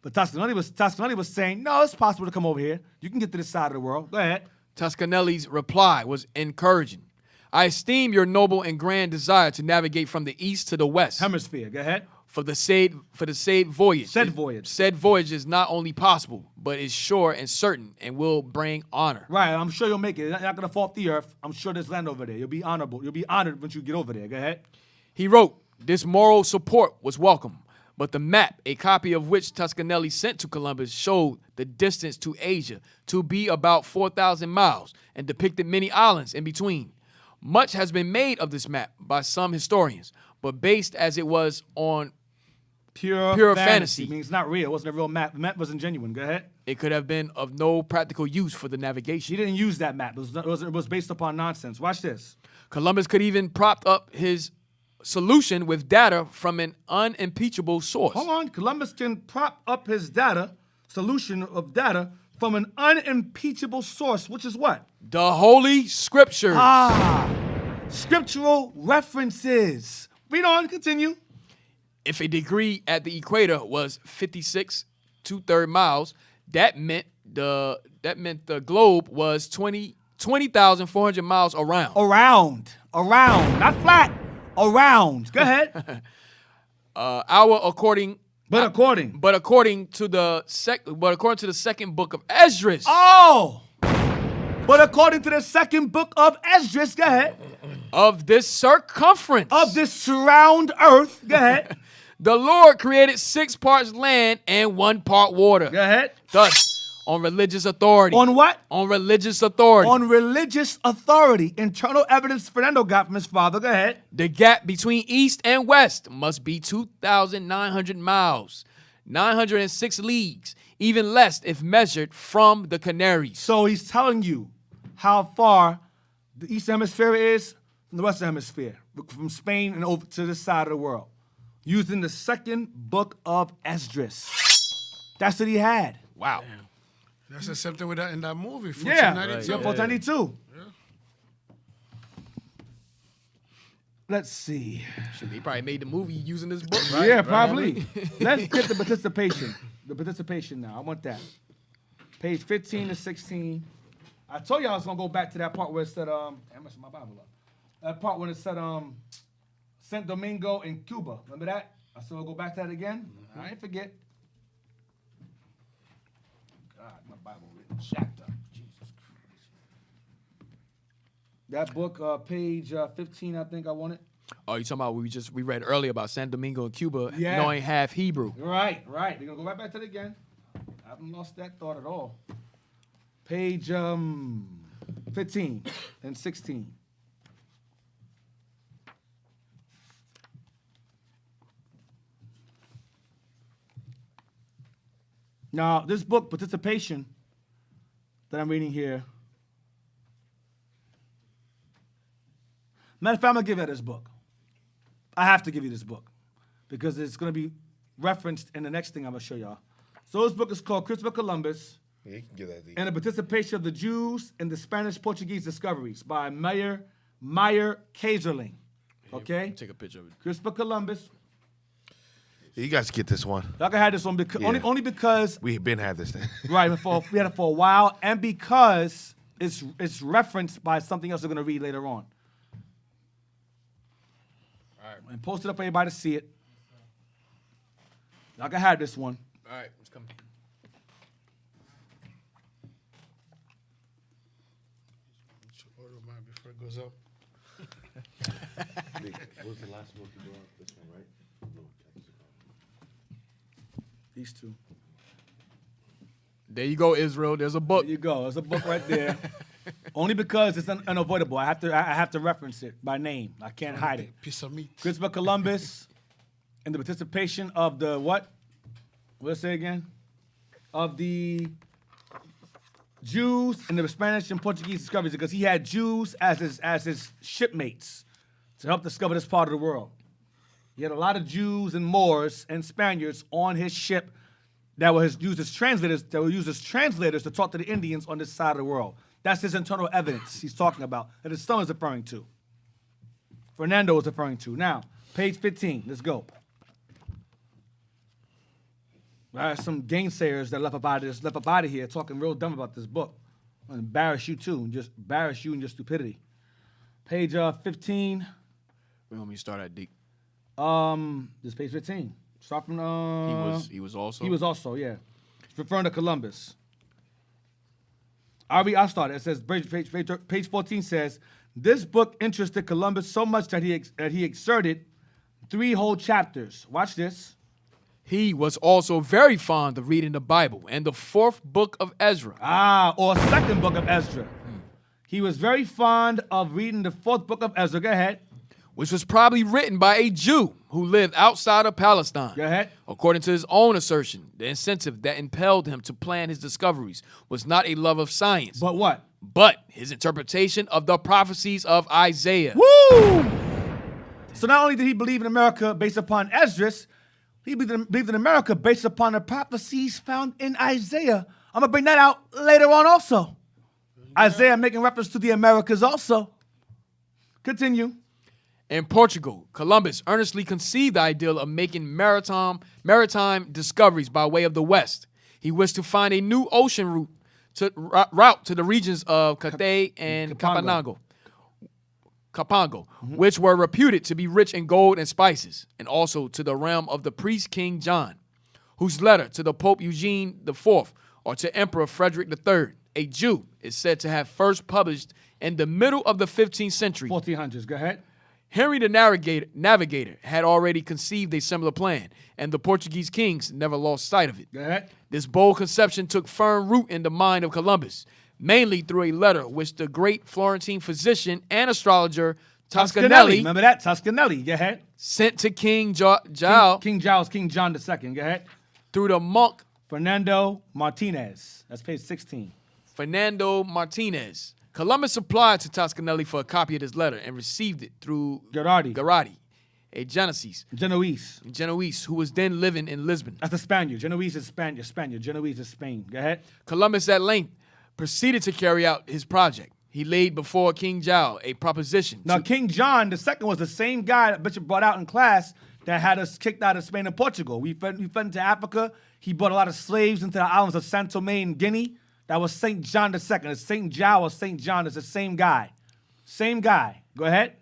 But Toscanelli was saying, no, it's possible to come over here. You can get to this side of the world. Go ahead. Toscanelli's reply was encouraging. I esteem your noble and grand desire to navigate from the east to the west. Hemisphere. Go ahead. For the said voyage. Said voyage. Said voyage is not only possible, but is sure and certain and will bring honor. Right. I'm sure you'll make it. You're not going to fall off the earth. I'm sure there's land over there. You'll be honorable. You'll be honored once you get over there. Go ahead. He wrote, this moral support was welcome, but the map, a copy of which Toscanelli sent to Columbus, showed the distance to Asia to be about 4,000 miles and depicted many islands in between. Much has been made of this map by some historians, but based as it was on pure fantasy. I mean, it's not real. It wasn't a real map. The map wasn't genuine. Go ahead. It could have been of no practical use for the navigation. He didn't use that map. It was based upon nonsense. Watch this. Columbus could even prop up his solution with data from an unimpeachable source. Hold on. Columbus can prop up his solution of data from an unimpeachable source, which is what? The Holy Scriptures. Scriptural references. Read on, continue. If a degree at the equator was 56 2/3 miles, that meant the globe was 20,400 miles around. Around, not flat. Around. Go ahead. According to the second book of Esdras. Oh. But according to the second book of Esdras, go ahead. Of this circumference. Of this surround earth, go ahead. The Lord created 6 parts land and 1 part water. Go ahead. Thus, on religious authority. On what? On religious authority. On religious authority. Internal evidence Fernando got from his father. Go ahead. The gap between east and west must be 2,900 miles, 906 leagues, even less if measured from the Canaries. So he's telling you how far the eastern hemisphere is from the western hemisphere, from Spain and over to this side of the world, using the second book of Esdras. That's what he had. Wow. Damn. That's the same thing with that in that movie, 1492. Right. 1492. Yeah. Let's see. He probably made the movie using this book, right? Yeah, probably. Let's get the participation. The participation now. I want that. Page 15 to 16. I told you I was going to go back to that part where it said, I messed my Bible up. That part when it said St. Domingo in Cuba. Remember that? I said I'll go back to that again. I ain't forget. God, my Bible written jacked up. Jesus Christ. That book, page 15, I think I want it. Oh, you talking about we read earlier about San Domingo and Cuba Yeah. knowing half Hebrew. Right. We're going to go right back to it again. I haven't lost that thought at all. Page 15 and 16. Now, this book, Participation, that I'm reading here. Matter of fact, I'm going to give you this book. I have to give you this book because it's going to be referenced in the next thing I'm going to show y'all. So this book is called Christopher Columbus Yeah, you can give that. and the Participation of the Jews in the Spanish-Portuguese Discoveries by Meyer Kaiserling. Okay? Take a picture of it. Christopher Columbus. You guys get this one. Y'all can have this one because, only because We've been had this thing. right, we had it for a while, and because it's referenced by something else we're going to read later on. All right. And post it up for everybody to see it. Y'all can have this one. All right, let's come. Order mine before it goes up. What was the last book you brought? This one, right? These two. There you go, Israel. There's a book. There you go. There's a book right there. Only because it's unavoidable. I have to reference it by name. I can't hide it. Piece of meat. Christopher Columbus and the Participation of the what? Let's say again. Of the Jews in the Spanish and Portuguese discoveries, because he had Jews as his shipmates to help discover this part of the world. He had a lot of Jews and Moors and Spaniards on his ship that were used as translators to talk to the Indians on this side of the world. That's his internal evidence he's talking about, that his son is referring to. Fernando is referring to. Now, page 15, let's go. Some gainsayers that left up out of here talking real dumb about this book. I'm gonna embarrass you too, and just embarrass you in your stupidity. Page 15. Where want me to start at, Deacon? This is page 15. Start from He was also. He was also, yeah. It's referring to Columbus. I'll start it. It says, page 14 says, this book interested Columbus so much that he exerted 3 whole chapters. Watch this. He was also very fond of reading the Bible and the 4th book of Ezra. Or 2nd book of Ezra. He was very fond of reading the 4th book of Ezra. Go ahead. Which was probably written by a Jew who lived outside of Palestine. Go ahead. According to his own assertion, the incentive that impelled him to plan his discoveries was not a love of science. But what? But his interpretation of the prophecies of Isaiah. Woo! So not only did he believe in America based upon Esdras, he believed in America based upon the prophecies found in Isaiah. I'm going to bring that out later on also. Yeah. Isaiah making reference to the Americas also. Continue. In Portugal, Columbus earnestly conceived the ideal of making maritime discoveries by way of the west. He wished to find a new ocean route to the regions of Cathay and Capango, which were reputed to be rich in gold and spices, and also to the realm of the priest King John, whose letter to the Pope Eugene IV or to Emperor Frederick III, a Jew, is said to have first published in the middle of the 15th century. 1400s, go ahead. Henry the Navigator had already conceived a similar plan, and the Portuguese kings never lost sight of it. Go ahead. This bold conception took firm root in the mind of Columbus, mainly through a letter which the great Florentine physician and astrologer Toscanelli, remember that? Toscanelli, go ahead. Sent to King Giles. King Giles, King John II, go ahead. Through the monk Fernando Martinez. That's page 16. Fernando Martinez. Columbus applied to Toscanelli for a copy of this letter and received it through Garati, a Genoese who was then living in Lisbon. That's a Spaniard. Genoese is Spaniard. Genoese is Spain. Go ahead. Columbus at length proceeded to carry out his project. He laid before King Giles a proposition. Now, King John II was the same guy that Bishop brought out in class that had us kicked out of Spain and Portugal. We fled into Africa. He brought a lot of slaves into the islands of Saint Tomé and Guinea. That was St. John II. It's St. Giles or St. John is the same guy. Same guy. Go ahead.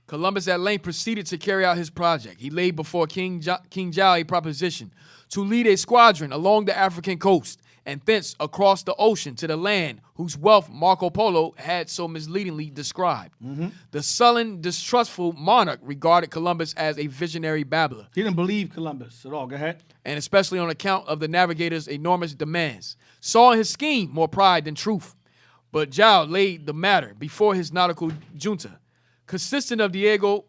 Columbus at length proceeded to carry out his project. He laid before King Giles a proposition to lead a squadron along the African coast and thence across the ocean to the land whose wealth Marco Polo had so misleadingly described. Mm-hmm. The sullen, distrustful monarch regarded Columbus as a visionary babbler. He didn't believe Columbus at all. Go ahead. And especially on account of the navigator's enormous demands. Saw in his scheme more pride than truth. But Giles laid the matter before his nautical junta, consisting of Diego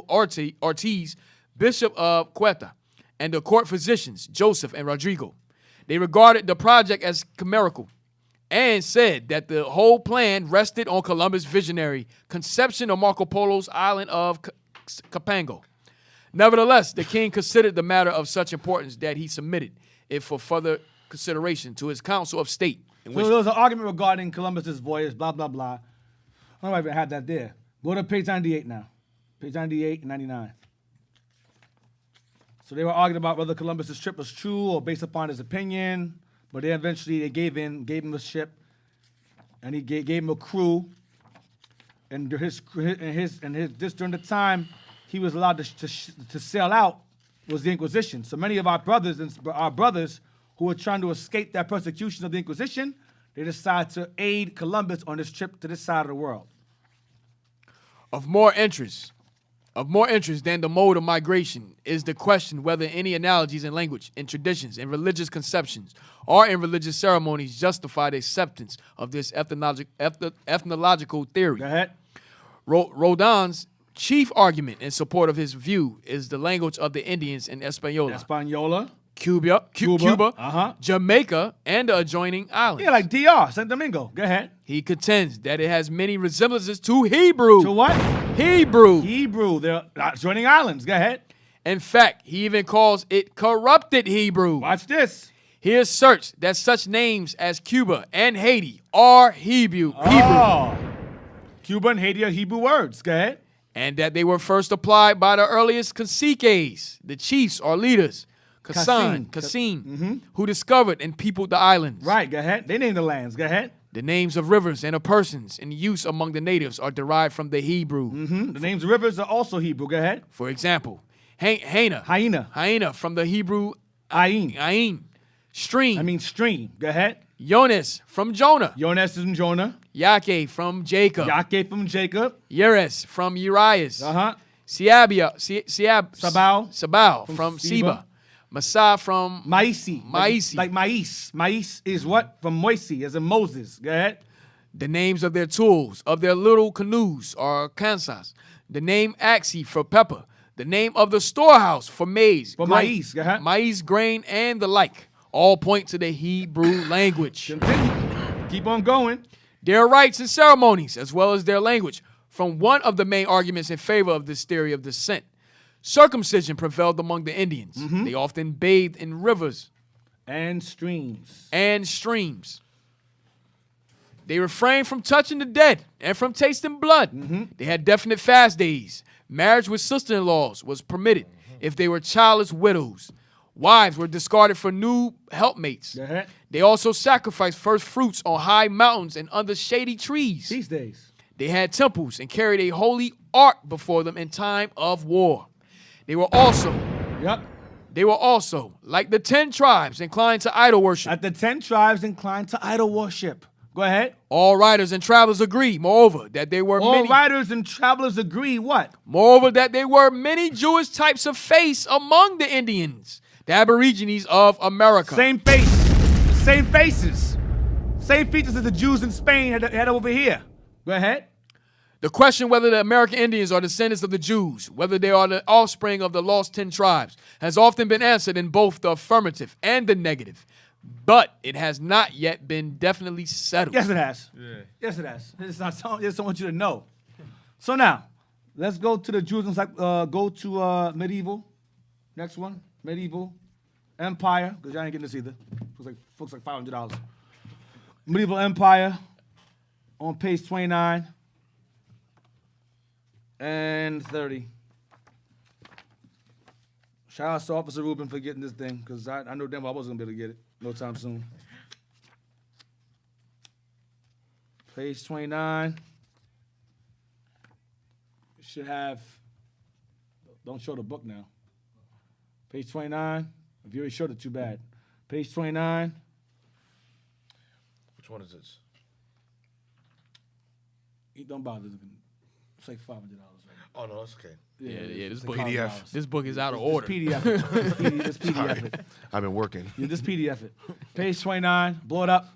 Ortiz, Bishop of Ceuta, and the court physicians, Joseph and Rodrigo. They regarded the project as chimerical and said that the whole plan rested on Columbus' visionary conception of Marco Polo's island of Capango. Nevertheless, the king considered the matter of such importance that he submitted it for further consideration to his council of state. So there was an argument regarding Columbus's voyage, blah, blah, blah. I don't know if I even had that there. Go to page 98 now. Page 98 and 99. So they were arguing about whether Columbus's trip was true or based upon his opinion, but then eventually they gave him a ship, and he gave him a crew, and during the time he was allowed to sail out was the Inquisition. So many of our brothers who were trying to escape that persecution of the Inquisition, they decided to aid Columbus on his trip to this side of the world. Of more interest than the mode of migration is the question whether any analogies in language, in traditions, in religious conceptions, or in religious ceremonies justify the acceptance of this ethnological theory. Go ahead. Rodin's chief argument in support of his view is the language of the Indians in Española. Cuba, Jamaica, and the adjoining islands. Yeah, like DR, St. Domingo. Go ahead. He contends that it has many resemblances to Hebrew. To what? Hebrew. They're adjoining islands. Go ahead. In fact, he even calls it corrupted Hebrew. Watch this. He asserts that such names as Cuba and Haiti are Hebrew. Cuba and Haiti are Hebrew words. Go ahead. And that they were first applied by the earliest caciques, the chiefs or leaders, Kassim, who discovered and peopled the islands. Right, go ahead. They named the lands. Go ahead. The names of rivers and of persons in use among the natives are derived from the Hebrew. The names of rivers are also Hebrew. Go ahead. For example, hyena from the Hebrew ayin. Stream. I mean stream. Go ahead. Yones from Jonah. Yones is from Jonah. Yake from Jacob. Yake from Jacob. Yeres from Urias. Sabao from Seba. Masa from Maisi. Like mais. Mais is what? From Moisi, as in Moses. Go ahead. The names of their tools, of their little canoes, are Kansas. The name Axi for pepper. The name of the storehouse for maize. For maize. Go ahead. Maize, grain, and the like. All point to the Hebrew language. Continue. Keep on going. Their rites and ceremonies, as well as their language, from one of the main arguments in favor of this theory of descent. Circumcision prevailed among the Indians. They often bathed in rivers and streams. They refrained from touching the dead and from tasting blood. They had definite fast days. Marriage with sister-in-laws was permitted if they were childless widows. Wives were discarded for new helpmates. They also sacrificed first fruits on high mountains and under shady trees. These days. They had temples and carried a holy ark before them in time of war. They were also, like the 10 tribes, inclined to idol worship. At the 10 tribes inclined to idol worship. Go ahead. All writers and travelers agree, moreover, that there were All writers and travelers agree what? Moreover, that there were many Jewish types of face among the Indians, the Aborigines of America. Same face, same faces, same features as the Jews in Spain had over here. Go ahead. The question whether the American Indians are descendants of the Jews, whether they are the offspring of the lost 10 tribes, has often been answered in both the affirmative and the negative. But it has not yet been definitely settled. Yes, it has. Yes, it has. I just want you to know. So now, let's go to the Jews and go to medieval. Next one, medieval empire, because y'all ain't getting this either. Looks like $500. Medieval empire on page 29 and 30. Shout out to Officer Rubin for getting this thing, because I know damn well I wasn't going to be able to get it no time soon. Page 29. You should have, don't show the book now. Page 29. If you already showed it, too bad. Page 29. Which one is this? Don't bother. It's like $500. Right? Oh, no, that's okay. Yeah, this the book, PDF. This book is out of order. This PDF. This PDF it. I've been working. Yeah, this PDF it. Page 29. Blow it up.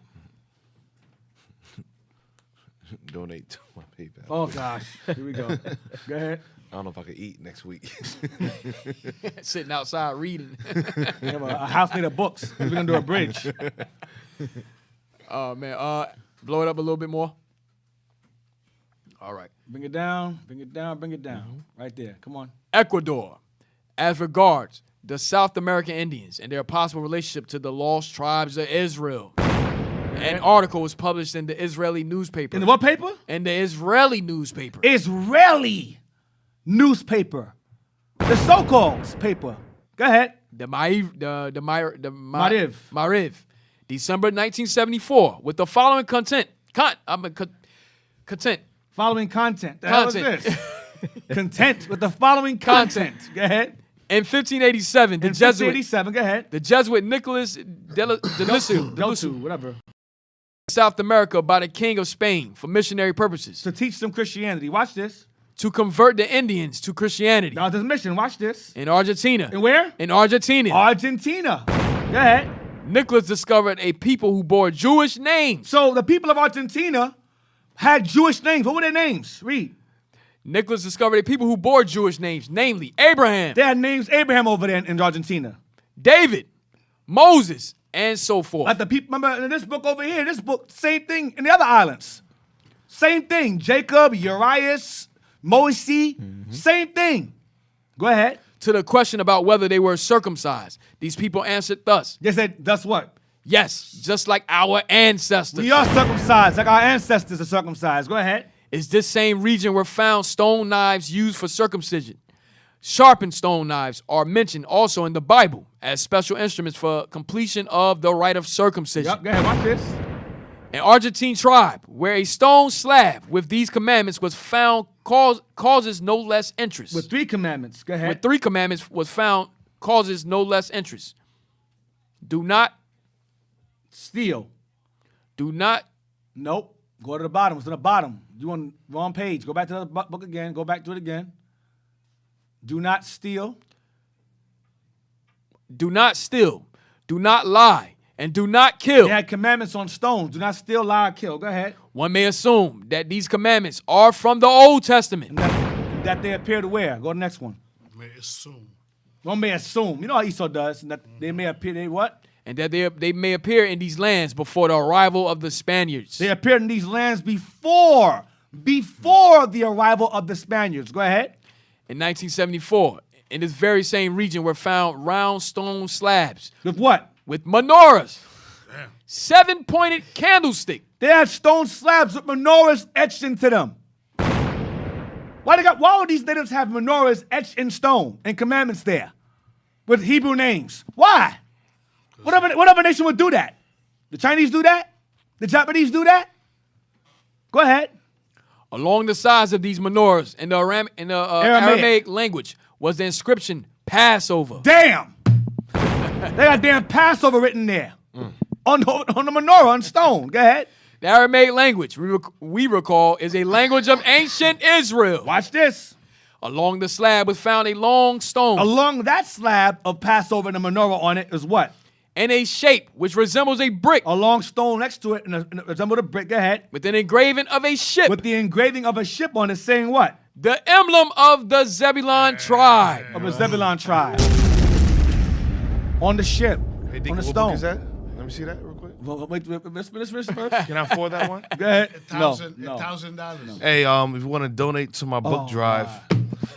Donate to my PayPal. Oh, gosh. Here we go. Go ahead. I don't know if I can eat next week. Sitting outside reading. We have a house made of books. We're going to do a bridge. Oh, man. Blow it up a little bit more. All right. Bring it down, bring it down, bring it down. Right there. Come on. Ecuador, as regards the South American Indians and their possible relationship to the lost tribes of Israel. An article was published in the Israeli newspaper. In the what paper? In the Israeli newspaper. Israeli newspaper. The so-called paper. Go ahead. The Mariv. December 1974, with the following content. Following content. The hell is this? Content with the following content. Go ahead. In 1587, the Jesuit. Go ahead. The Jesuit Nicholas Delusu, whatever. South America by the King of Spain for missionary purposes. To teach them Christianity. Watch this. To convert the Indians to Christianity. That was his mission. Watch this. In Argentina. In where? In Argentina. Argentina. Go ahead. Nicholas discovered a people who bore Jewish names. So the people of Argentina had Jewish names. What were their names? Read. Nicholas discovered a people who bore Jewish names, namely Abraham. They had names Abraham over there in Argentina. David, Moses, and so forth. Like the people, remember in this book over here, this book, same thing in the other islands. Same thing. Jacob, Urias, Moses, same thing. Go ahead. To the question about whether they were circumcised, these people answered thus. They said, thus what? Yes, just like our ancestors. We are circumcised, like our ancestors are circumcised. Go ahead. Is this same region where found stone knives used for circumcision. Sharpened stone knives are mentioned also in the Bible as special instruments for completion of the rite of circumcision. Yep, go ahead, watch this. An Argentine tribe where a stone slab with these commandments was found causes no less interest. With 3 commandments, go ahead. With 3 commandments was found causes no less interest. Do not steal. Do not. Nope. Go to the bottom. It's on the bottom. You on the wrong page. Go back to the book again. Go back to it again. Do not steal. Do not steal. Do not lie. And do not kill. They had commandments on stones. Do not steal, lie, or kill. Go ahead. One may assume that these commandments are from the Old Testament. And that they appear to where? Go to the next one. May assume. One may assume. You know how Esau does. And that they may appear, they what? And that they may appear in these lands before the arrival of the Spaniards. They appeared in these lands before the arrival of the Spaniards. Go ahead. In 1974, in this very same region were found round stone slabs. With what? With menorahs. Damn. 7-pointed candlestick. They had stone slabs with menorahs etched into them. Why would these natives have menorahs etched in stone and commandments there with Hebrew names? Why? What other nation would do that? The Chinese do that? The Japanese do that? Go ahead. Along the sides of these menorahs in the Aramaic language was the inscription Passover. Damn. They got damn Passover written there on the menorah on stone. Go ahead. The Aramaic language, we recall, is a language of ancient Israel. Watch this. Along the slab was found a long stone. Along that slab of Passover and the menorah on it is what? In a shape which resembles a brick. A long stone next to it and resembles a brick. Go ahead. With an engraving of a ship. With the engraving of a ship on it saying what? The emblem of the Zebulon tribe. Of the Zebulon tribe. On the ship. Hey, Deacon, on the what stone. book is that? Let me see that real quick. Wait, let's finish first. Can I afford that one? Go ahead. $1,000. Hey, if you want to donate to my book drive,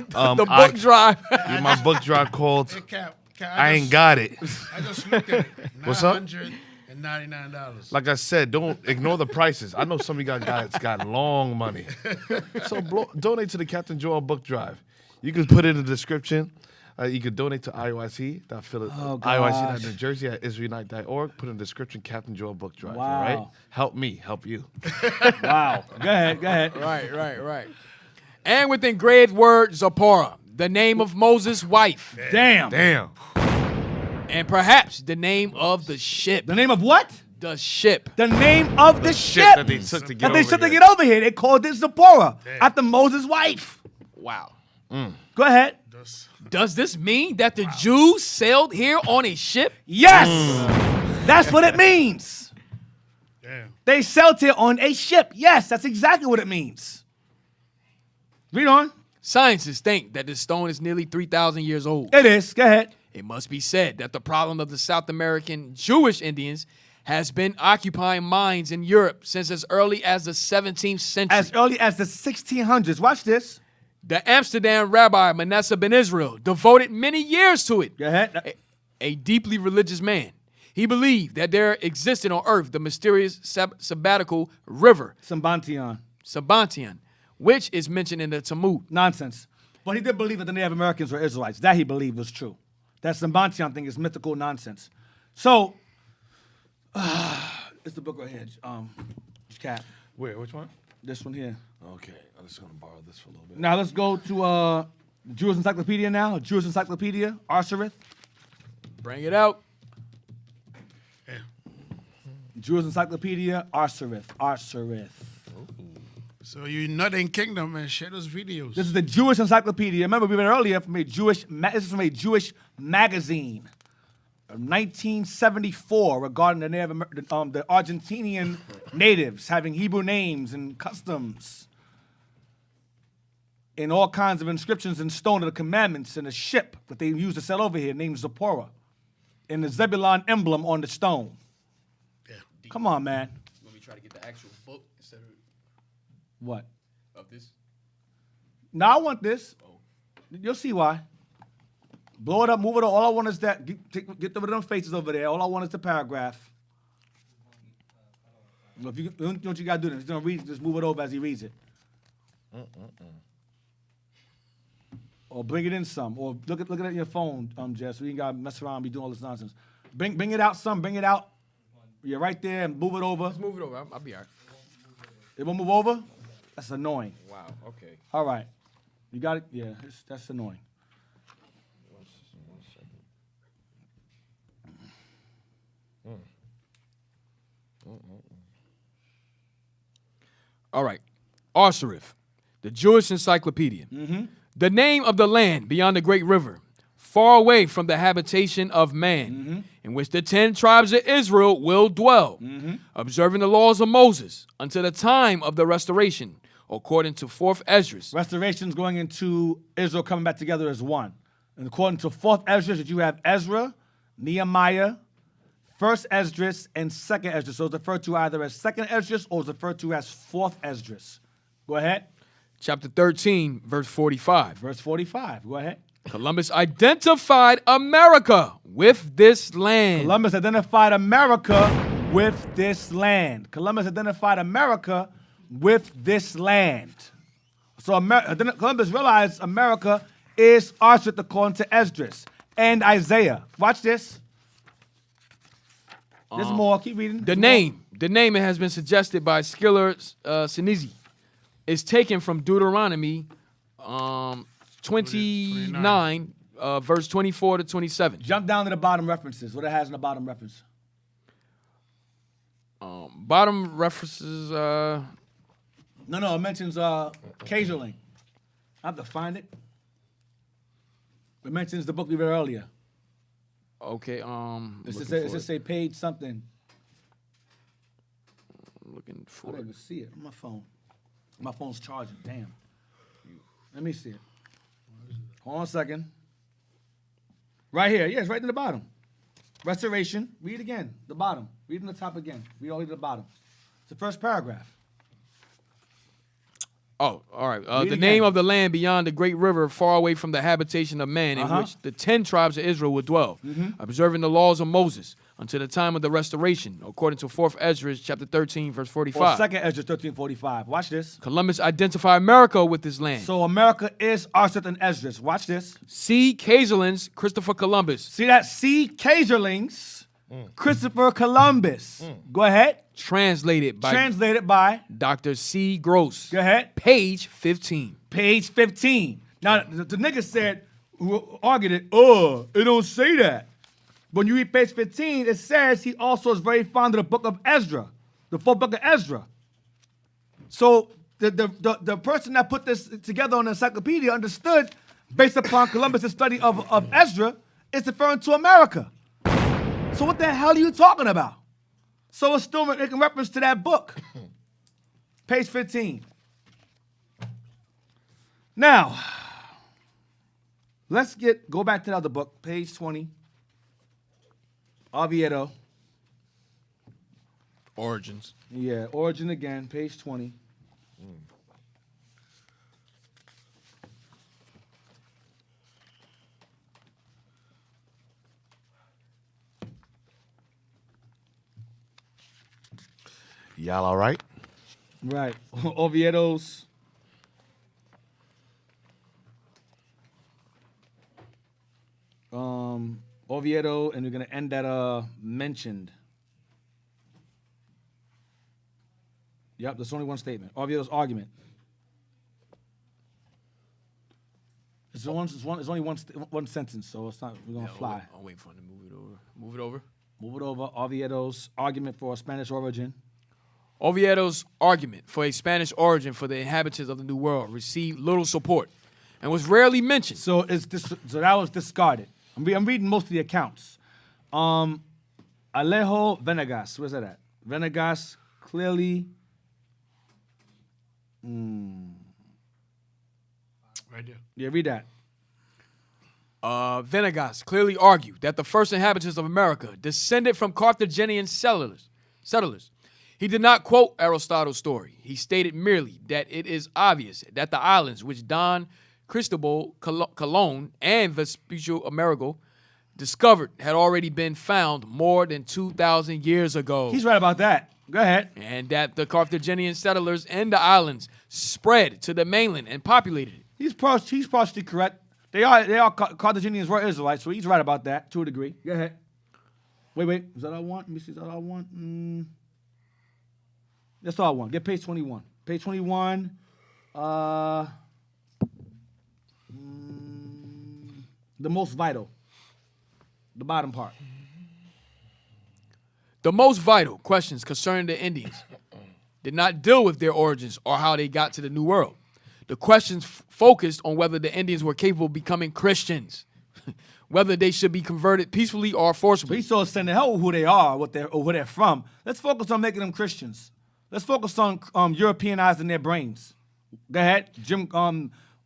the book drive. My book drive called Hey, Cap, I Ain't Got It. I just looked at it. What's up? $999. Like I said, don't ignore the prices. I know some of you guys got long money. So donate to the Captain Joel book drive. You can put it in the description. You could donate to IOIC.New Jersey at israelunite.org. Put in the description Captain Joel book drive. Wow. All right? Help me, help you. Wow. Go ahead. Right. And with engraved word Zipporah, the name of Moses' wife. Damn. And perhaps the name of the ship. The name of what? The ship. The name of the ship that they took to get over here. They called it Zipporah after Moses' wife. Wow. Go ahead. Does this mean that the Jews sailed here on a ship? Yes. That's what it means. Damn. They sailed here on a ship. Yes, that's exactly what it means. Read on. Scientists think that this stone is nearly 3,000 years old. It is. Go ahead. It must be said that the problem of the South American Jewish Indians has been occupying minds in Europe since as early as the 17th century. As early as the 1600s. Watch this. The Amsterdam rabbi Manasseh ben Israel devoted many years to it. Go ahead. A deeply religious man. He believed that there existed on earth the mysterious sabbatical river, Sabbatean, which is mentioned in the Talmud. Nonsense. But he did believe that the Native Americans were Israelites. That he believed was true. That Sabbatean thing is mythical nonsense. So, it's the book right here. Cap. Where? Which one? This one here. Okay, I'm just gonna borrow this for a little bit. Now let's go to Jewish Encyclopedia now. Jewish Encyclopedia, Arsarith. Bring it out. Yeah. Jewish Encyclopedia, Arsarith. So you Northern Kingdom and share those videos. This is the Jewish Encyclopedia. Remember, we read earlier from a Jewish. This is from a Jewish magazine, 1974, regarding the the Argentinian natives having Hebrew names and customs, and all kinds of inscriptions in stone of the commandments and a ship that they used to sail over here named Zipporah, and the Zebulon emblem on the stone. Yeah. Come on, man. Let me try to get the actual book instead of What? of this. No, I want this. You'll see why. Blow it up, move it up. All I want is that. Get rid of them faces over there. All I want is the paragraph. If you what you gotta do, then he's gonna read. Just move it over as he reads it. or bring it in some, or look at it on your phone, Jess. We ain't got to mess around and be doing all this nonsense. Bring it out some, bring it out. You're right there and move it over. Let's move it over. I'll be all right. It won't move over? That's annoying. Wow, okay. All right. You got it? Yeah, that's annoying. All right. Asaph, the Jewish encyclopedia. The name of the land beyond the great river, far away from the habitation of man, in which the 10 tribes of Israel will dwell, observing the laws of Moses until the time of the restoration, according to 4th Esdras. Restoration's going into Israel coming back together as one. And according to 4th Esdras, that you have Ezra, Nehemiah, 1st Esdras, and 2nd Esdras. So it's referred to either as 2nd Esdras or it's referred to as 4th Esdras. Go ahead. Chapter 13, verse 45. Verse 45. Go ahead. Columbus identified America with this land. Columbus identified America with this land. Columbus identified America with this land. So Columbus realized America is Asaph according to Esdras and Isaiah. Watch this. There's more. Keep reading. The name it has been suggested by Schiller Sinizi is taken from Deuteronomy 29, verse 24 to 27. Jump down to the bottom references. What it has in the bottom reference. Bottom references. No, it mentions occasionally. I have to find it. It mentions the book we read earlier. Okay. It just say page something. I'm looking for I don't even see it on my phone. My phone's charging. Damn. Let me see it. Hold on a second. Right here. Yeah, it's right in the bottom. Restoration. Read again. The bottom. Read from the top again. Read all the way to the bottom. It's the first paragraph. Oh, all right. The name of the land beyond the great river, far away from the habitation of man, in which the 10 tribes of Israel would dwell, observing the laws of Moses until the time of the restoration, according to 4th Esdras, chapter 13, verse 45. Or 2nd Esdras 13:45. Watch this. Columbus identified America with this land. So America is Asaph and Esdras. Watch this. C. Kaiserling's Christopher Columbus. See that? C. Kaiserling's Christopher Columbus. Go ahead. Translated by Dr. C. Gross. Go ahead. Page 15. Page 15. Now, the nigga said, who argued it, it don't say that. When you read page 15, it says he also is very fond of the book of Ezra, the 4th book of Ezra. So the person that put this together on the encyclopedia understood, based upon Columbus' study of Ezra, it's referring to America. So what the hell are you talking about? So it's still making reference to that book. Page 15. Now, let's go back to the other book, page 20. Oviedo. Origins. Yeah, Origin again, page 20. Y'all all right? Right. Oviedo's. Oviedo, and we're going to end at mentioned. Yep, there's only one statement. Oviedo's argument. It's only one sentence, so it's not. We're gonna fly. I'll wait for him to move it over. Move it over. Move it over. Oviedo's argument for a Spanish origin. Oviedo's argument for a Spanish origin for the inhabitants of the New World received little support and was rarely mentioned. So that was discarded. I'm reading most of the accounts. Alejo Venegas, where's that at? Venegas clearly. Right there. Yeah, read that. Venegas clearly argued that the first inhabitants of America descended from Carthaginian settlers. He did not quote Aristotle's story. He stated merely that it is obvious that the islands which Don Cristobal Colon and Vespuccio Amerigo discovered had already been found more than 2,000 years ago. He's right about that. Go ahead. And that the Carthaginian settlers and the islands spread to the mainland and populated it. He's partially correct. They are Carthaginians were Israelites, so he's right about that to a degree. Go ahead. Wait. Is that all I want? Let me see. Is that all I want? That's all I want. Get page 21. Page 21. The most vital. The bottom part. The most vital questions concerning the Indians did not deal with their origins or how they got to the New World. The questions focused on whether the Indians were capable of becoming Christians, whether they should be converted peacefully or So forcibly. he's so sending hell who they are, or where they're from. Let's focus on making them Christians. Let's focus on Europeanizing their brains. Go ahead,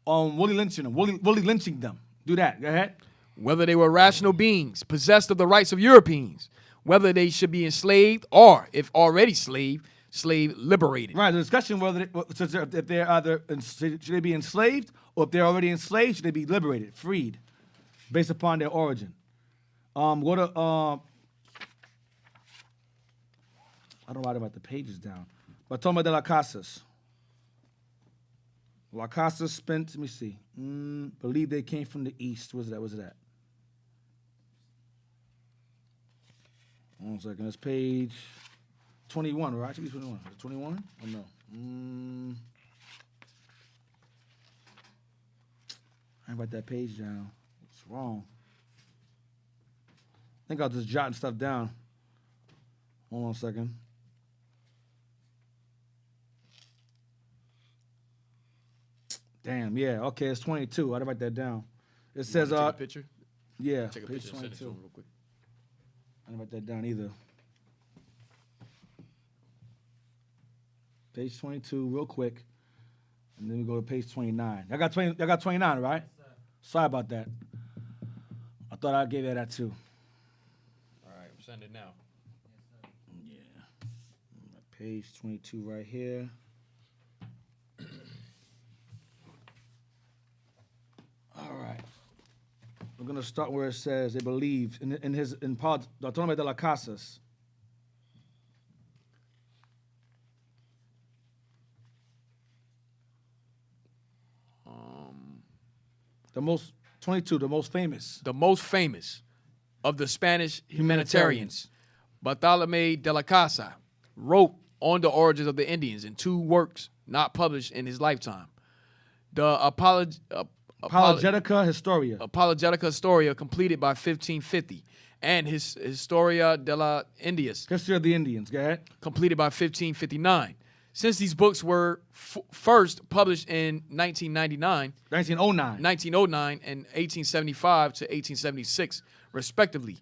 Willie lynching them. Do that. Go ahead. Whether they were rational beings possessed of the rights of Europeans, whether they should be enslaved or, if already slave liberated. Right. The discussion whether if they're either should they be enslaved or if they're already enslaved, should they be liberated, freed, based upon their origin. Go to I don't write about the pages down. But Toma de la Casas. La Casas spent, let me see. Believe they came from the east. Where's it at? 1 second. That's page 21, right? Should be 21. Is it 21? Oh, no. I didn't write that page down. It's wrong. I think I was just jotting stuff down. Hold on a second. Damn, yeah. Okay, it's 22. I didn't write that down. It says, Take a picture? yeah, Take a page picture and send it to 22. him real quick. I didn't write that down either. Page 22, real quick, and then we go to page 29. I got 29, right? Yes, sorry about that. I thought I gave you that too. All right, send it now. Yeah. Page 22 right here. All right. We're gonna start where it says they believed in Bartolome de las Casas. The most famous. The most famous of the Spanish humanitarians, Bartolome de la Casa, wrote on the origins of the Indians in 2 works not published in his lifetime. The Apologetica Historia, completed by 1550, and his Historia de la Indias, History of the Indians. Go ahead. completed by 1559. Since these books were first published in 1909 and 1875 to 1876, respectively,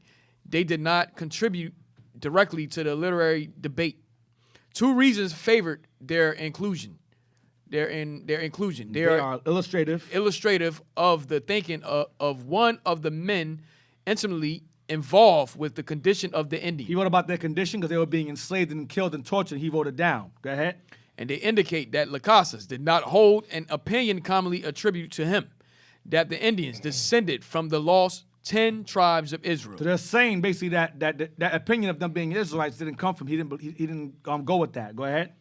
they did not contribute directly to the literary debate. 2 reasons favored their inclusion. They are illustrative of the thinking of one of the men intimately involved with the condition of the Indian. He wrote about their condition because they were being enslaved and killed and tortured. He wrote it down. Go ahead. And they indicate that Las Casas did not hold an opinion commonly attributed to him, that the Indians descended from the lost 10 tribes of Israel. So they're saying basically that opinion of them being Israelites didn't come from. He didn't go with that. Go ahead.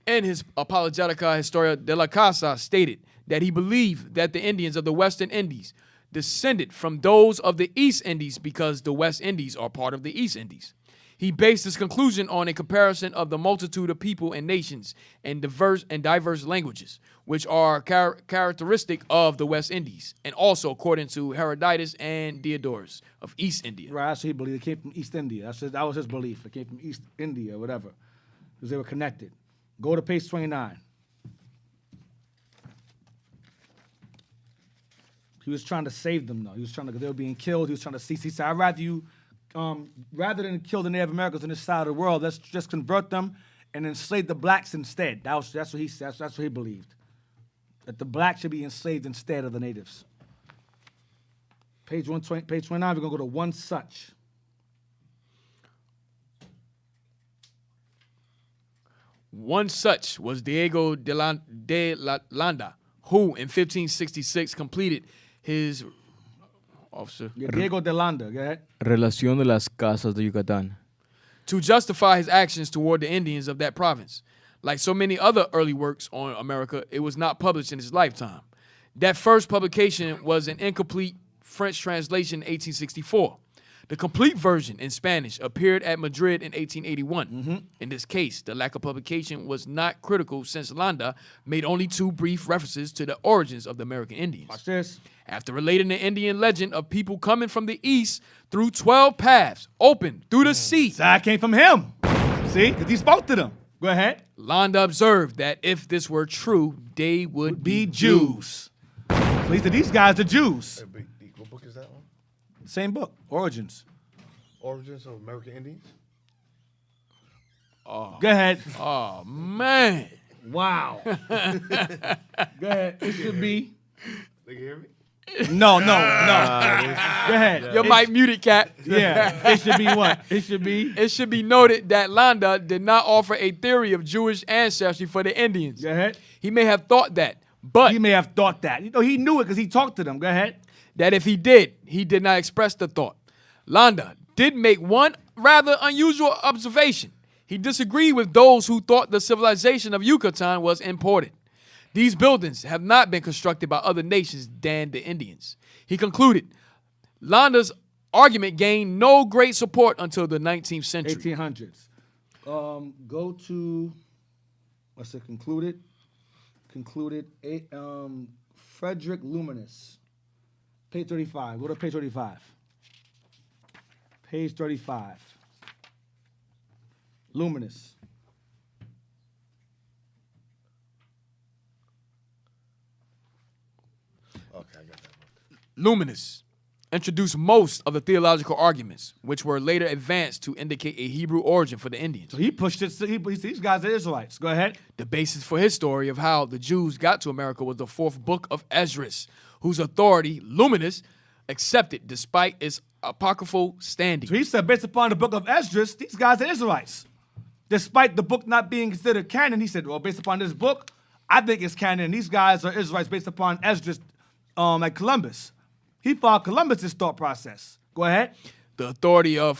In his Apologetica Historia de la Casa stated that he believed that the Indians of the Western Indies descended from those of the East Indies because the West Indies are part of the East Indies. He based his conclusion on a comparison of the multitude of people and nations and diverse languages, which are characteristic of the West Indies, and also according to Herodotus and Diodorus of East India. Right, that's what he believed. They came from East India. That was his belief. They came from East India or whatever, because they were connected. Go to page 29. He was trying to save them, though. Because they were being killed. He was trying to see. He said, I'd rather you, rather than kill the Native Americans on this side of the world, let's just convert them and enslave the blacks instead. That's what he said. That's what he believed. That the blacks should be enslaved instead of the natives. Page 29, we're going to go to one such. One such was Diego de Landa, who in 1566 completed his officer. Diego de Landa, go ahead. Relación de las Casas de Yucatán. To justify his actions toward the Indians of that province. Like so many other early works on America, it was not published in his lifetime. That first publication was an incomplete French translation in 1864. The complete version in Spanish appeared at Madrid in 1881. In this case, the lack of publication was not critical since Landa made only 2 brief references to the origins of the American Indians. Watch this. After relating the Indian legend of people coming from the east through 12 paths open through the sea. That came from him. See? Because he spoke to them. Go ahead. Landa observed that if this were true, they would Be Jews. So he said, these guys are Jews. What book is that one? Same book, Origins. Origins of American Indians? Go ahead. Oh, man. Wow. Go ahead. It should be. They can hear me? No. Go ahead. Your mic muted, Cat. Yeah. It should be what? It should be. It should be noted that Landa did not offer a theory of Jewish ancestry for the Indians. Go ahead. He may have thought that, but He may have thought that. You know, he knew it because he talked to them. Go ahead. that if he did not express the thought. Landa did make one rather unusual observation. He disagreed with those who thought the civilization of Yucatan was imported. These buildings have not been constructed by other nations than the Indians. He concluded, Landa's argument gained no great support until the 19th century. 1800s. Go to, what's it, concluded? Frederick Luminous. Page 35. Go to page 35. Page 35. Luminous. Okay, I got that one. Luminous introduced most of the theological arguments, which were later advanced to indicate a Hebrew origin for the Indians. So he pushed it. These guys are Israelites. Go ahead. The basis for his story of how the Jews got to America was the 4th book of Esdras, whose authority Luminous accepted despite its apocryphal standing. So he said, based upon the book of Esdras, these guys are Israelites. Despite the book not being considered canon, he said, well, based upon this book, I think it's canon. These guys are Israelites based upon Esdras, like Columbus. He followed Columbus's thought process. Go ahead. The authority of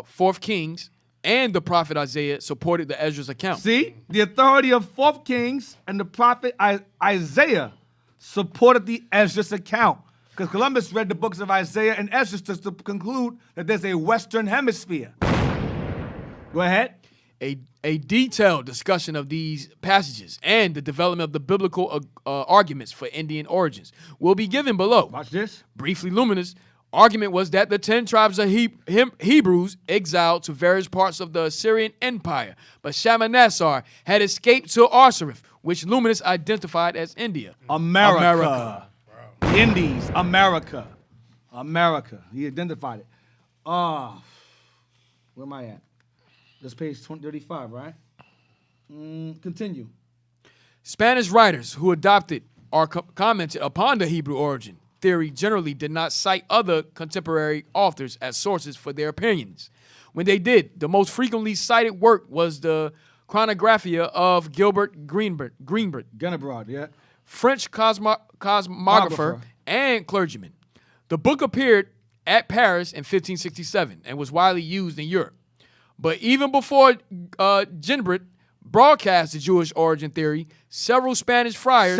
Fourth Kings and the prophet Isaiah supported the Esdras account. See, the authority of 4th Kings and the prophet Isaiah supported the Esdras account. Because Columbus read the books of Isaiah and Esdras to conclude that there's a Western Hemisphere. Go ahead. A detailed discussion of these passages and the development of the biblical arguments for Indian origins will be given below. Watch this. Briefly Luminous, argument was that the 10 tribes of Hebrews exiled to various parts of the Assyrian Empire, but Shalmaneser had escaped to Asaph, which Luminous identified as India. America. The Indies. America. He identified it. Where am I at? That's page 35, right? Continue. Spanish writers who adopted or commented upon the Hebrew origin theory generally did not cite other contemporary authors as sources for their opinions. When they did, the most frequently cited work was the Chronographia of Gilbert Genebrod, yeah. French cosmographer and clergyman. The book appeared at Paris in 1567 and was widely used in Europe. But even before Ginbert broadcast the Jewish origin theory, several Spanish friars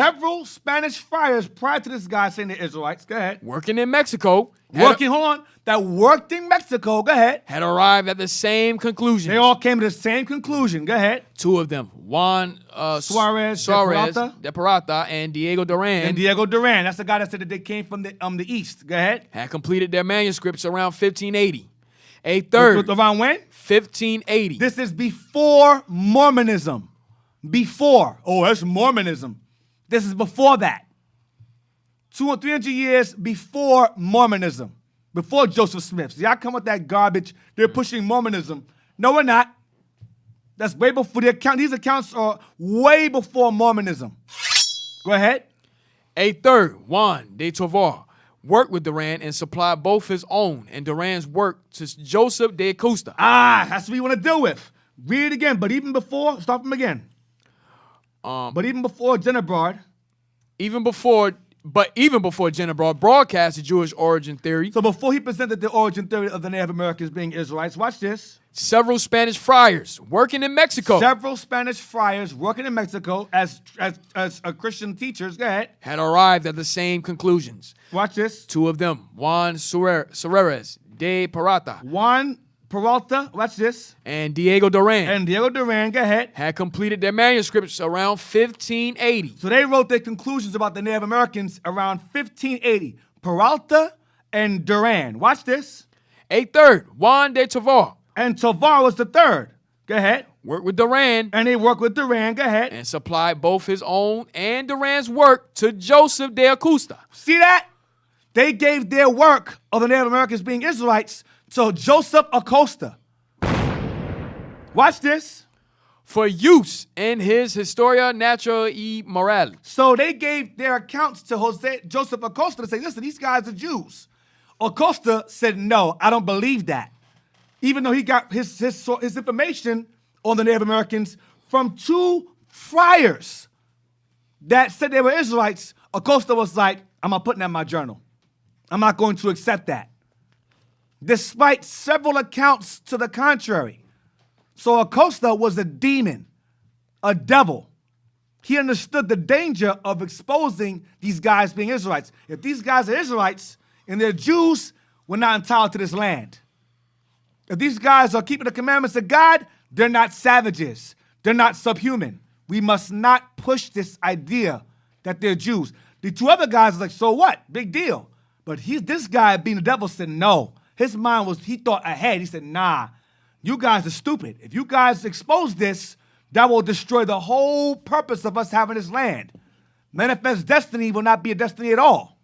prior to this guy saying they're Israelites, go ahead. working in Mexico Worked in Mexico, go ahead. had arrived at the same conclusion. They all came to the same conclusion, go ahead. 2 of them, Juan Suarez de Parata and Diego Duran, And Diego Duran, that's the guy that said that they came from the east, go ahead. had completed their manuscripts around 1580. A third, Around when? 1580. This is before Mormonism. Before. Oh, that's Mormonism. This is before that. 200 or 300 years before Mormonism. Before Joseph Smith. See, I come with that garbage. They're pushing Mormonism. No, we're not. That's way before the account. These accounts are way before Mormonism. Go ahead. A third, Juan de Tovar, worked with Duran and supplied both his own and Duran's work to Joseph de Acosta. That's what you want to deal with. Read it again, but even before, start from again. But even before Genebrod, Even before But even before Jenner broadcast the Jewish origin theory, So before he presented the origin theory of the Native Americans being Israelites, watch this. several Spanish friars working in Mexico Several Spanish friars working in Mexico as Christian teachers, go ahead, had arrived at the same conclusions. watch this. Two of them, Juan Soares de Parata Juan Peralta, watch this, and Diego Duran, and Diego Duran, go ahead. had completed their manuscripts around 1580. So they wrote their conclusions about the Native Americans around 1580. Peralta and Duran, watch this. A third, Juan de Tovar, And Tovar was the third. Go ahead. worked with Duran And they worked with Duran, go ahead. and supplied both his own and Duran's work to Joseph de Acosta. See that? They gave their work of the Native Americans being Israelites to Joseph Acosta. Watch this. For use in his Historia Natural y Moral. So they gave their accounts to Joseph Acosta to say, listen, these guys are Jews. Acosta said, no, I don't believe that. Even though he got his information on the Native Americans from two friars that said they were Israelites, Acosta was like, I'm not putting that in my journal. I'm not going to accept that. Despite several accounts to the contrary. So Acosta was a demon, a devil. He understood the danger of exposing these guys being Israelites. If these guys are Israelites and they're Jews, we're not entitled to this land. If these guys are keeping the commandments of God, they're not savages. They're not subhuman. We must not push this idea that they're Jews. The two other guys are like, so what? Big deal. But this guy being the devil said no. His mind was, he thought ahead. He said, nah, you guys are stupid. If you guys expose this, that will destroy the whole purpose of us having this land. Manifest destiny will not be a destiny at all.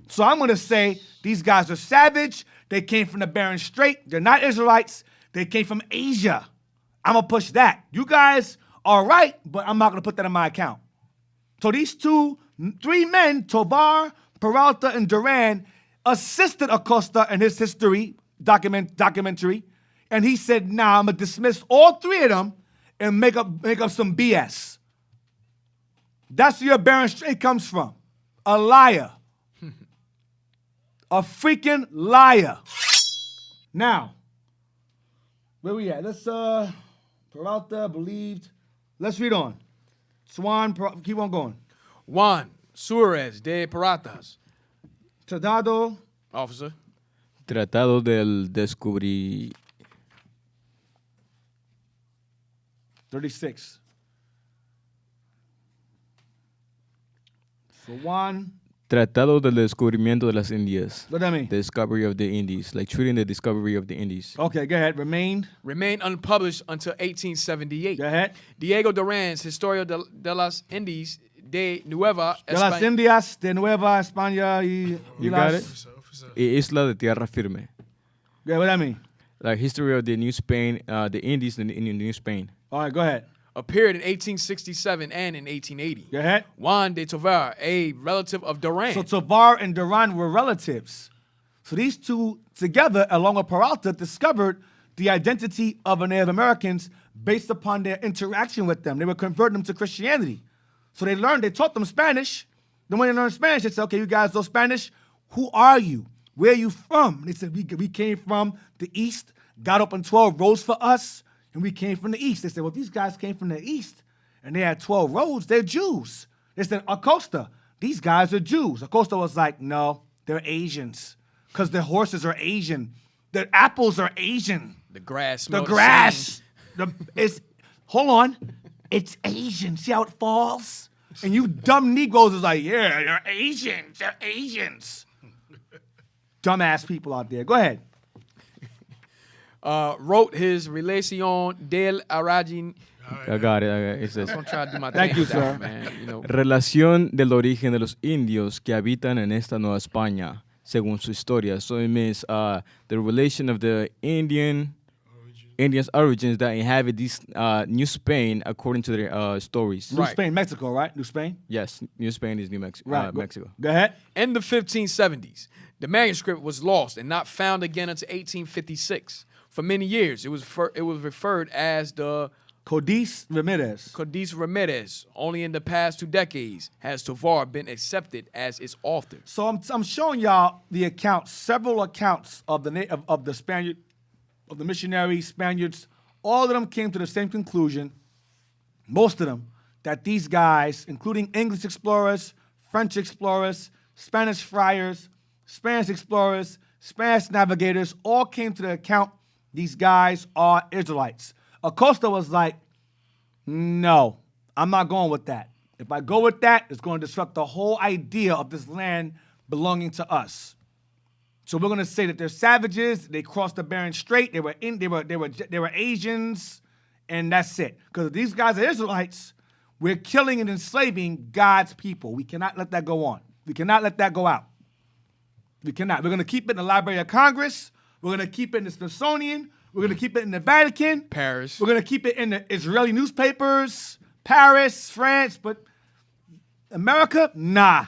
So I'm going to say these guys are savage. They came from the Bering Strait. They're not Israelites. They came from Asia. I'm going to push that. You guys are right, but I'm not going to put that in my account. So these three men, Tovar, Peralta, and Duran, assisted Acosta in his history documentary, and he said, nah, I'm going to dismiss all three of them and make up some BS. That's where your Bering Strait comes from. A liar. A freaking liar. Now, where we at? Let's, Peralta believed. Let's read on. Swan, keep on going. Juan Suárez de Paratas. Tratado. Officer. Tratado del Descubrí. 36. So Juan. Tratado del Descubrimiento de las Indias. What that mean? The discovery of the Indies, like treating the discovery of the Indies. Okay, go ahead. Remained Unpublished until 1878. Go ahead. Diego Duran's Historia de las Indies de Nueva De las Indias, de Nueva España y You las... got it? Isla de Tierra Firme. Yeah, what that mean? Like history of the New Spain, the Indies in New Spain. All right, go ahead. appeared in 1867 and in 1880. Go ahead. Juan de Tovar, a relative of Duran. So Tovar and Duran were relatives. So these two together, along with Peralta, discovered the identity of the Native Americans based upon their interaction with them. They were converting them to Christianity. So they taught them Spanish. Then when they learned Spanish, they said, okay, you guys know Spanish. Who are you? Where are you from? They said, we came from the East. God opened 12 roads for us, and we came from the East. They said, well, these guys came from the East, and they had 12 roads. They're Jews. They said, Acosta, these guys are Jews. Acosta was like, no, they're Asians, because their horses are Asian. Their apples are Asian. The grass. The grass. Hold on. It's Asian. See how it falls? And you dumb Negroes is like, yeah, they're Asians. They're Asians. Dumbass people out there. Go ahead. Wrote his Relación del Aragin. I got it. It says, I'm trying to do my Thank thing you, with that, sir. man. You know. Relación del origen de los indios que habitan en esta Nueva España, según su historia. So it means the relation of the Indians' origins that inhabit this New Spain according to their stories. New Spain, Mexico, right? New Spain? Yes, New Spain is Mexico. Right. Mexico. Go ahead. In the 1570s, the manuscript was lost and not found again until 1856. For many years, it was referred as the Codice Ramirez. Codice Ramirez, only in the past 2 decades has Tovar been accepted as its author. So I'm showing y'all the accounts, several accounts of the Spaniard, of the missionaries, Spaniards. All of them came to the same conclusion, most of them, that these guys, including English explorers, French explorers, Spanish friars, Spanish explorers, Spanish navigators, all came to the account these guys are Israelites. Acosta was like, no, I'm not going with that. If I go with that, it's going to disrupt the whole idea of this land belonging to us. So we're going to say that they're savages. They crossed the Bering Strait. They were Asians, and that's it. Because these guys are Israelites, we're killing and enslaving God's people. We cannot let that go on. We cannot let that go out. We cannot. We're going to keep it in the Library of Congress. We're going to keep it in the Smithsonian. We're going to keep it in the Vatican. Paris. We're going to keep it in the Israeli newspapers, Paris, France, but America, nah.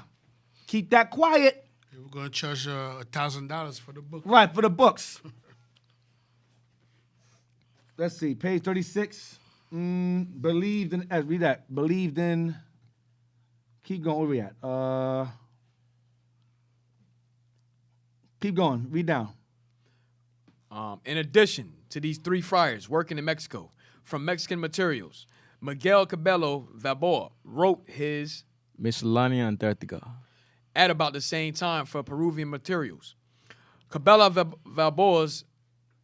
Keep that quiet. We're going to charge $1,000 for the book. Right, for the books. Let's see, page 36. Believed in, read that. Believed in, keep going, where we at? Keep going, read down. In addition to these 3 friars working in Mexico from Mexican materials, Miguel Cabello Valboa wrote his Miscellanea Antarctica at about the same time for Peruvian materials. Cabello Valboa's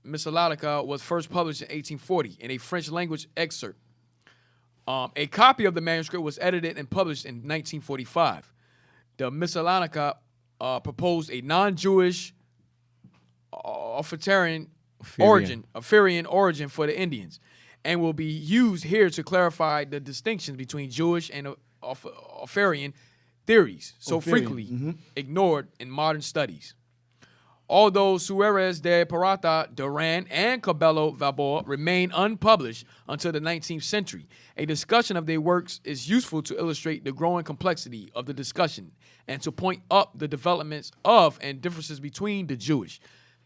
Miscellanea was first published in 1840 in a French language excerpt. A copy of the manuscript was edited and published in 1945. The Miscellanea proposed a non-Jewish Arthurian origin for the Indians, and will be used here to clarify the distinctions between Jewish and Arthurian theories, so frequently ignored in modern studies. Although Suarez de Parata, Duran, and Cabello Valboa remain unpublished until the 19th century, a discussion of their works is useful to illustrate the growing complexity of the discussion and to point up the developments of and differences between the Jewish,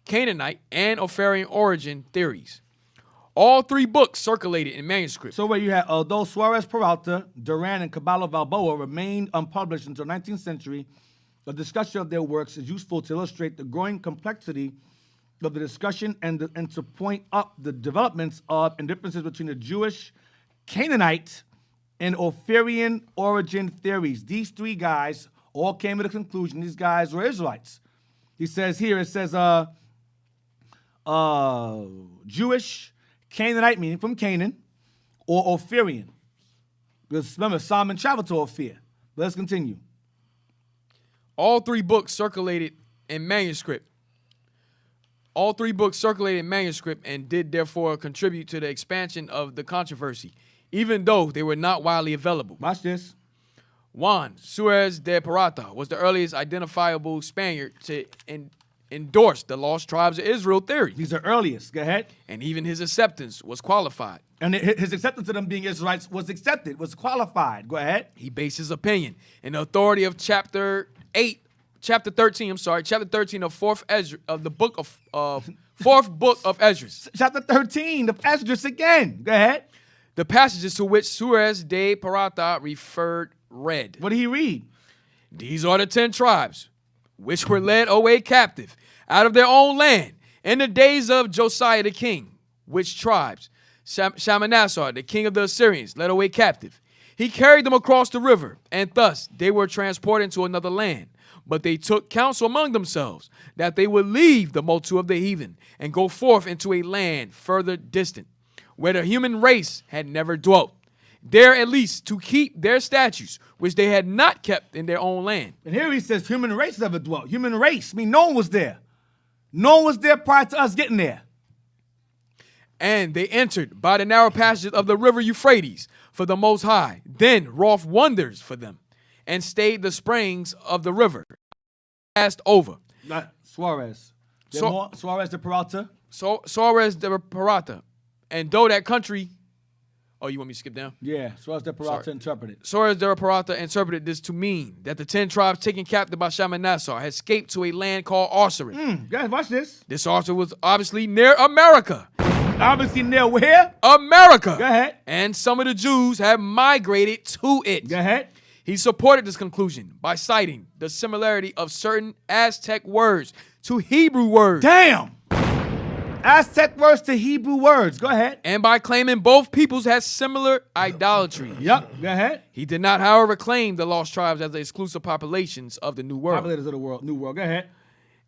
Canaanite, and Arthurian origin theories. All 3 books circulated in manuscript. So where you had, although Suarez Peralta, Duran, and Cabello Valboa remained unpublished until 19th century, the discussion of their works is useful to illustrate the growing complexity of the discussion and to point up the developments of and differences between the Jewish, Canaanite, and Arthurian origin theories. These 3 guys all came to the conclusion these guys were Israelites. He says here, it says Jewish, Canaanite, meaning from Canaan, or Arthurian. Because remember, Solomon traveled to Ophir. But let's continue. All 3 books circulated in manuscript. All 3 books circulated in manuscript and did therefore contribute to the expansion of the controversy, even though they were not widely available. Watch this. Juan Suarez de Parata was the earliest identifiable Spaniard to endorse the lost tribes of Israel theory. He's the earliest. Go ahead. And even his acceptance was qualified. And his acceptance of them being Israelites was accepted, was qualified. Go ahead. He based his opinion in the authority of chapter 13 of fourth Ezra, of the book of fourth book of Esdras. Chapter 13 of Esdras again. Go ahead. The passages to which Suarez de Parata read. What did he read? These are the 10 tribes which were led away captive out of their own land in the days of Josiah the king. Which tribes? Shalmaneser, the king of the Assyrians, led away captive. He carried them across the river, and thus they were transported to another land. But they took counsel among themselves that they would leave the multitude of the heathen and go forth into a land further distant, where the human race had never dwelt, there at least to keep their statutes, which they had not kept in their own land. And here he says human race never dwelt. Human race, I mean, no one was there. No one was there prior to us getting there. And they entered by the narrow passages of the river Euphrates for the Most High, then wrought wonders for them, and stayed the springs of the river, passed over. Not Suarez. Suarez de Peralta. Suarez de Parata. And though that country... Oh, you want me to skip down? Yeah, Suarez de Peralta interpreted. Suarez de Parata interpreted this to mean that the 10 tribes taken captive by Shalmaneser had escaped to a land called Arsarit. Guys, watch this. This Arsarit was obviously near America. Obviously near where? America. Go ahead. And some of the Jews have migrated to it. Go ahead. He supported this conclusion by citing the similarity of certain Aztec words to Hebrew words. Damn. Aztec words to Hebrew words. Go ahead. And by claiming both peoples had similar idolatry. Yep. Go ahead. He did not, however, claim the lost tribes as the exclusive populations of the New World. Populators of the world, New World. Go ahead.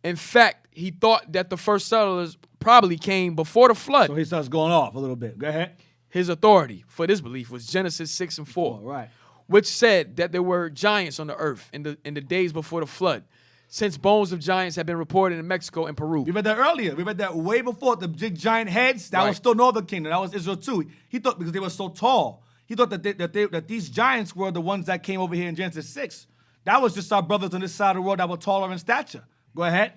In fact, he thought that the first settlers probably came before the flood. So he starts going off a little bit. Go ahead. His authority for this belief was Genesis 6 and 4. Right. Which said that there were giants on the earth in the days before the flood, since bones of giants had been reported in Mexico and Peru. We read that earlier. We read that way before. The big giant heads, that was still Northern Kingdom. That was Israel too. He thought because they were so tall, he thought that these giants were the ones that came over here in Genesis 6. That was just our brothers on this side of the world that were taller in stature. Go ahead.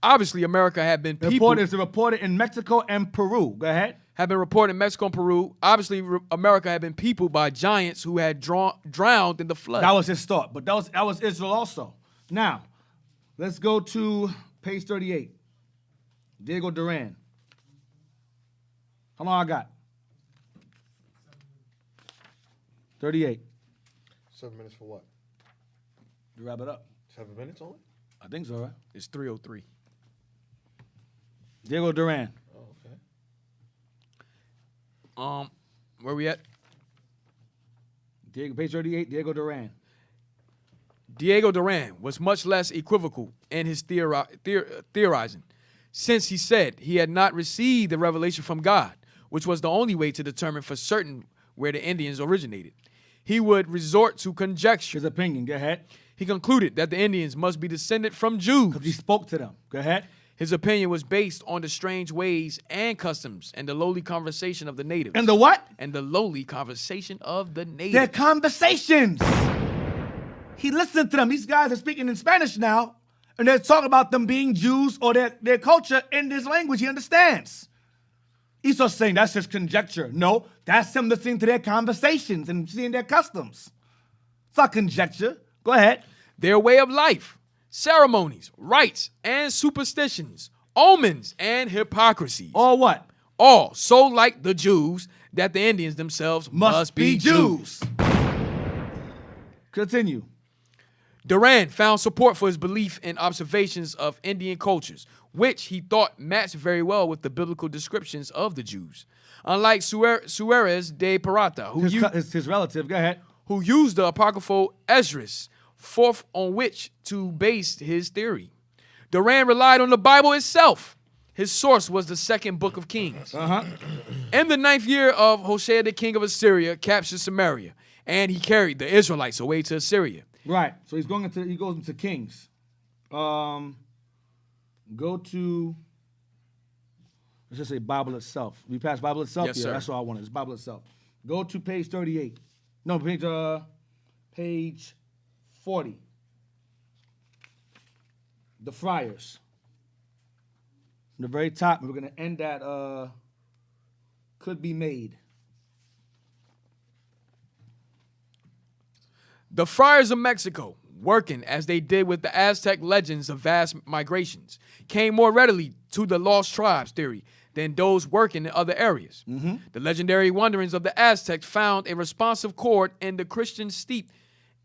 Obviously, America had been people. It's reported in Mexico and Peru. Go ahead. Had been reported in Mexico and Peru. Obviously, America had been peopled by giants who had drowned in the flood. That was his thought, but that was Israel also. Now, let's go to page 38. Diego Duran. How long I got? 38. 7 minutes for what? To wrap it up. 7 minutes only? I think so, right? It's 3:03. Diego Duran. Where we at? Page 38, Diego Duran. Diego Duran was much less equivocal in his theorizing, since he said he had not received the revelation from God, which was the only way to determine for certain where the Indians originated. He would resort to conjecture. His opinion, go ahead. He concluded that the Indians must be descended from Jews. Because he spoke to them. Go ahead. His opinion was based on the strange ways and customs and the lowly conversation of the natives. And the what? And the lowly conversation of the natives. Their conversations. He listened to them. These guys are speaking in Spanish now, and they're talking about them being Jews or their culture in this language he understands. Esau's saying that's just conjecture. No, that's him listening to their conversations and seeing their customs. It's not conjecture. Go ahead. Their way of life, ceremonies, rites, and superstitions, omens, and hypocrisy. All what? All so like the Jews that the Indians themselves must be Jews. Continue. Duran found support for his belief in observations of Indian cultures, which he thought matched very well with the biblical descriptions of the Jews. Unlike Suarez de Parata, his relative, go ahead, who used the apocryphal Esdras, forth on which to base his theory. Duran relied on the Bible itself. His source was the second book of Kings. In the 9th year of Hoshea, the king of Assyria, captured Samaria, and he carried the Israelites away to Assyria. Right. So he goes into Kings. Go to, let's just say Bible itself. We passed Bible itself? Yes, yeah, sir. That's all I wanted. It's Bible itself. Go to page 38. No, page 40. The friars. From the very top, we're going to end at could be made. The friars of Mexico, working as they did with the Aztec legends of vast migrations, came more readily to the lost tribes theory than those working in other areas. The legendary wanderings of the Aztecs found a responsive chord in the Christian steeped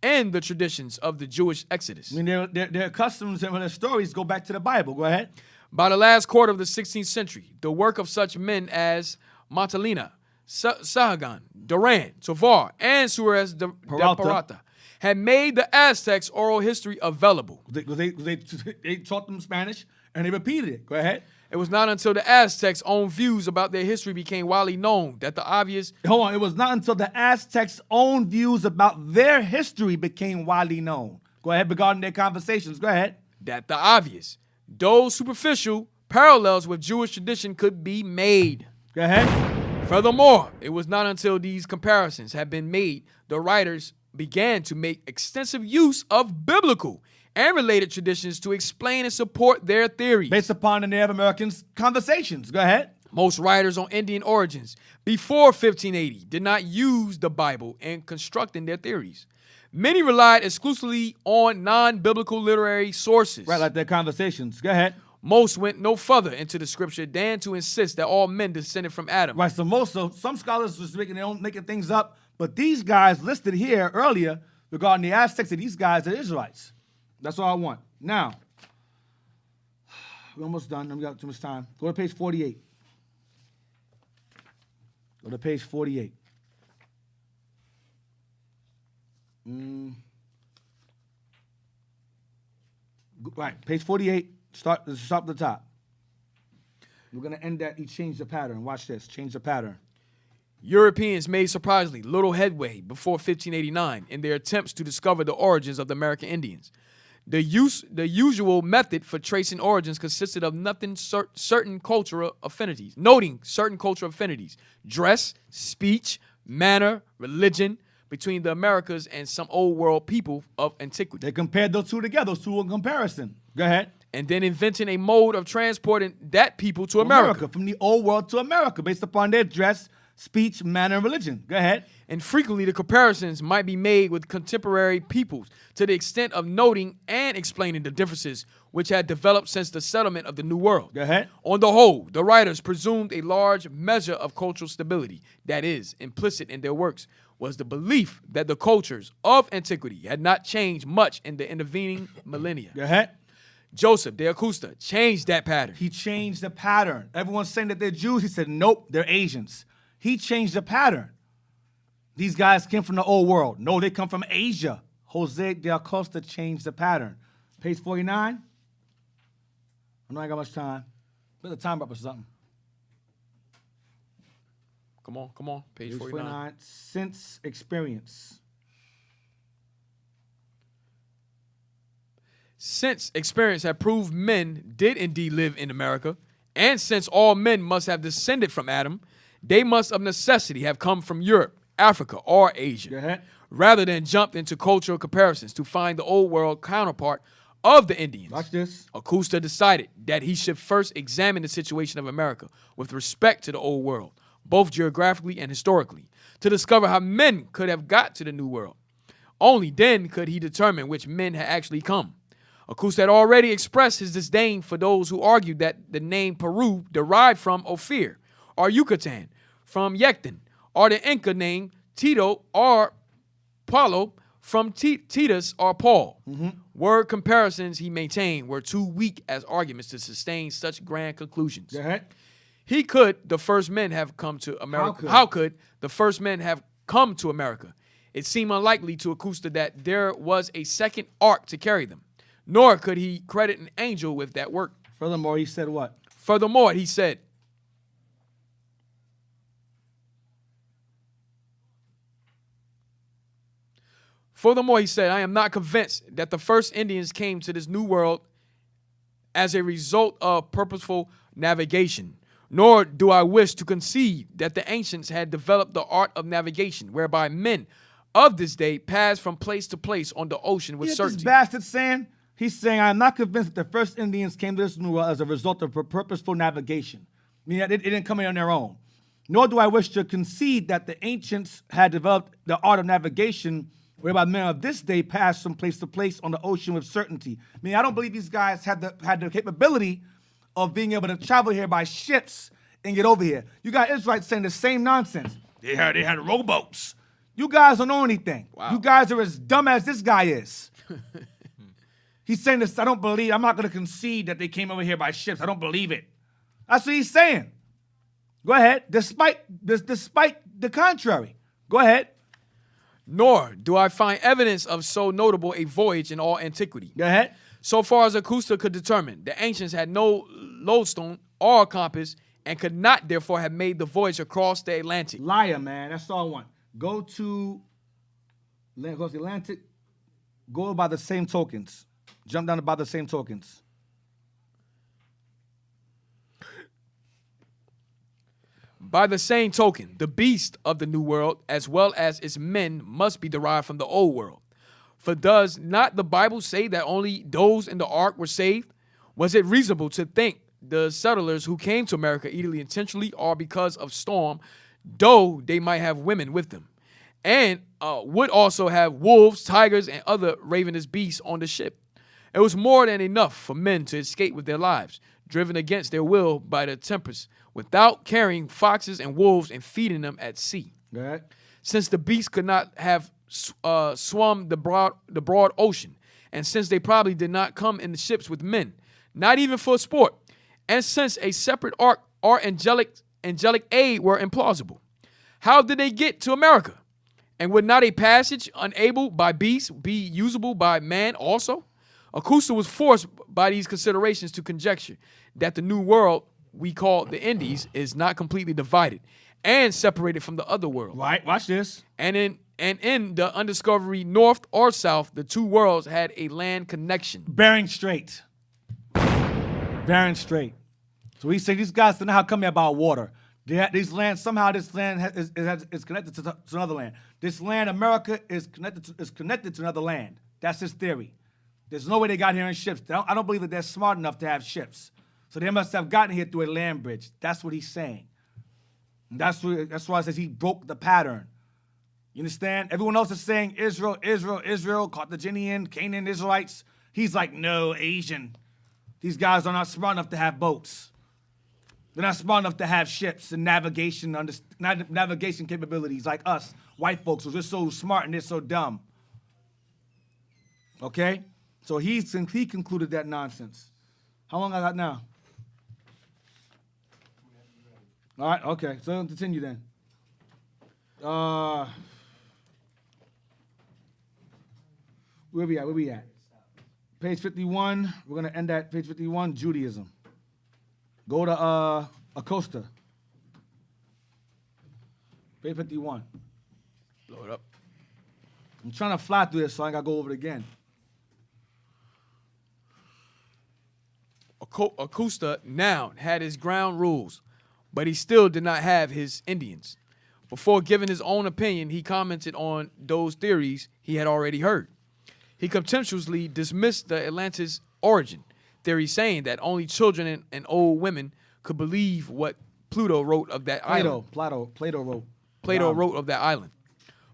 in the traditions of the Jewish Exodus. I mean, their customs and their stories go back to the Bible. Go ahead. By the last quarter of the 16th century, the work of such men as Montalina, Sahagan, Duran, Tovar, and Suarez de Parata had made the Aztecs' oral history available. They taught them Spanish and they repeated it. Go ahead. It was not until the Aztecs' own views about their history became widely known that the obvious... Hold on. It was not until the Aztecs' own views about their history became widely known. Go ahead, regarding their conversations. Go ahead. That the obvious, though superficial, parallels with Jewish tradition could be made. Go ahead. Furthermore, it was not until these comparisons had been made, the writers began to make extensive use of biblical and related traditions to explain and support their theories. Based upon the Native Americans' conversations. Go ahead. Most writers on Indian origins before 1580 did not use the Bible in constructing their theories. Many relied exclusively on non-biblical literary sources. Right, like their conversations. Go ahead. Most went no further into the scripture than to insist that all men descended from Adam. Right, so some scholars was making things up, but these guys listed here earlier regarding the Aztecs and these guys are Israelites. That's all I want. Now, we're almost done. We got too much time. Go to page 48. Go to page 48. Right, page 48. Let's start at the top. We're going to end that. He changed the pattern. Watch this. Change the pattern. Europeans made surprisingly little headway before 1589 in their attempts to discover the origins of the American Indians. The usual method for tracing origins consisted of noting certain cultural affinities, dress, speech, manner, religion, between the Americas and some old world people of antiquity. They compared those two together, those two in comparison. Go ahead. And then inventing a mode of transporting that people to America. From the old world to America, based upon their dress, speech, manner, and religion. Go ahead. And frequently the comparisons might be made with contemporary peoples to the extent of noting and explaining the differences which had developed since the settlement of the New World. Go ahead. On the whole, the writers presumed a large measure of cultural stability. That is, implicit in their works was the belief that the cultures of antiquity had not changed much in the intervening millennia. Go ahead. Joseph de Acosta changed that pattern. He changed the pattern. Everyone's saying that they're Jews. He said, nope, they're Asians. He changed the pattern. These guys came from the old world. No, they come from Asia. Jose de Acosta changed the pattern. Page 49. I know I ain't got much time. Put the time up or something. Come on. Page 49. Since experience. Since experience had proved men did indeed live in America, and since all men must have descended from Adam, they must of necessity have come from Europe, Africa, or Asia. Go ahead. Rather than jump into cultural comparisons to find the old world counterpart of the Indians. Watch this. Acosta decided that he should first examine the situation of America with respect to the old world, both geographically and historically, to discover how men could have got to the New World. Only then could he determine which men had actually come. Acosta had already expressed his disdain for those who argued that the name Peru derived from Ophir, or Yucatan, from Yectan, or the Inca name Tito or Paulo from Titus or Paul. Word comparisons, he maintained, were too weak as arguments to sustain such grand conclusions. Go ahead. How could the first men have come to America? How could the first men have come to America? It seemed unlikely to Acosta that there was a second ark to carry them, nor could he credit an angel with that work. Furthermore, he said what? Furthermore, he said, I am not convinced that the first Indians came to this new world as a result of purposeful navigation, nor do I wish to concede that the ancients had developed the art of navigation, whereby men of this day passed from place to place on the ocean with certainty. This bastard saying? He's saying, I am not convinced that the first Indians came to this new world as a result of purposeful navigation. I mean, it didn't come in on their own. Nor do I wish to concede that the ancients had developed the art of navigation whereby men of this day passed from place to place on the ocean with certainty. I mean, I don't believe these guys had the capability of being able to travel here by ships and get over here. You got Israelites saying the same nonsense. They had rowboats. You guys don't know anything. Wow. You guys are as dumb as this guy is. He's saying this, I'm not going to concede that they came over here by ships. I don't believe it. That's what he's saying. Go ahead. Despite the contrary. Go ahead. Nor do I find evidence of so notable a voyage in all antiquity. Go ahead. So far as Acosta could determine, the ancients had no lodestone or compass and could not therefore have made the voyage across the Atlantic. Liar, man. That's all I want. Go to the Atlantic. Go by the same tokens. Jump down about the same tokens. By the same token, the beast of the New World, as well as its men, must be derived from the Old World. For does not the Bible say that only those in the ark were saved? Was it reasonable to think the settlers who came to America either intentionally or because of storm, though they might have women with them, and would also have wolves, tigers, and other ravenous beasts on the ship? It was more than enough for men to escape with their lives, driven against their will by the tempest, without carrying foxes and wolves and feeding them at sea. Right. Since the beasts could not have swum the broad ocean, and since they probably did not come in the ships with men, not even for sport, and since a separate ark or angelic aid were implausible, how did they get to America? And would not a passage unable by beasts be usable by man also? Acosta was forced by these considerations to conjecture that the new world we call the Indies is not completely divided and separated from the other world. Right, watch this. And in the undiscovered north or south, the two worlds had a land connection. Bering Strait. Bering Strait. So he said these guys don't know how come here about water. These lands, somehow this land is connected to another land. This land, America, is connected to another land. That's his theory. There's no way they got here in ships. I don't believe that they're smart enough to have ships. So they must have gotten here through a land bridge. That's what he's saying. And that's why it says he broke the pattern. You understand? Everyone else is saying Israel, Israel, Israel, Carthaginian, Canaan, Israelites. He's like, no, Asian. These guys are not smart enough to have boats. They're not smart enough to have ships and navigation capabilities like us, white folks, who are so smart and they're so dumb. Okay? So he concluded that nonsense. How long I got now? All right, okay. So I'll continue then. Where we at? Page 51. We're going to end at page 51, Judaism. Go to Acosta. Page 51. Blow it up. I'm trying to fly through this so I ain't got to go over it again. Acosta now had his ground rules, but he still did not have his Indians. Before giving his own opinion, he commented on those theories he had already heard. He contemptuously dismissed the Atlantis origin theory, saying that only children and old women could believe what Plato wrote of that island. Plato wrote. Plato wrote of that island.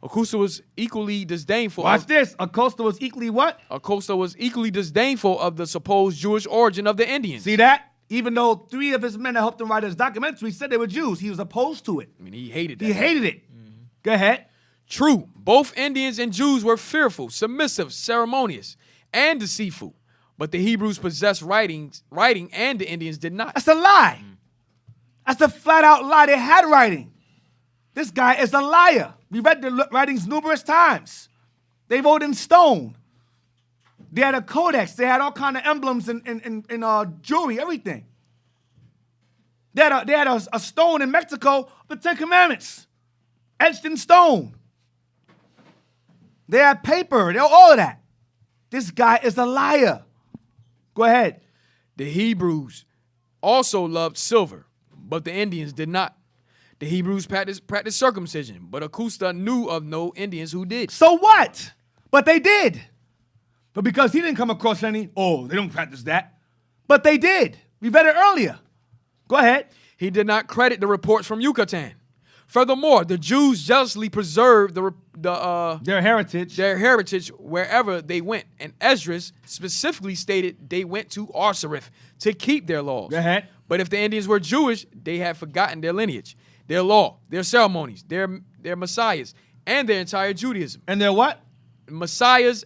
Acosta was equally disdainful. Watch this. Acosta was equally what? Acosta was equally disdainful of the supposed Jewish origin of the Indians. See that? Even though 3 of his men that helped him write his documentary said they were Jews, he was opposed to it. I mean, he hated that. He hated it. Mm-hmm. Go ahead. True, both Indians and Jews were fearful, submissive, ceremonious, and deceitful. But the Hebrews possessed writing, and the Indians did not. That's a lie. That's a flat-out lie. They had writing. This guy is a liar. We read the writings numerous times. They wrote in stone. They had a codex. They had all kind of emblems and jewelry, everything. They had a stone in Mexico, the 10 Commandments, etched in stone. They had paper. They had all of that. This guy is a liar. Go ahead. The Hebrews also loved silver, but the Indians did not. The Hebrews practiced circumcision, but Acosta knew of no Indians who did. So what? But they did. But because he didn't come across any, they don't practice that. But they did. We read it earlier. Go ahead. He did not credit the reports from Yucatan. Furthermore, the Jews jealously preserved their heritage wherever they went. And Esdras specifically stated they went to Asaph to keep their laws. Go ahead. But if the Indians were Jewish, they had forgotten their lineage, their law, their ceremonies, their messiahs, and their entire Judaism. And their what? Messiahs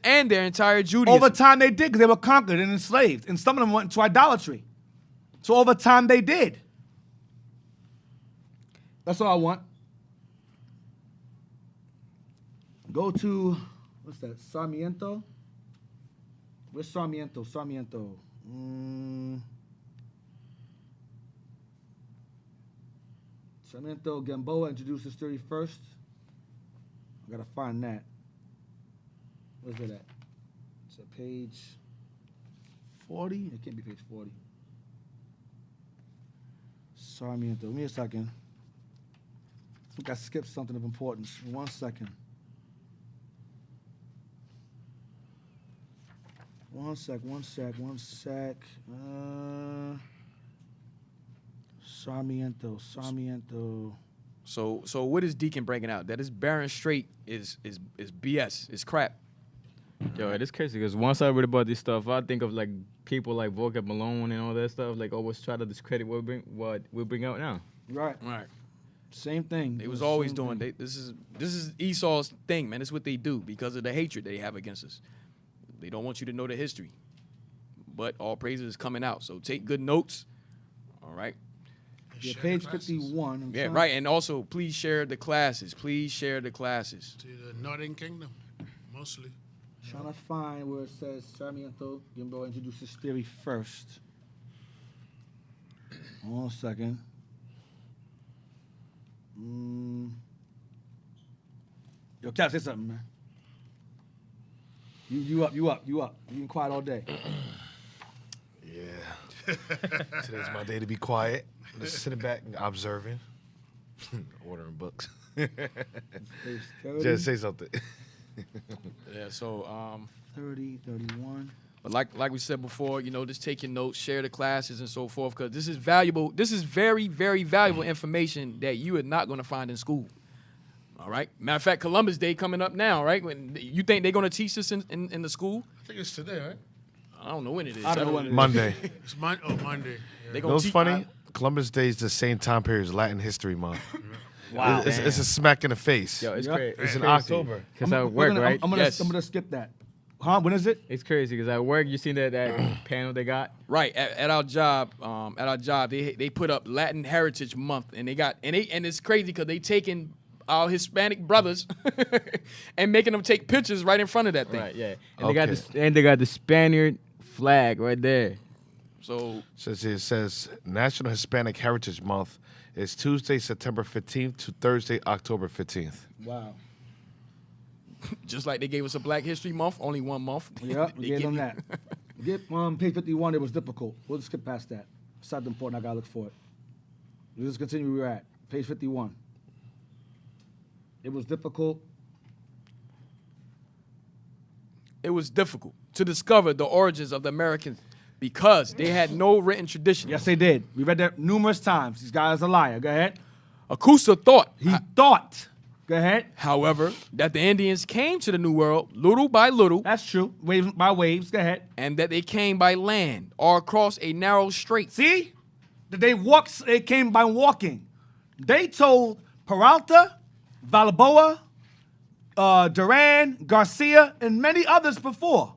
and their entire Judaism. Over time they did, because they were conquered and enslaved. And some of them went into idolatry. So over time they did. That's all I want. Go to, what's that, Sarmiento? Where's Sarmiento? Sarmiento Gamboa introduced his theory first. I gotta find that. Where's that at? It's at page 40? It can't be page 40. Sarmiento, give me a second. I think I skipped something of importance. 1 second. One sec. Sarmiento. So what is Deacon breaking out? That is Bering Strait is BS. It's crap. Yo, it is crazy because once I read about this stuff, I think of like people like Volker Malone and all that stuff. Like always try to discredit what we bring out now. Right. Right. Same thing. They was Same always thing. doing. This is Esau's thing, man. It's what they do because of the hatred they have against us. They don't want you to know the history. But all praises is coming out. So take good notes. All right. Yeah, Share page the classes 51. I'm Yeah, trying- right. And also, please share the classes. Please share the classes. To the Northern Kingdom, mostly. Trying to find where it says Sarmiento Gimbo introduced his theory first. Hold on a second. Yo, Cap, say something, man. You up. You been quiet all day. Yeah. Today's my day to be quiet. Just sitting back and observing. Ordering books. Page 30, Just say something. Yeah. So, 30, 31. but like we said before, just take your notes, share the classes, and so forth, because this is valuable. This is very, very valuable information that you are not going to find in school. All right. Matter of fact, Columbus Day coming up now, right? When you think they're going to teach this in the school? I think it's today, right? I don't know when it is. I don't know when it is. Monday. It's Monday. They You gonna know what's teach- funny? Columbus Day is the same time period as Latin History Month. Wow. It's a smack in the face. Yo, it's Yep. crazy. It's in October. Because I work, right? I'm Yes. gonna skip that. Huh? When is it? It's crazy because at work, you seen that panel they got? Right at our job, they put up Latin Heritage Month, and it's crazy because they taking our Hispanic brothers and making them take pictures right in front of that thing. Right, yeah. And Okay. they got the Spaniard flag right there. So It says National Hispanic Heritage Month is Tuesday, September 15th to Thursday, October 15th. Wow. just like they gave us a Black History Month, only 1 month. Yeah, we They gave give them you- that. Get page 51. It was difficult. We'll just skip past that. It's not important. I gotta look for it. We'll just continue where we're at. Page 51. It was difficult. It was difficult to discover the origins of the Americans because they had no written tradition. Yes, they did. We read that numerous times. This guy is a liar. Go ahead. Akusa thought, He thought. Go ahead. however, that the Indians came to the New World little by little, That's true. Waves by waves. Go ahead. and that they came by land or across a narrow strait. See? That they walked. They came by walking. They told Peralta, Balboa, Duran, Garcia, and many others before.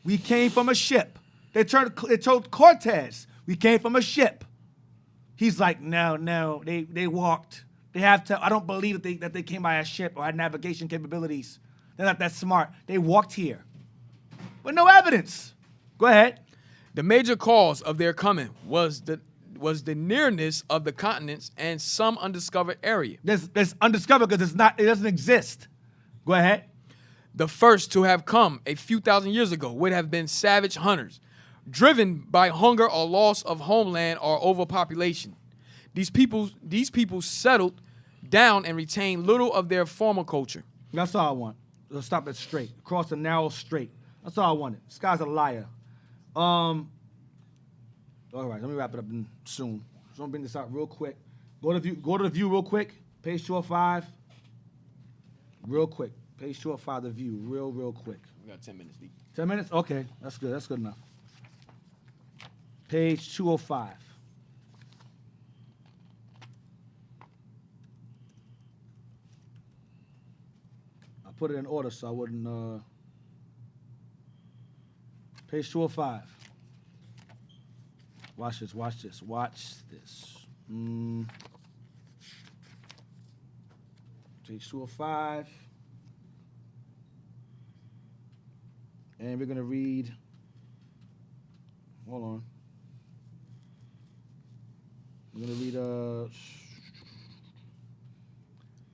We came from a ship. They told Cortez, we came from a ship. He's like, no, they walked. They have to. I don't believe that they came by a ship or had navigation capabilities. They're not that smart. They walked here, but no evidence. Go ahead. The major cause of their coming was the nearness of the continents and some undiscovered area. There's undiscovered because it doesn't exist. Go ahead. The first to have come a few thousand years ago would have been savage hunters, driven by hunger or loss of homeland or overpopulation. These people settled down and retained little of their former culture. That's all I want. Let's stop it straight. Across the narrow strait. That's all I wanted. This guy's a liar. All right, let me wrap it up soon. So I'm gonna bring this out real quick. Go to the view real quick. Page 205. Real quick. Page 205, the view. Real quick. We got 10 minutes, Deacon. 10 minutes? Okay, that's good. That's good enough. Page 205. I put it in order so I wouldn't. Page 205. Watch this. Page 205. And we're going to read. Hold on. We're going to read.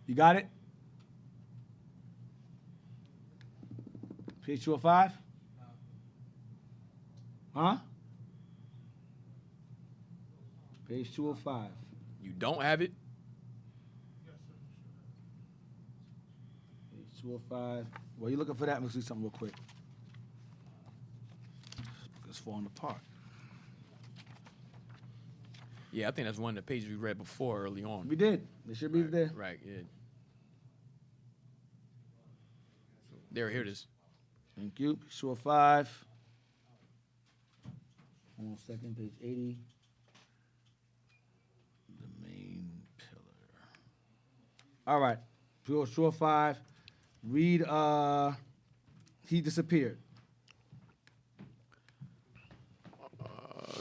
You got it? Page 205? Huh? Page 205. You don't have it? Page 205. Well, you're looking for that. Let's do something real quick. It's falling apart. Yeah, I think that's one of the pages we read before early on. We did. They should be there. Right, yeah. There, here it is. Thank you. Page 205. 1 second, page 80. The main pillar. All right. Page 205. Read, he disappeared.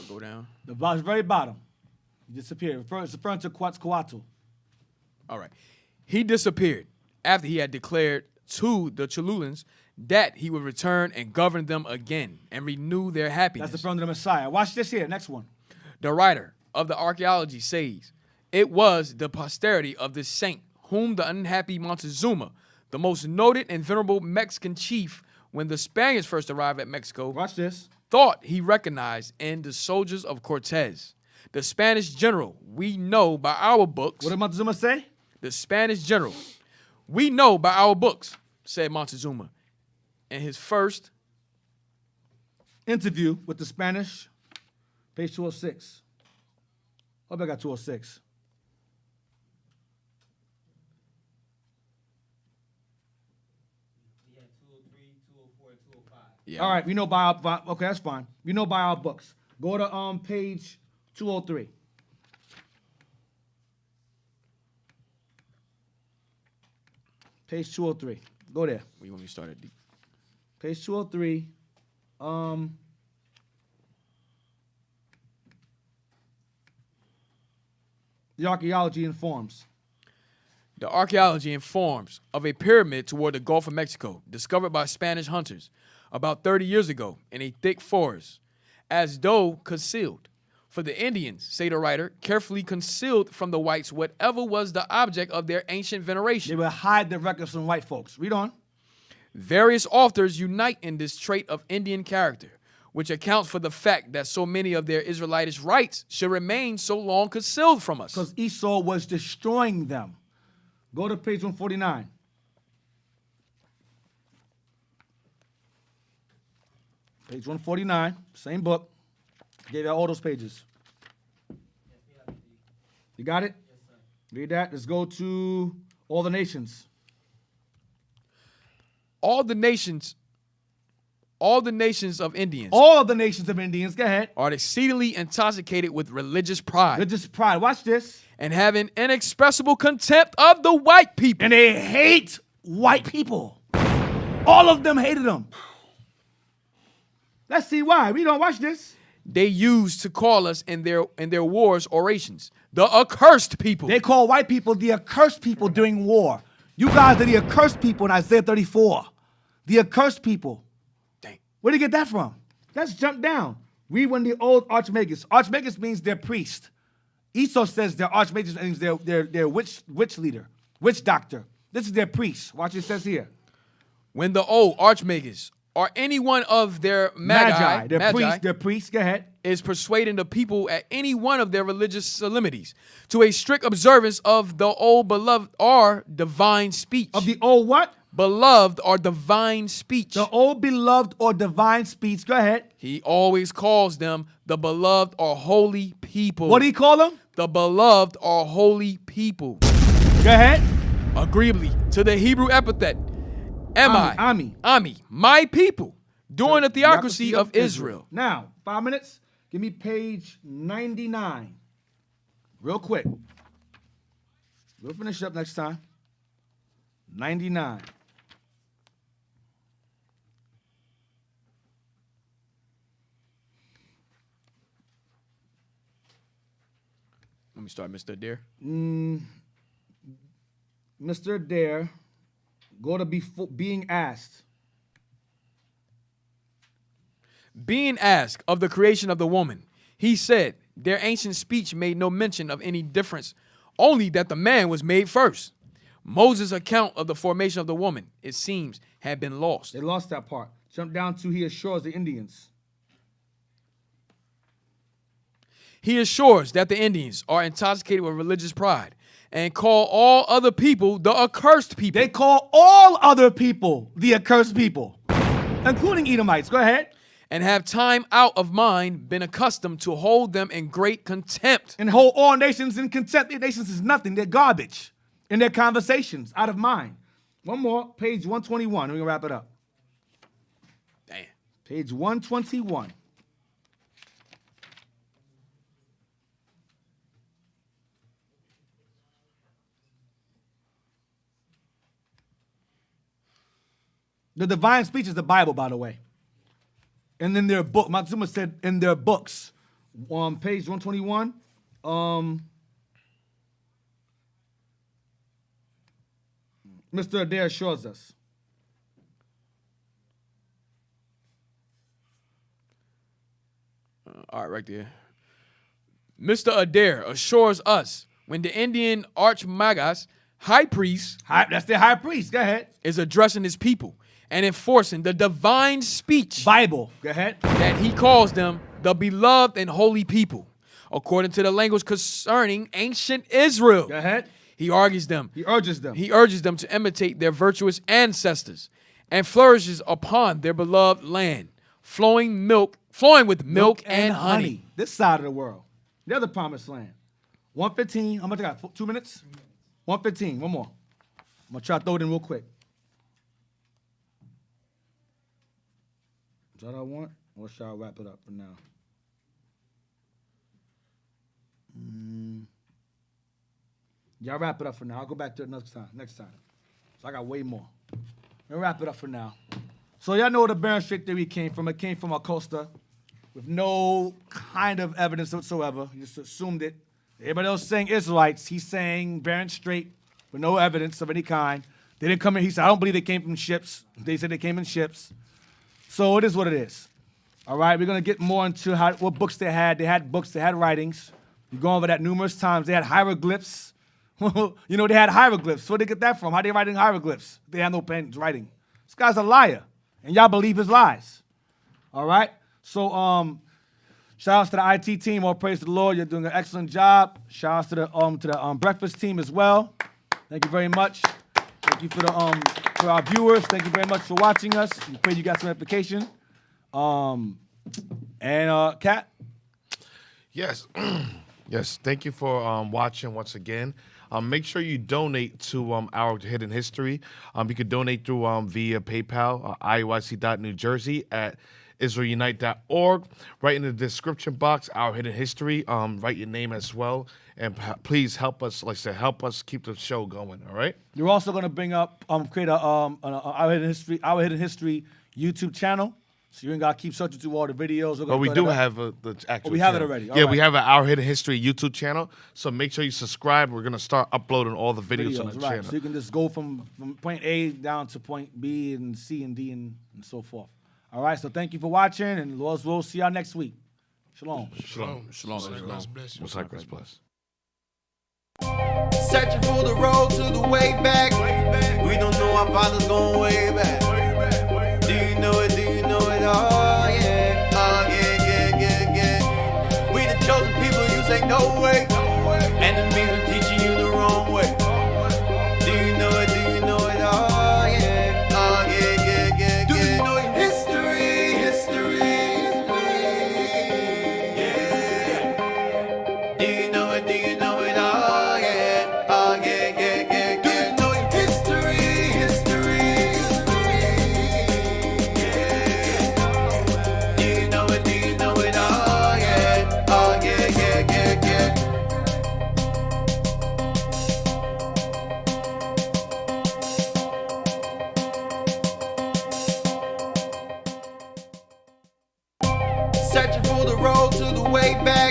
Go down. The very bottom. He disappeared. It's referring to Quetzalcoatl. All right. He disappeared after he had declared to the Cholulans that he would return and govern them again and renew their happiness. That's referring to the Messiah. Watch this here. Next one. The writer of the archaeology says, it was the posterity of this saint whom the unhappy Montezuma, the most noted and venerable Mexican chief when the Spaniards first arrived at Mexico, Watch this. thought he recognized in the soldiers of Cortez. The Spanish general, we know by our books. What did Montezuma say? The Spanish general, we know by our books, said Montezuma, in his first interview with the Spanish, page 206. Hope I got 206. Yeah. All right, we know by our, okay, that's fine. We know by our books. Go to page 203. Page 203. Go there. We want me to start at D. Page 203. The archaeology informs. The archaeology informs of a pyramid toward the Gulf of Mexico, discovered by Spanish hunters about 30 years ago in a thick forest, as though concealed. For the Indians, say the writer, carefully concealed from the whites whatever was the object of their ancient veneration. They would hide the records from white folks. Read on. Various authors unite in this trait of Indian character, which accounts for the fact that so many of their Israelitish rights should remain so long concealed from us. Because Esau was destroying them. Go to page 149. Page 149, same book. Gave you all those pages. You got it? Yes, sir. Read that. Let's go to all the nations. All the nations of Indians. All of the nations of Indians, go ahead. Are exceedingly intoxicated with religious pride. Religious pride. Watch this. And have an inexpressible contempt of the white people. And they hate white people. All of them hated them. Let's see why. We don't watch this. They used to call us in their wars orations the accursed people. They call white people the accursed people during war. You guys are the accursed people in Isaiah 34. The accursed people. Dang. Where did you get that from? Let's jump down. Read one of the old archmagus. Archmagus means they're priest. Esau says their archmagus means they're witch leader, witch doctor. This is their priest. Watch what it says here. When the old archmagus or any one of their magi, their priests, go ahead, is persuading the people at any one of their religious solemnities to a strict observance of the old beloved or divine speech. Of the old what? Beloved or divine speech. The old beloved or divine speech. Go ahead. He always calls them the beloved or holy people. What do he call them? The beloved or holy people. Go ahead. Agreeably to the Hebrew epithet, Ami, my people, during the theocracy of Israel. Now, 5 minutes. Give me page 99. Real quick. We'll finish up next time. 99. Let me start, Mr. Adair. Mr. Adair, go to being asked. Being asked of the creation of the woman, he said, their ancient speech made no mention of any difference, only that the man was made first. Moses' account of the formation of the woman, it seems, had been lost. They lost that part. Jump down to he assures the Indians. He assures that the Indians are intoxicated with religious pride and call all other people the accursed people. They call all other people the accursed people, including Edomites. Go ahead. And have time out of mind been accustomed to hold them in great contempt. And hold all nations in contempt. Their nations is nothing. They're garbage in their conversations, out of mind. One more, page 121. We're going to wrap it up. Page 121. The divine speech is the Bible, by the way. And in their book, Montezuma said in their books, on page 121, Mr. Adair assures us. All right, right there. Mr. Adair assures us when the Indian Archmagas high priest That's their high priest. Go ahead. is addressing his people and enforcing the divine speech Bible. Go ahead. that he calls them the beloved and holy people, according to the language concerning ancient Israel. Go ahead. He argues them. He urges them. He urges them to imitate their virtuous ancestors and flourishes upon their beloved land, flowing with milk and honey. This side of the world. The other promised land. 115. How much I got? 2 minutes? 115. One more. I'm going to try to throw it in real quick. Is that what I want? Or shall I wrap it up for now? Y'all wrap it up for now. I'll go back to it next time. So I got way more. We'll wrap it up for now. So y'all know where the Barren Strait theory came from. It came from Acosta with no kind of evidence whatsoever. You just assumed it. Everybody else saying Israelites. He's saying Barren Strait with no evidence of any kind. They didn't come in. He said, I don't believe they came from ships. They said they came in ships. So it is what it is. All right, we're going to get more into what books they had. They had books, they had writings. We've gone over that numerous times. They had hieroglyphs. You know, they had hieroglyphs. Where'd they get that from? How they writing hieroglyphs? They had no pen writing. This guy's a liar, and y'all believe his lies. All right? So shout outs to the IT team. All praise to the Lord. You're doing an excellent job. Shout outs to the breakfast team as well. Thank you very much. Thank you for our viewers. Thank you very much for watching us. We pray you got some edification. Kat? Yes. Yes. Thank you for watching once again. Make sure you donate to our Hidden History. You can donate through via PayPal, IUIC.NewJersey at IsraelUnite.org. Right in the description box, our Hidden History. Write your name as well. And please help us, like I said, help us keep the show going, all right? You're also going to bring up, create our Hidden History YouTube channel. So you ain't got to keep searching through all the videos. But we do have the actual we have channel. it already. All right. We have an Our Hidden History YouTube channel. So make sure you subscribe. We're going to start uploading all the videos on the right. channel. So you can just go from point A down to point B and C and D and so forth. All right, so thank you for watching, and we'll see y'all next week. Shalom. Shalom. God bless you. Most High Christ bless. Searching for the road to the way back. We don't know our father's going way back. Do you know it? Do you know it? Oh yeah, yeah. We the chosen people, you say no way. Enemies are teaching you the wrong way. Do you know it? Do you know it? Oh yeah, yeah. Do you know your history? Yeah. Do you know it? Do you know it? Oh yeah. Do you know your history? Yeah. Do you know it? Do you know it? Oh yeah. Searching for the road to the way back.